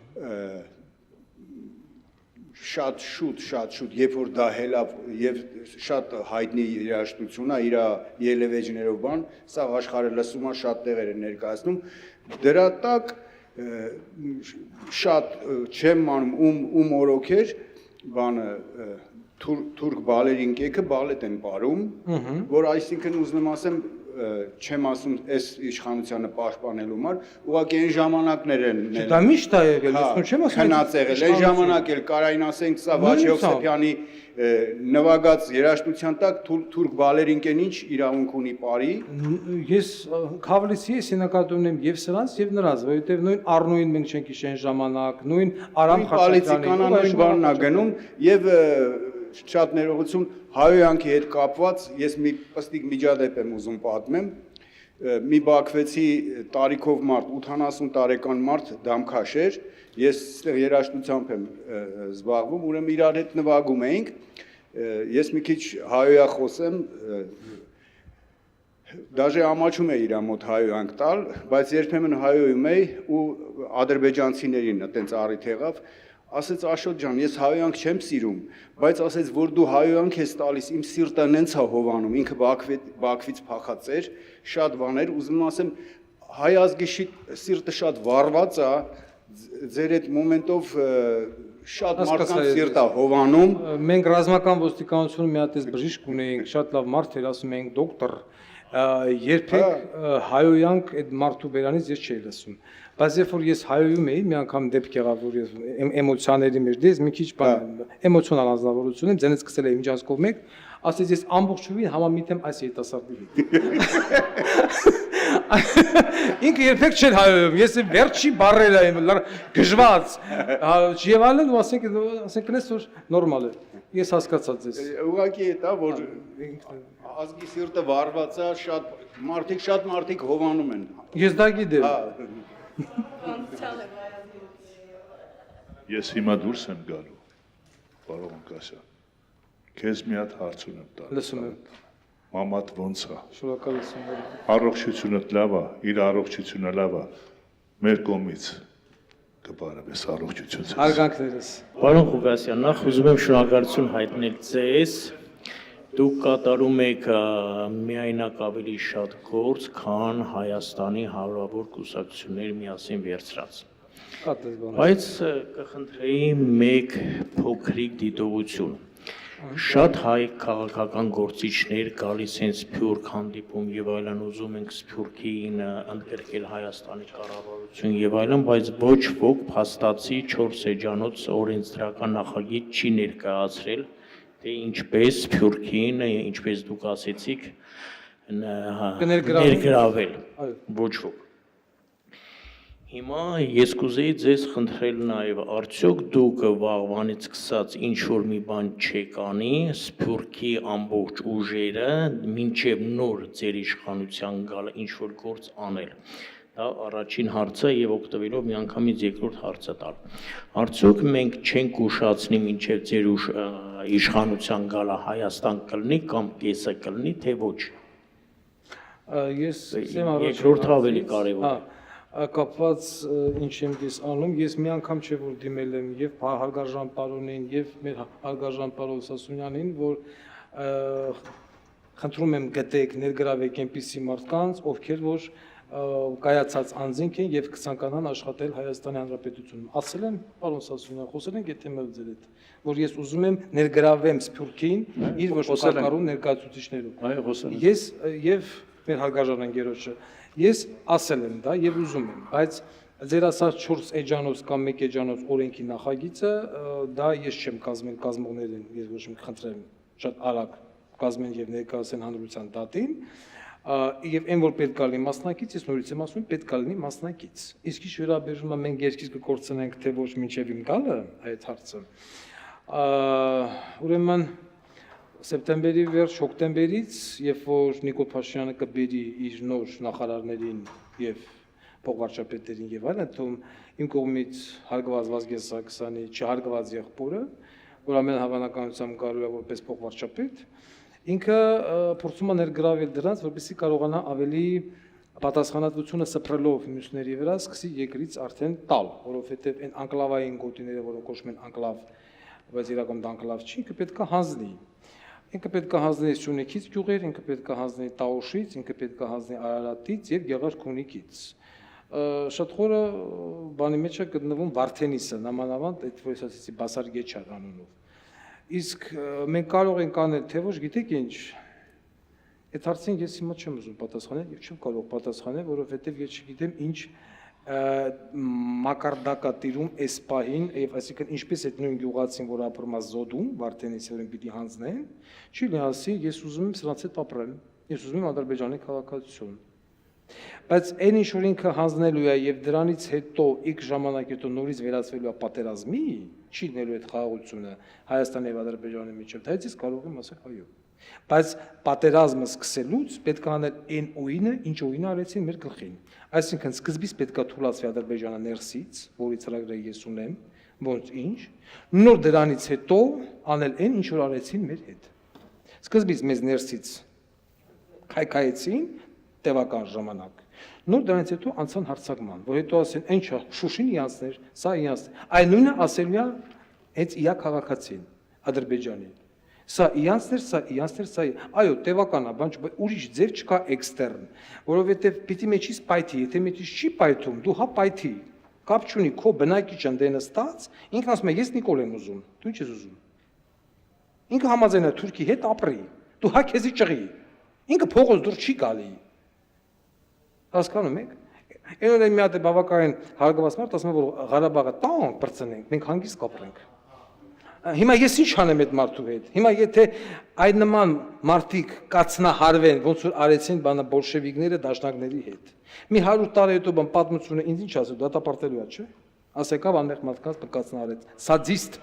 շատ շուտ, երբ որ դա հելավ եւ շատ հայտնի երաժշտություն է, իր ելևեջներով բան, սա աշխարհը լսում է, շատ տեղեր է ներկայացնում, դրա տակ շատ չեմ մանում ում օրոքեր բանը թուրք բալերին կեքը բալետ են պարում, որ այսինքն ուզում ասեմ չեմ ասում այս իշխանությանը պաշտպանելու համար, ուղղակի այն ժամանակներ են դա միշտ է եղել, ես չեմ ասում քնած եղել, այն ժամանակ էլ կարային ասենք սա Վաչե Հովսեփյանի նվագած երաժշտության տակ թուրք բալերինկեն ինչ իրավունք ունի պարի։ Ես Քավլիսի ես նկատում եմ եւ սրանց եւ նրանց, որովհետեւ նույն Արնոյին մենք չենք հիշեն ժամանակ, նույն Արամ Խաչատրյանի նույն բանն է գնում եւ շատ ներողություն հայոյանքի հետ կապված ես մի պստիկ միջադեպ եմ ուզում պատմեմ մի բաքվեցի տարիքով մարդ 80 տարեկան մարդ դամքաշ էր ես այստեղ երաժշտությամբ եմ զբաղվում ուրեմն իրար հետ նվագում էինք ես մի քիչ հայոյա խոսեմ դաժե ամաչում է իր մոտ հայոյանք տալ բայց երբեմն հայոյում էի ու ադրբեջանցիներին այտենց առիթ եղավ ասեց Աշոտ ջան, ես հայոյանք չեմ սիրում, բայց ասեց, որ դու հայոյանք ես տալիս, իմ սիրտը նենց է հովանում, ինքը Բաքվից փախած էր, շատ բաներ, ուզում ասեմ, հայ ազգի սիրտը շատ վառված է, ձեր այդ մոմենտով շատ մարդկանց սիրտ է հովանում։ Մենք ռազմական ոստիկանությունում մի հատ էս բժիշկ ունեինք, շատ լավ մարդ էր, ասում էինք դոկտոր, երբեք հայոյանք այդ մարդու բերանից ես չէի լսում։ Բայց երբ որ ես հայոյում էի, մի անգամ դեպք եղավ, որ ես էմոցիաների մեջ դες մի քիչ էմոցիոնալ անձնավորություն եմ, ձենից սկսել էի միջանց կողմեք, ասեց ես ամբողջովին համամիտ եմ այս երիտասարդի հետ։ Ինքը երբեք չէր հայոյում, ես վերջի բառերը եմ գժված, եւ այլն ու ասենք նես որ նորմալ է։ Ես հասկացա ձեզ։ Ուղղակի է դա որ ազգի սիրտը վառված է, շատ մարդիկ հովանում են։ Ես դա գիտեմ։ Ես հիմա դուրս եմ գալու, պարոն Ղուկասյան, քեզ մի հատ հարց ունեմ տալ։ Լսում եմ։ Մամատ ոնց է։ Շնորհակալություն։ Առողջությունդ լավ է, իր առողջությունը լավ է, մեր կողմից կբարևես առողջություն։ Արգանքներս։ Պարոն Ղուկասյան, նախ ուզում եմ շնորհակալություն հայտնել ձեզ։ Դուք կատարում եք միայնակ ավելի շատ գործ, քան Հայաստանի հարյուրավոր կուսակցություններ միասին վերցրած։ Կատես բան։ Բայց կխնդրեի մեկ փոքրիկ դիտողություն։ Շատ հայ քաղաքական գործիչներ գալիս են Սփյուռք հանդիպում եւ այլն, ուզում ենք Սփյուռքին ընդգրկել Հայաստանի կառավարություն եւ այլն, բայց ոչ ոք փաստացի 4 էջանոց օրենսդրական նախագիծ չի ներկայացրել, թե ինչպես Սփյուռքին, ինչպես դուք ասեցիք, ներգրավել, ոչ ոք։ Հիմա ես կուզեի ձեզ խնդրել նաև, արդյոք դուք վաղվանից սկսած ինչ-որ մի բան չեք անի, Սփյուռքի ամբողջ ուժերը մինչև նոր ձեր իշխանության գալը ինչ-որ գործ անել։ Դա առաջին հարցը եւ օգտվելով միանգամից երկրորդ հարցը տալ։ Արդյոք մենք չենք ուշացնի մինչև ձեր իշխանության գալը Հայաստան կլինի կամ կեսը կլինի, թե ոչ։ Ես երկրորդը ավելի կարևոր է։ Կապված ինչ եմ ես անում, ես մի անգամ չէ որ դիմել եմ եւ հարգարժան պարոնին եւ մեր հարգարժան պարոն Սասունյանին, որ խնդրում եմ գտեք ներգրավեք այնպիսի մարդկանց, ովքեր որ կայացած անձինք են եւ կցանկանան աշխատել Հայաստանի Հանրապետությունում։ Ասել եմ պարոն Սասունյան, խոսել ենք եթե մեր ձեր հետ, որ ես ուզում եմ ներգրավեմ Սփյուռքին իր ոչ կարգառուն ներկայացուցիչներով։ Այո, խոսել եմ։ Ես եւ մեր հարգարժան ընկերոջը Ես ասել եմ դա եւ ուզում եմ, բայց ձեր ասած 4 էջանոց կամ 1 էջանոց օրենքի նախագիծը դա ես չեմ կազմել, կազմողներին ես ոչ մի խնդրեմ շատ արագ կազմեն եւ ներկայացնեն հանրության դատին եւ այն որ պետք է լինի մասնակից, ես նորից եմ ասում, պետք է լինի մասնակից։ Իսկ ինչ վերաբերում է մենք երկիր կկործնենք թե ոչ մինչեւ իմ գալը, այդ հարցը։ Ուրեմն սեպտեմբերի վերջ հոկտեմբերից, երբ որ Նիկոլ Փաշինյանը կբերի իր նոր նախարարներին եւ փոխվարչապետերին եւ այլն, թվում իմ կողմից հարգված Վազգեն Սարգսյանի չհարգված եղբորը, որ ամեն հավանականությամբ կարող է որպես փոխվարչապետ, ինքը փորձում է ներգրավել դրանց, որպեսզի կարողանա ավելի պատասխանատվությունը սփռելով մյուսների վրա սկսի երկրից արդեն տալ, որովհետեւ այն անկլավային գոտիները, որոնք կոչվում են անկլավ, բայց իրականում դա անկլավ չի, ինքը պետք է հանձնի։ Ինքը պետք է հանձնի Սյունիքից գյուղեր, ինքը պետք է հանձնի Տաուշից, ինքը պետք է հանձնի Արարատից եւ Գեղարքունիքից։ Շատ խորը բանի մեջ է գտնվում Վարդենիսը, նամանավանդ այդ որ ես ասեցի Բասար Գեչար անունով։ Իսկ մենք կարող ենք անել թե ոչ, գիտեք ինչ։ Այդ հարցին ես հիմա չեմ ուզում պատասխանել եւ չեմ կարող պատասխանել, որովհետեւ ես չգիտեմ ինչ մակարդակատիրում այս պահին, եւ այսինքն ինչպես այդ նույն գյուղացին, որ ապրում է Զոդում, Վարդենիսերին պիտի հանձնեն, չի լիասի, ես ուզում եմ սրանց հետ ապրել, ես ուզում եմ Ադրբեջանի քաղաքացիություն։ Բայց այն ինչ որ ինքը հանձնելու է եւ դրանից հետո իք ժամանակ հետո նորից վերածվելու է պատերազմի, չի լինելու այդ խաղաղությունը Հայաստանի եւ Ադրբեջանի միջեւ, դա ես կարող եմ ասել այո։ Բայց պատերազմը սկսելուց պետք է անել այն ուինը, ինչ ուինը արեցին մեր գլխին։ Այսինքն սկզբից պետք է թույլատրվի Ադրբեջանը ներսից, որի ծրագրը ես ունեմ, ոնց ինչ, նոր դրանից հետո անել այն, ինչ որ արեցին մեր հետ։ Սկզբից մեզ ներսից քայքայեցին տևական ժամանակ։ Նոր դրանից հետո անցան հարձակման, որ հետո ասեն, ինչա Շուշին իանցներ, սա իանցներ։ Այն նույնը ասելու է հենց իա քաղաքացին Ադրբեջանին։ Սա իանցներ, սա իանցներ, սա այո, տևական է, բան ուրիշ ձև չկա էքստերն, որովհետև պիտի մեջից պայթի, եթե մեջից չի պայթում, դու հա պայթի, կապ չունի, քո բնակիչ ընդենը ստաց, ինքն ասում է, ես Նիկոլ եմ ուզում, դու ինչ ես ուզում։ Ինքը համաձայն է Թուրքի հետ ապրի, դու հա քեզի ճղի, ինքը փողոց դուր չի գալի։ Հասկանում եք։ Այն մի հատ է բավականին հարգված մարդ ասում է, որ Ղարաբաղը տանք բրցնենք, մենք հանգիստ կապրենք։ Հիմա ես ինչ անեմ այդ մարդու հետ։ Հիմա եթե այդ նման մարդիկ կացնահարվեն, ոնց որ արեցին բանը բոլշևիկները դաշնակների հետ։ Մի 100 տարի հետո բան պատմությունը ինձ ինչ ասել, դատապարտելու է, չէ՞։ Ասեկավ անմեղ մարդկանց կացնահարեց։ Սադիստ։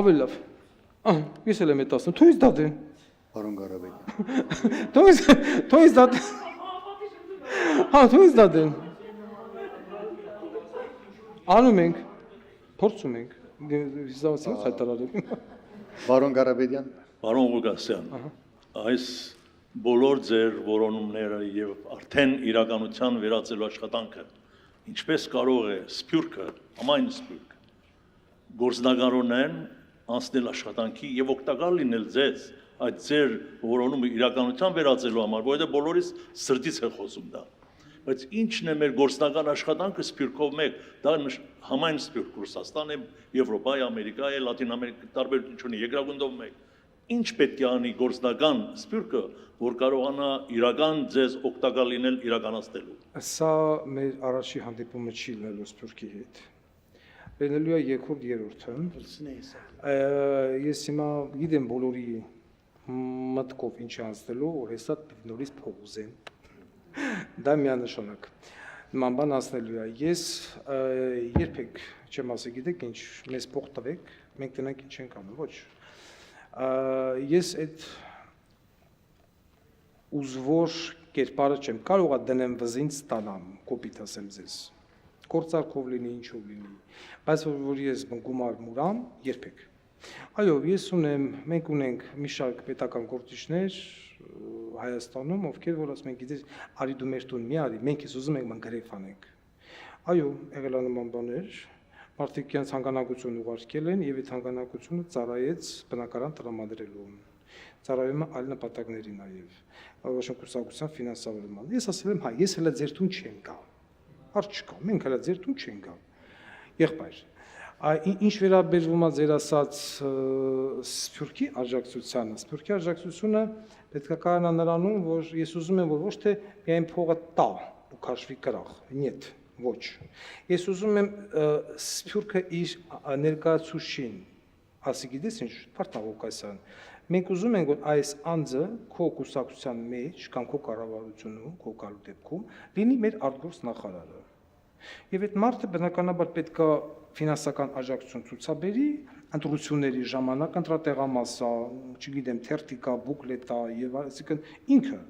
Ավելի լավ։ Ես էլ եմ այդ ասում, թույս դատեն։ Պարոն Ղարաբեկ։ Թույս դատեն։ Հա, թույս դատեն։ Անում ենք, փորձում ենք։ Զավացիոց հայտարարել։ Պարոն Ղարաբեդյան։ Պարոն Ղուկասյան, այս բոլոր ձեր որոնումները եւ արդեն իրականության վերածելու աշխատանքը, ինչպես կարող է Սփյուռքը, ամայն Սփյուռքը գործնականորեն անցնել աշխատանքի եւ օգտակար լինել ձեզ այդ ձեր որոնումը իրականության վերածելու համար, որովհետեւ բոլորիս սրտից է խոսում դա։ բայց ինչն է մեր գործնական աշխատանքը Սփյուռքով մեկ, դա համայն Սփյուռք Ռուսաստան է, Եվրոպա է, Ամերիկա է, Լատին Ամերիկա, տարբերություն ունի, երկրագնդով մեկ։ Ինչ պետք է անի գործնական Սփյուռքը, որ կարողանա իրական ձեզ օգտակար լինել իրականացնելու։ Սա մեր առաջի հանդիպումը չի լինելու Սփյուռքի հետ։ Լինելու է երկրորդ երրորդը։ Ես հիմա գիտեմ բոլորի մտքով ինչ անցնելու, որ հեսա նորից փող ուզեն։ Դա միանշանակ։ Նման բան անցնելու է։ Ես երբեք չեմ ասի, գիտեք ինչ, մեզ փող տվեք, մենք տնենք ինչ ենք անում, ոչ։ Ես այդ ուզվոր կերպարը չեմ կարող դնեմ վզին ստանամ, կոպիտ ասեմ ձեզ։ Գործարքով լինի, ինչով լինի, բայց որ ես գումար մուրամ, երբեք։ Այո, ես ունեմ, մենք ունենք մի շարք պետական գործիչներ Հայաստանում, ովքեր որ ասում են, գիտես, արի դու մեր տուն մի արի, մենք ես ուզում ենք ման գրեֆ անենք։ Այո, եղել է նման բաներ, մարդիկ իրենց հանգանակություն ուղարկել են եւ այդ հանգանակությունը ծառայեց բնակարան տրամադրելու։ Ծառայում է այլ նպատակների նաեւ, ոչ կուսակցության ֆինանսավորման։ Ես ասել եմ, հա, ես հələ ձեր տուն չեմ գա։ Հարց չկա, մենք հələ ձեր տուն չենք գա։ Եղբայր, ինչ վերաբերվում է ձեր ասած Սփյուռքի աջակցությանը, Սփյուռքի աջակցությունը պետք է կանա նրանում, որ ես ուզում եմ, որ ոչ թե միայն փողը տա ու քաշվի կրախ, նյետ, ոչ։ Ես ուզում եմ Սփյուռքը իր ներկայացուցին, ասի գիտես ինչ, Պարտավորկասյան, մենք ուզում ենք, որ այս անձը քո կուսակցության մեջ կամ քո կառավարությունում, քո գալու դեպքում լինի մեր արտգործ նախարարը։ Եվ այդ մարդը բնականաբար պետք է ֆինանսական աջակցություն ցուցաբերի, ընտրությունների ժամանակ ընտրատեղամասա, չգիտեմ, թերթիկա, բուկլետա եւ այսինքն ինքը։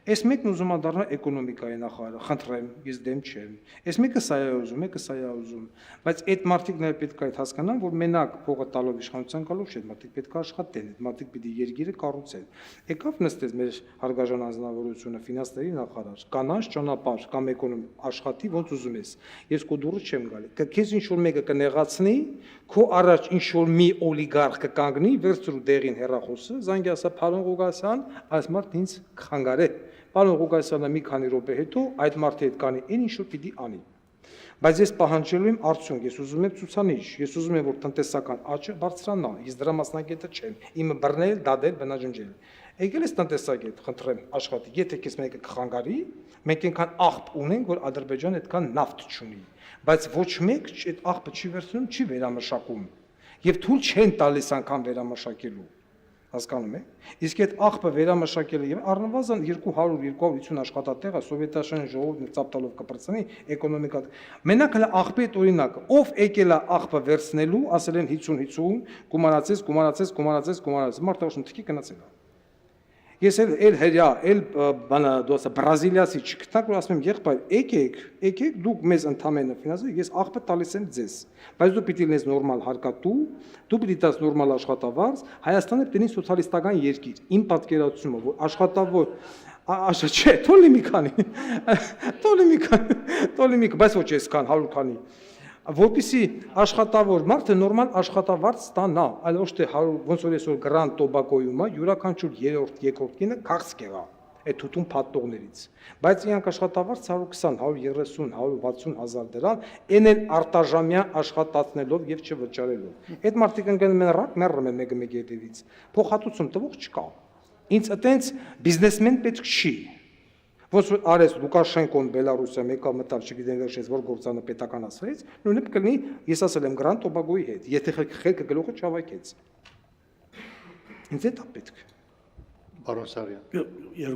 Այս մեկն ուզում է դառնալ էկոնոմիկայի նախարարը, խնդրեմ, ես դեմ չեմ։ Այս մեկը սա է ուզում, մեկը սա է ուզում, բայց այդ մարդիկ նաև պետք է հասկանան, որ մենակ փողը տալով իշխանության գալով չէ, մարդիկ պետք է աշխատեն, այդ մարդիկ պիտի երկիրը կառուցեն։ Եկավ նստեց մեր հարգաժան անձնավորությունը, ֆինանսների նախարար, կանանց ճանապարհ կամ էկոնոմի աշխատի ոնց ուզում ես։ Ես քո դուրս չեմ գալի։ Քեզ ինչ որ մեկը կնեղացնի, քո առաջ ինչ որ մի օլիգարխ կկանգնի, վերցրու դեղին հեռախոսը, զանգի ասա Փարոն Ղուկասյան, այս մարդն ինձ կխանգարե։ Պարոն Ղուկասյանը մի քանի րոպե հետո այդ մարդի հետ կանի, այն ինչ որ պիտի անի։ Բայց ես պահանջելու եմ արդյունք, ես ուզում եմ ցուցանիշ, ես ուզում եմ որ տնտեսական աճը բարձրանա, ես դրա մասնագետը չեմ, իմը բռնել, դադել, բնաջնջել։ Եկել ես տնտեսագետ, խնդրեմ, աշխատի, եթե քեզ մեկը կխանգարի, մենք այնքան աղբ ունենք, որ Ադրբեջանը այդքան նավթ չունի, բայց ոչ մեկ այդ աղբը չի վերցնում, չի վերամշակում, եւ թույլ չեն տալիս անգամ վերամշակելու։ Հասկանում եք։ Իսկ այդ աղբը վերամշակելը եւ առնվազն 200-250 աշխատատեղը սովետաշեն ժողովուրդն ծապտալով կպրծնի էկոնոմիկա։ Մենակ հələ աղբի այդ օրինակը, ով եկել է աղբը վերցնելու, ասել են 50-50, գումարացես, մարդը ոշն թքի գնացել է։ Ես էլ հերյա, էլ բանը դասը բրազիլիացի չգտակ, որ ասում եմ եղբայր, եկեք դուք մեզ ընդամենը ֆինանսը, ես աղբը տալիս եմ ձեզ, բայց դու պիտի լինես նորմալ հարկատու, դու պիտի տաս նորմալ աշխատավարձ, Հայաստանը պիտի լինի սոցիալիստական երկիր, իմ պատկերացումը, որ աշխատավոր չէ, տոլի մի քանի, բայց ոչ այսքան 100 քանի, որպեսզի աշխատավոր մարդը նորմալ աշխատավարձ ստանա, այլ ոչ թե ոնց որ այսօր Grand Tobacco-ում է, յուրաքանչյուր երրորդ, երկրորդ կինը քաղց կեղա այդ թութուն փաթողներից, բայց իրանք աշխատավարձ 120, 130, 160 հազար դրամ, այն էլ արտաժամյա աշխատացնելով եւ չվճարելով։ Այդ մարդիկ ընկնում են ռակ, մեռնում են մեկը մեկի հետևից։ Փոխհատուցում տվող չկա։ Ինձ այտենց բիզնեսմեն պետք չի։ Ոնց որ արես Լուկաշենկոն Բելարուսիա մեկը մտավ, չգիտեմ վերջից որ գործանը պետական ասրեց, նույնը կլինի, ես ասել եմ Grand Tobacco-ի հետ, եթե խելքը գլուխը չավայքեց։ Ինձ է դա պետք։ Պարոն Սարյան։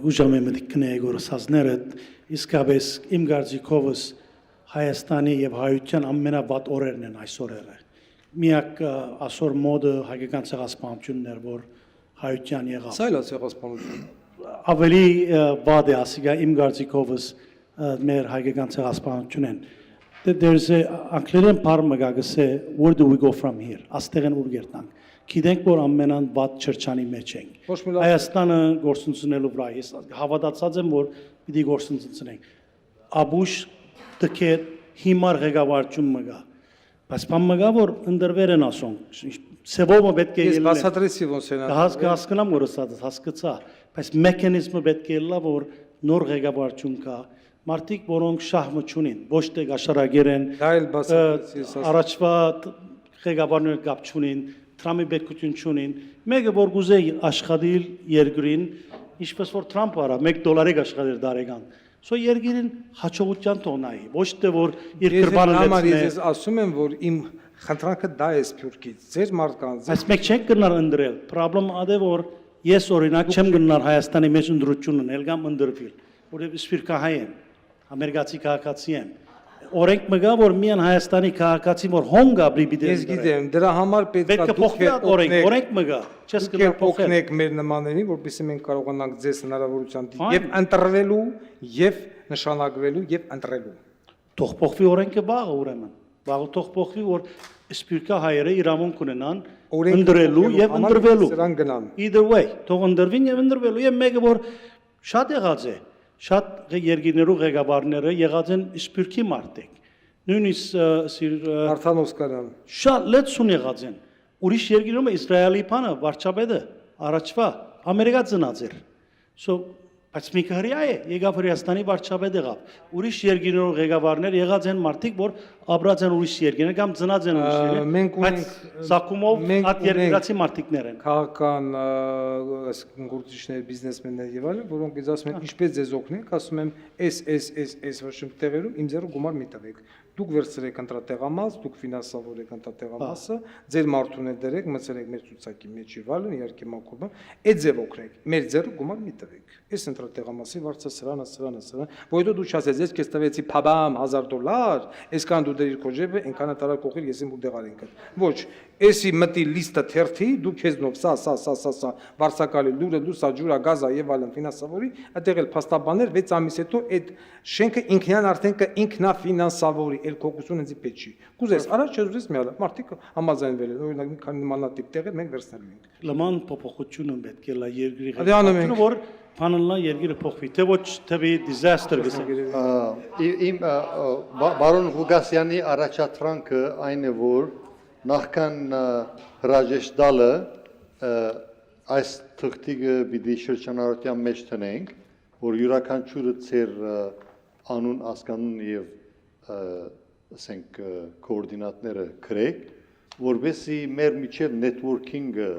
2 ժամի մտիկ կնեի գործածները իսկապես իմ գարձիկովս Հայաստանի եւ հայության ամենավատ օրերն են այս օրերը։ Միակ ասոր մոդը հայկական ցեղասպանություններ, որ հայության եղավ։ Սա էլ է ցեղասպանություն։ Ավելի վատ է ասիգա իմ գարձիկովս մեր հայկական ցեղասպանությունն։ There's a անգլերեն բառը գագսե where do we go from here։ Աստեղեն ուր գերտանք։ Գիտենք որ ամենան վատ չրչանի մեջ ենք։ Հայաստանը գործունեությունելու վրա ես հավատացած եմ որ պիտի գործունեությունենք։ Աբուշ դքե հիմար ղեկավարություն մգա։ Բայց բան մգա որ ընդրվեր են ասում։ Սեվոմը պետք է ես բացատրեցի ոնց են։ Հասկանամ որ ասած հասկացա, բայց մեխանիզմը պետք է լավ որ նոր ղեկավարություն կա, մարդիկ, որոնք շահմը չունին, ոչ թե գաշարագեր են, Դա էլ բացատրեցի, ես ասում։ առաջվա ղեկավարները կապ չունին, Թրամփի բերկություն չունին, մեկը որ գուզե աշխատել երկրին, ինչպես որ Թրամփը արա, $1 աշխատել դարեգան։ Սո երկիրին հաջողության տոնայի, ոչ թե որ իր կրբանը լեցնե։ Ես ասում եմ, որ իմ խնդրանքը դա է Սփյուռքից, ձեր մարդկանց։ Այս մեկ չենք գնար ընդրել։ Պրոբլեմ ադե որ ես օրինակ չեմ գնար Հայաստանի մեջ ընդրությունն էլ կամ ընդրվել, որովհետև Սփյուռքահայ եմ, ամերիկացի քաղաքացի եմ։ Օրենք մգա որ միան Հայաստանի քաղաքացի որ հոնգա բիբիդե։ Ես գիտեմ, դրա համար պետք է դուք օրենք մգա, չես գնալ փոխել։ օգնեք մեր նմաններին, որպեսզի մենք կարողանանք ձեզ հնարավորության եւ ընտրվելու եւ նշանակվելու եւ ընտրելու։ Թող փոխվի օրենքը վաղը ուրեմն։ Վաղը թող փոխվի որ Սփյուռքա հայերը իրավունք ունենան ընդրելու եւ ընդրվելու։ Սրան գնան։ Either way, թող ընդրվին եւ ընդրվելու եւ մեկը որ շատ եղած է, շատ երկիրներու ղեկավարները եղած են Սփյուռքի մարդիկ։ Նույնիսկ Արթան Օսկանյան։ Շատ լեցուն եղած են։ Ուրիշ երկիրում Իսրայելի բանը վարչապետը առաջվա Ամերիկա ծնած էր։ So բայց մի քարիա է, եկավ Հրեաստանի վարչապետ եղավ։ Ուրիշ երկիրներով ղեկավարներ եղած են մարդիկ, որ ապրած են ուրիշ երկիրներ կամ ծնած են ուրիշ երկիրներ։ Մենք ունենք Սակումով հատ երկրացի մարդիկներ են։ Քաղաքական գործիչներ, բիզնեսմեններ եւ այլն, որոնք ինձ ասում են, ինչպես ձեզ օգնենք, ասում եմ, այս ոչ տեղերում իմ ձեռը գումար մի տվեք։ Դուք վերցրեք ընտրատեղամաս, դուք ֆինանսավորեք ընտրատեղամասը, ձեր մարդուն էլ դրեք, մցրեք մեր ցուցակի մեջ եւ այլն, իհարկե մակոբը, այդ ձև օգնեք։ Մեր ձեռը գումար մի տվեք։ Այս ընտրատեղամասի վարձը սրանը, որովհետեւ դու չասես, ես քեզ տվեցի փաբամ $1000, այսքան դու դրիր քո ջեբը, այնքան տարա կողիր, ես իմ ու դեղարենք։ Ոչ, էսի մտի լիստը թերթի, դու քեզնով սա, վարձակալի լուրը, սա ջուրա, գազա եւ այլն ֆինանսավորի, այդտեղ էլ փաստաբաներ 6 ամիս հետո այդ շենքը ինքնին արդեն կինքնաֆինանսավորի, էլ կողություն ինձ պետք չի։ Կուզես, առաջ չուզես միալը, մարդիկ համաձայնվել են, օրինակ մի քանի նմանատիպ տեղեր մենք վերցնելու ենք։ Լման փոփոխությունը պետք է լա երկրի հետ։ Որ փանելնա երկիրը փոխվի, թե ոչ թվի disaster գսենք։ Իմ բարոն Ղուգասյանի առաջադրանքը այն է, որ նախքան հրաժեշտալը այս թղթիկը պիտի շրջանառության մեջ տնենք, որ յուրաքանչյուրը ծեր անուն, ասկանուն եւ ասենք կոորդինատները գրեք, որովհետեւ մեր միջև networking-ը,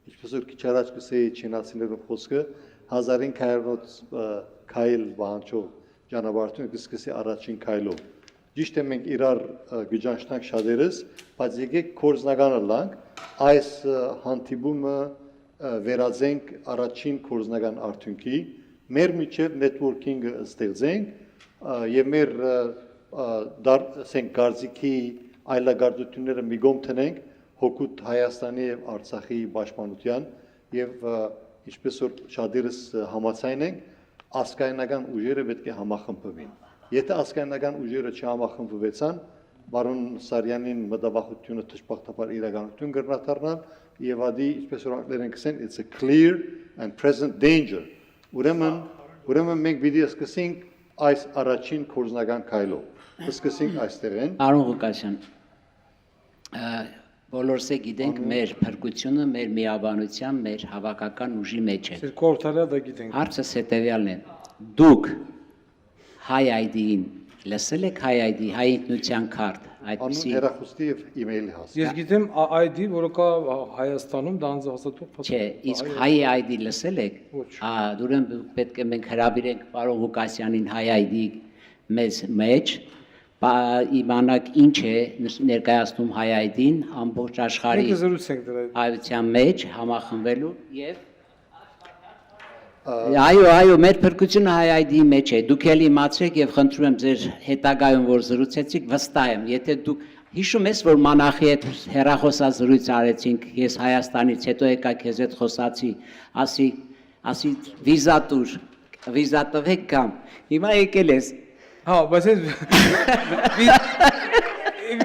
ինչպես որ քիչ առաջ կսեի չինացիներով խոսքը 1500 քայլ բանջով ճանապարհությունը կսկսի առաջին քայլով։ Ճիշտ է մենք իրար գճանշնանք շատերս, բայց եկեք կորզնականը լանք, այս հանդիպումը վերածենք առաջին կորզնական արդյունքի, մեր միջև networking-ը ստեղծենք եւ մեր ասենք գարզիկի այլագործությունները մի կողմ տնենք հոգուտ Հայաստանի եւ Արցախի պաշտպանության եւ ինչպես որ շատերս համաձայն ենք, ազգայնական ուժերը պետք է համախմբվին։ Եթե ազգայնական ուժերը չհամախմբվեցան, բարոն Սարյանին մտավախությունը դժբախտաբար իրականություն կրնաթարնալ եւ ադի ինչպես որ անգլերեն կսեն it's a clear and present danger։ Ուրեմն մենք պիտի սկսենք այս առաջին կորզնական քայլով։ Սկսենք այստեղեն։ Արոն Ղուկասյան, բոլորս գիտենք մեր փրկությունը, մեր միաբանության, մեր հավաքական ուժի մեջ է։ Կորթալա դա գիտենք։ Հարցը հետևյալն է. դուք հայ ID-ին լսել եք հայ ID, հայ ինքնության քարտ, այդպիսի հեռախոսի եւ email-ի հաս։ Ես գիտեմ ID, որը կա Հայաստանում, դա անձահաստատող Չէ, իսկ հայ ID լսել եք։ Ուրեմն պետք է մենք հրավիրենք պարոն Ղուկասյանին հայ ID մեզ մեջ, իմանաք ինչ է ներկայացնում հայ ID-ն ամբողջ աշխարհի հայության մեջ համախմբվելու եւ Այո, մեր փրկությունը հայ ID-ի մեջ է։ Դուք էլ իմացեք եւ խնդրում եմ ձեր հետագայում որ զրուցեցիք, վստահ եմ, եթե դուք հիշում ես, որ Մանախի հետ հեռախոսազրույց արեցինք, ես Հայաստանից հետո եկա քեզ հետ խոսացի, ասի վիզա տվեք կամ։ Հիմա եկել ես։ Հա, բայց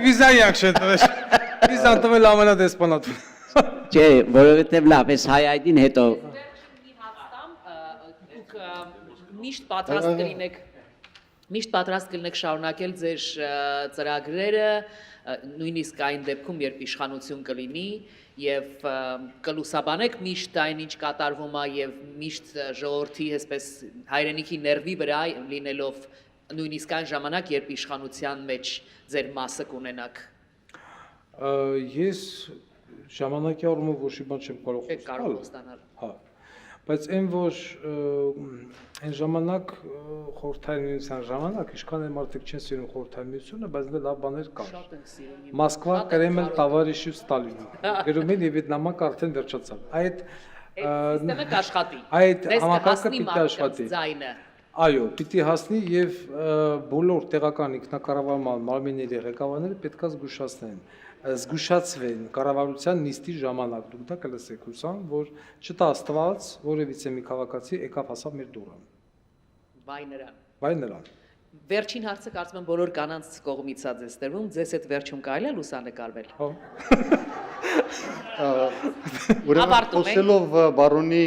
վիզայի ակշեն տվես։ Վիզան տվել ամենադեսպանատուն։ Չէ, որովհետեւ լավ, ես հայ ID-ն հետո միշտ պատրաստ կլինեք շարունակել ձեր ծրագրերը, նույնիսկ այն դեպքում, երբ իշխանություն կլինի եւ կլուսաբանեք միշտ այն ինչ կատարվում է եւ միշտ ժողովրդի այսպես հայրենիքի ներվի վրա լինելով նույնիսկ այն ժամանակ, երբ իշխանության մեջ ձեր մասը կունենաք։ Ես ժամանակի առումով ոչ մի բան չեմ կարող ստանալ։ Հա։ Բայց այն որ այն ժամանակ խորհրդային միության ժամանակ ինչքան էլ մարդիկ չեն սիրում խորհրդային միությունը, բայց դե լավ բաներ կար։ Մոսկվա, Կրեմլ, Տավարիշի, Ստալին։ Գրում են եւ այդ նամակը արդեն վերջացավ։ Այդ Սիստեմը կաշխատի։ Այդ համակարգը պիտի աշխատի։ Այո, պիտի հասնի եւ բոլոր տեղական ինքնակառավարման մարմինների ղեկավարները պետք է զգուշացվեն կառավարության նիստի ժամանակ։ Դուք դա կլսեք, հուսամ, որ չտա Աստված, որևիցե մի քաղաքացի եկավ հասավ մեր դուռը։ Վայ նրան։ Վերջին հարցը կարծում եմ բոլոր կանանց կողմից է ձեզ տրվում, ձեզ այդ վերջում կարելի է լուսանկարվել։ Ուրեմն խոսելով բարոնի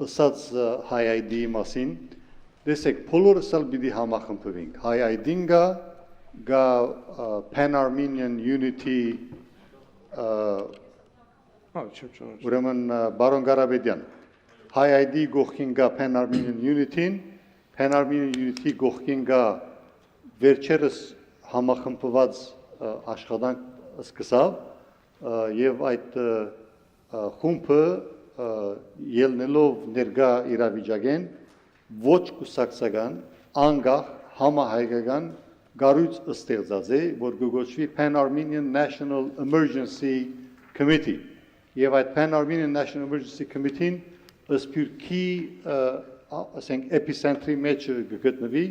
ըսած հայ ID-ի մասին, տեսեք, բոլորս էլ պիտի համախմբվենք։ Հայ ID-ն գա Pan-Armenian Unity ուրեմն բարոն Ղարաբեդյան Հայ ID գողքին գա Pan-Armenian Unity-ն, Pan-Armenian Unity գողքին գա վերջերս համախմբված աշխատանք սկսավ եւ այդ խումբը ելնելով ներգա իրավիճակեն ոչ կուսակցական անգախ համահայկական գարույց ստեղծած է, որ գոչվի Pan-Armenian National Emergency Committee եւ այդ Pan-Armenian National Emergency Committee-ն սփյուռքի ասենք էպիցենտրի մեջ գտնվի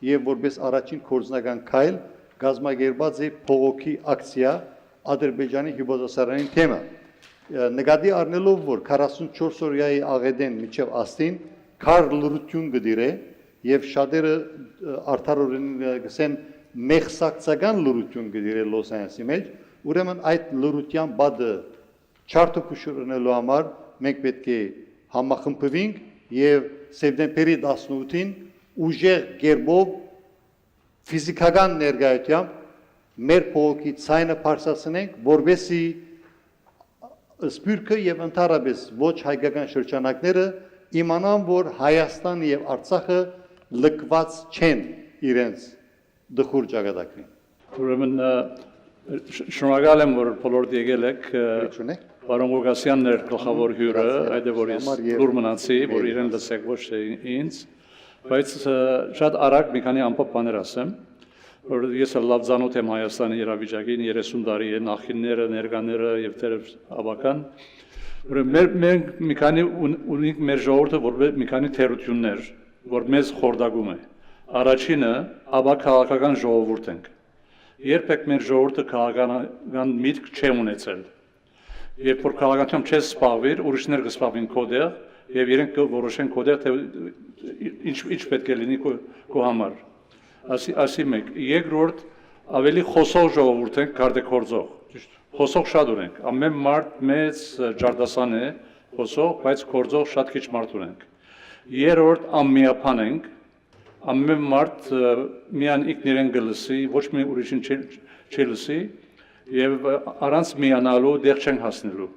եւ որպես առաջին կորձնական քայլ գազագերբած է փողոքի ակցիա Ադրբեջանի հյուբոզասարանի թեմա նկատի առնելով որ 44 օրյայի աղեդեն միջև աստին քար լրություն գդիրե եւ շատերը արդարորեն գսեն մեղսակցական լրություն գդիրե Լոս Անջելեսի մեջ ուրեմն այդ լրության բադը չարտոփուշորնելու համար մենք պետք է համախմբվենք եւ սեպտեմբերի 18-ին ուժեղ գերբով ֆիզիկական ներկայությամբ մեր փողոքի ցայնը բարձրացնենք որովհետեւ Սփյուռքը եւ ընդհանրապես ոչ հայկական շրջանակները իմանան, որ Հայաստանը եւ Արցախը լքված չեն իրենց դխուր ճակատագրին։ Ուրեմն շնորհակալ եմ, որ բոլորդ եկել եք։ Պարոն Ղուկասյանն էր գլխավոր հյուրը, այդ է որ ես դուր մնացի, որ իրեն լսեք ոչ թե ինձ, բայց շատ արագ մի քանի ամփոփ բաներ ասեմ, որ ես լավ ծանոթ եմ Հայաստանի իրավիճակին 30 տարի է նախինները, ներկաները եւ դեռ ավական։ Ուրեմն մենք մի քանի ունենք մեր ժողովուրդը որպես մի քանի թերություններ, որ մեզ խորդագում է։ Առաջինը ավականական ժողովուրդ ենք։ Երբեք մեր ժողովուրդը քաղաքական միտք չի ունեցել։ Երբ որ քաղաքականությամբ չես զբաղվիր, ուրիշներ կզբաղվին քո դեր եւ իրենք կորոշեն քո դեր թե ինչ պետք է լինի քո համար։ Ասի մեկ, երկրորդ ավելի խոսող ժողովուրդ ենք, քարտեքորձող։ Խոսող շատ ունենք, ամեն մարդ մեծ ջարդասան է խոսող, բայց կորձող շատ քիչ մարդ ունենք։ Երրորդ անմիապան ենք, ամեն մարդ միան ինքնիրեն գլսի, ոչ մի ուրիշին չի լսի եւ առանց միանալու դեղ չենք հասնելու։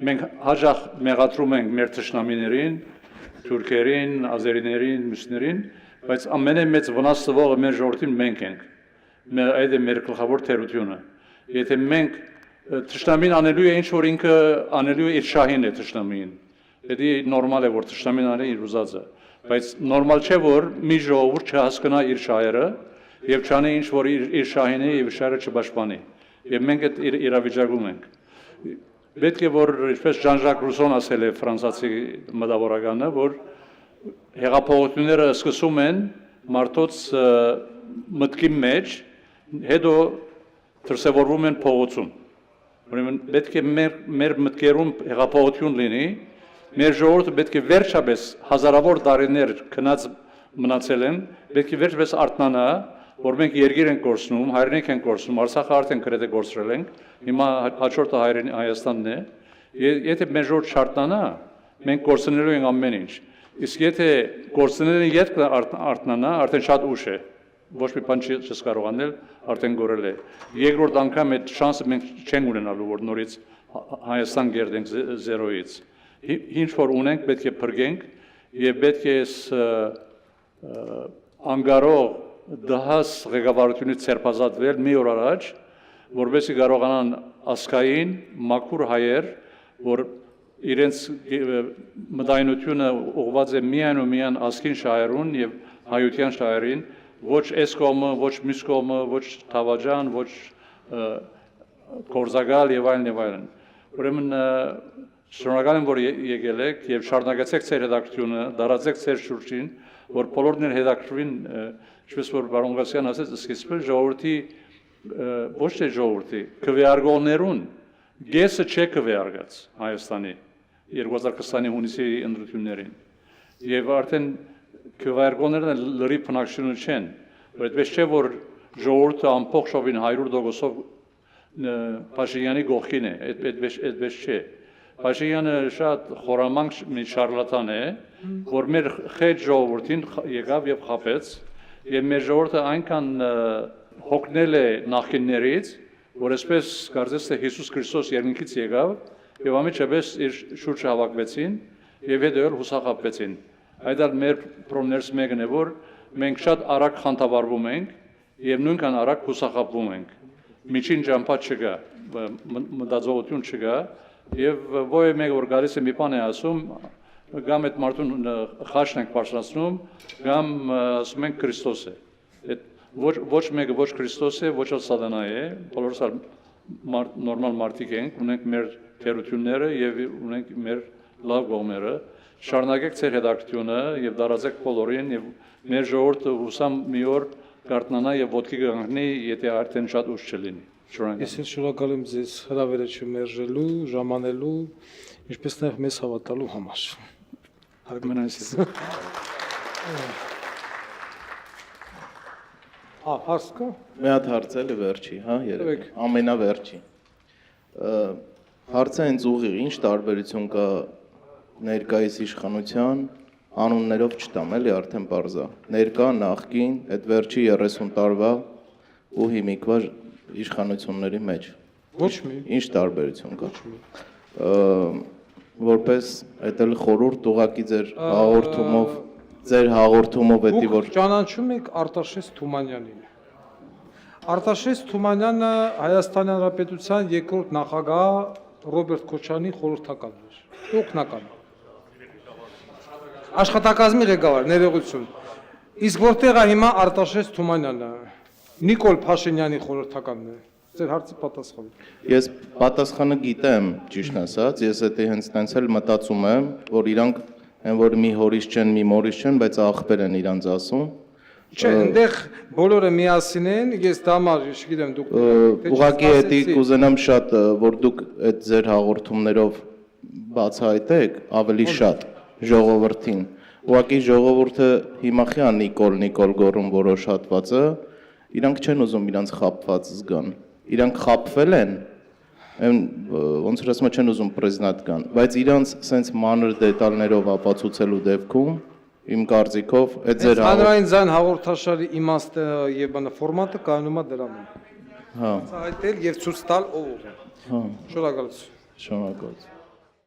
Մենք հաջող մեղադրում ենք մեր թշնամիներին, թուրքերին, ազերիներին, մյուսներին, բայց ամենամեծ վնաս տվողը մեր ժողովրդին մենք ենք։ Այդ է մեր գլխավոր թերությունը։ Եթե մենք թշնամին անելու է ինչ որ ինքը անելու է իր շահին է թշնամին։ Դա նորմալ է որ թշնամին անի իր ուզածը, բայց նորմալ չէ որ մի ժողովուրդ չհասկանա իր շահերը եւ չանի ինչ որ իր շահին է եւ շահերը չպաշտպանի։ Եվ մենք այդ իրավիճակում ենք։ Պետք է որ ինչպես Ժան-Ժակ Ռուսոն ասել է ֆրանսիացի մտավորականը, որ հեղափոխությունները սկսում են մարդոց մտքի մեջ, հետո դրսևորվում են փողոցում։ Ուրեմն պետք է մեր մտքերում հեղափոխություն լինի, մեր ժողովուրդը պետք է վերջապես հազարավոր տարիներ քնած մնացել են, պետք է վերջապես արթնանա, որ մենք երկիր ենք կորցնում, հայրենիք ենք կորցնում, Արցախը արդեն գրեթե կորցրել ենք, հիմա հաջորդը Հայաստանն է։ Եթե մեր ժողովուրդը չարթնանա, մենք կորցնելու ենք ամեն ինչ։ Իսկ եթե կորցնելը յետք արթնանա, արդեն շատ ուշ է։ Ոչ մի բան չես կարող անել, արդեն գորել է։ Երկրորդ անգամ այդ շանսը մենք չենք ունենալու, որ նորից Հայաստան գերդենք 0-ից։ Ինչ որ ունենք, պետք է փրկենք եւ պետք է այս անգարող դահս ղեկավարությունից ցերպազատվել մի օր առաջ, որովհետեւ կարողանան ասկային մաքուր հայեր, որ իրենց մտայնությունը ուղղված է միայն ու միայն ասկին շահերուն եւ հայության շահերին, ոչ այս կողմը, ոչ մյուս կողմը, ոչ թավաջան, ոչ կորզակալ եւ այլն։ Ուրեմն շնորհակալ եմ, որ եկել եք եւ շարունակեցեք ձեր հետաքրությունը, դարածեք ձեր շուրջին, որ բոլորն էլ հետաքրվին, ինչպես որ պարոն Ղասյան ասաց, սկիզբը ժողովրդի ոչ թե ժողովրդի, քվեարկողներուն գեսը չէ քվեարկած Հայաստանի 2020-ի հունիսի ընտրություններին։ Եվ արդեն քվեարկողներն լրիվ բնակչություն չեն, որ այդպես չէ, որ ժողովուրդը ամբողջովին 100%-ով Փաշինյանի գողքին է, այդպես չէ։ Փաշինյանը շատ խորամանկ մի շարլատան է, որ մեր խետ ժողովրդին եկավ եւ խաբեց, եւ մեր ժողովուրդը այնքան հոգնել է նախկիններից, որ այսպես կարծես թե Հիսուս Քրիստոս երկնքից եկավ եւ ամիջապես իր շուրջը հավաքվեցին եւ հետո էլ հուսախաբվեցին։ Այդ էլ մեր պրոբլեմներից մեկն է, որ մենք շատ արագ խանդավառվում ենք եւ նույնքան արագ հուսախաբվում ենք։ Միջին ճամփա չկա, մտածողություն չկա եւ ովը մեկ որ գալիս է մի բան է ասում, կամ այդ մարդուն խաչն ենք բարձրացնում, կամ ասում ենք Քրիստոս է։ Այդ ոչ մեկը ոչ Քրիստոս է, ոչ էլ սատանա է, բոլորս նորմալ մարդիկ ենք, ունենք մեր թերությունները եւ ունենք մեր լավ կողմերը։ Շարունակեք ձեր հետաքրությունը եւ դարածեք բոլորին եւ մեր ժողովուրդը հուսամ մի օր կարտնանա եւ ոտքի կանգնի, եթե արդեն շատ ուշ չլինի։ Շնորհակալ։ Ես շնորհակալ եմ ձեզ հրավերը չմերժելու, ժամանելու, ինչպես նաեւ մեզ հավատալու համար։ Հարգանքս։ Հարց կա։ Մի հատ հարց էլի վերջի, հա, երեք։ Ամենավերջի։ Հարցը հենց ուղիղ, ինչ տարբերություն կա ներկայիս իշխանության անուններով չտամ, էլի արդեն պարզա։ Ներկա, նախկին, այդ վերջի 30 տարվա ու հիմիկվա իշխանությունների մեջ։ Ոչ մի։ Ինչ տարբերություն կա։ Որպես այդ էլ խորհուրդ ուղակի ձեր հաղորդումով էդի որ ճանաչում եք Արտաշես Թումանյանին։ Արտաշես Թումանյանը Հայաստանի Հանրապետության երկրորդ նախագահ Ռոբերտ Քոչարյանի խորհրդականն էր։ Օգնական։ Աշխատակազմի ղեկավար, ներողություն։ Իսկ որտեղ է հիմա Արտաշես Թումանյանը։ Նիկոլ Փաշինյանի խորհրդականն է։ Ձեր հարցի պատասխանը։ Ես պատասխանը գիտեմ, ճիշտ ասած, ես դա հենց տենց էլ մտածում եմ, որ իրանք այն որ մի հորից չեն, մի մորից չեն, բայց աղբեր են իրանց ասում։ Չէ, այնտեղ բոլորը միասին են, ես դա համար, չգիտեմ, դուք ուղղակի էդի կուզենամ շատ, որ դուք այդ ձեր հաղորդումներով բացահայտեք ավելի շատ ժողովրդին։ Ուղղակի ժողովուրդը հիմա խիա Նիկոլ գոռում որոշատվածը, իրանք չեն ուզում իրանց խաբված զգան։ Իրանք խաբվել են, ոնց որ ասում չեն ուզում պրեզիդենտ կան, բայց իրանց սենց մանր դետալներով ապացուցելու դեպքում իմ կարծիքով այդ ձեր հանրային ձայն հաղորդաշարի իմաստը եւ բանը ֆորմատը կայանում է դրանում։ Հա։ Այդտեղ եւ ցույց տալ ով։ Հա։ Շնորհակալություն։ Շնորհակալություն։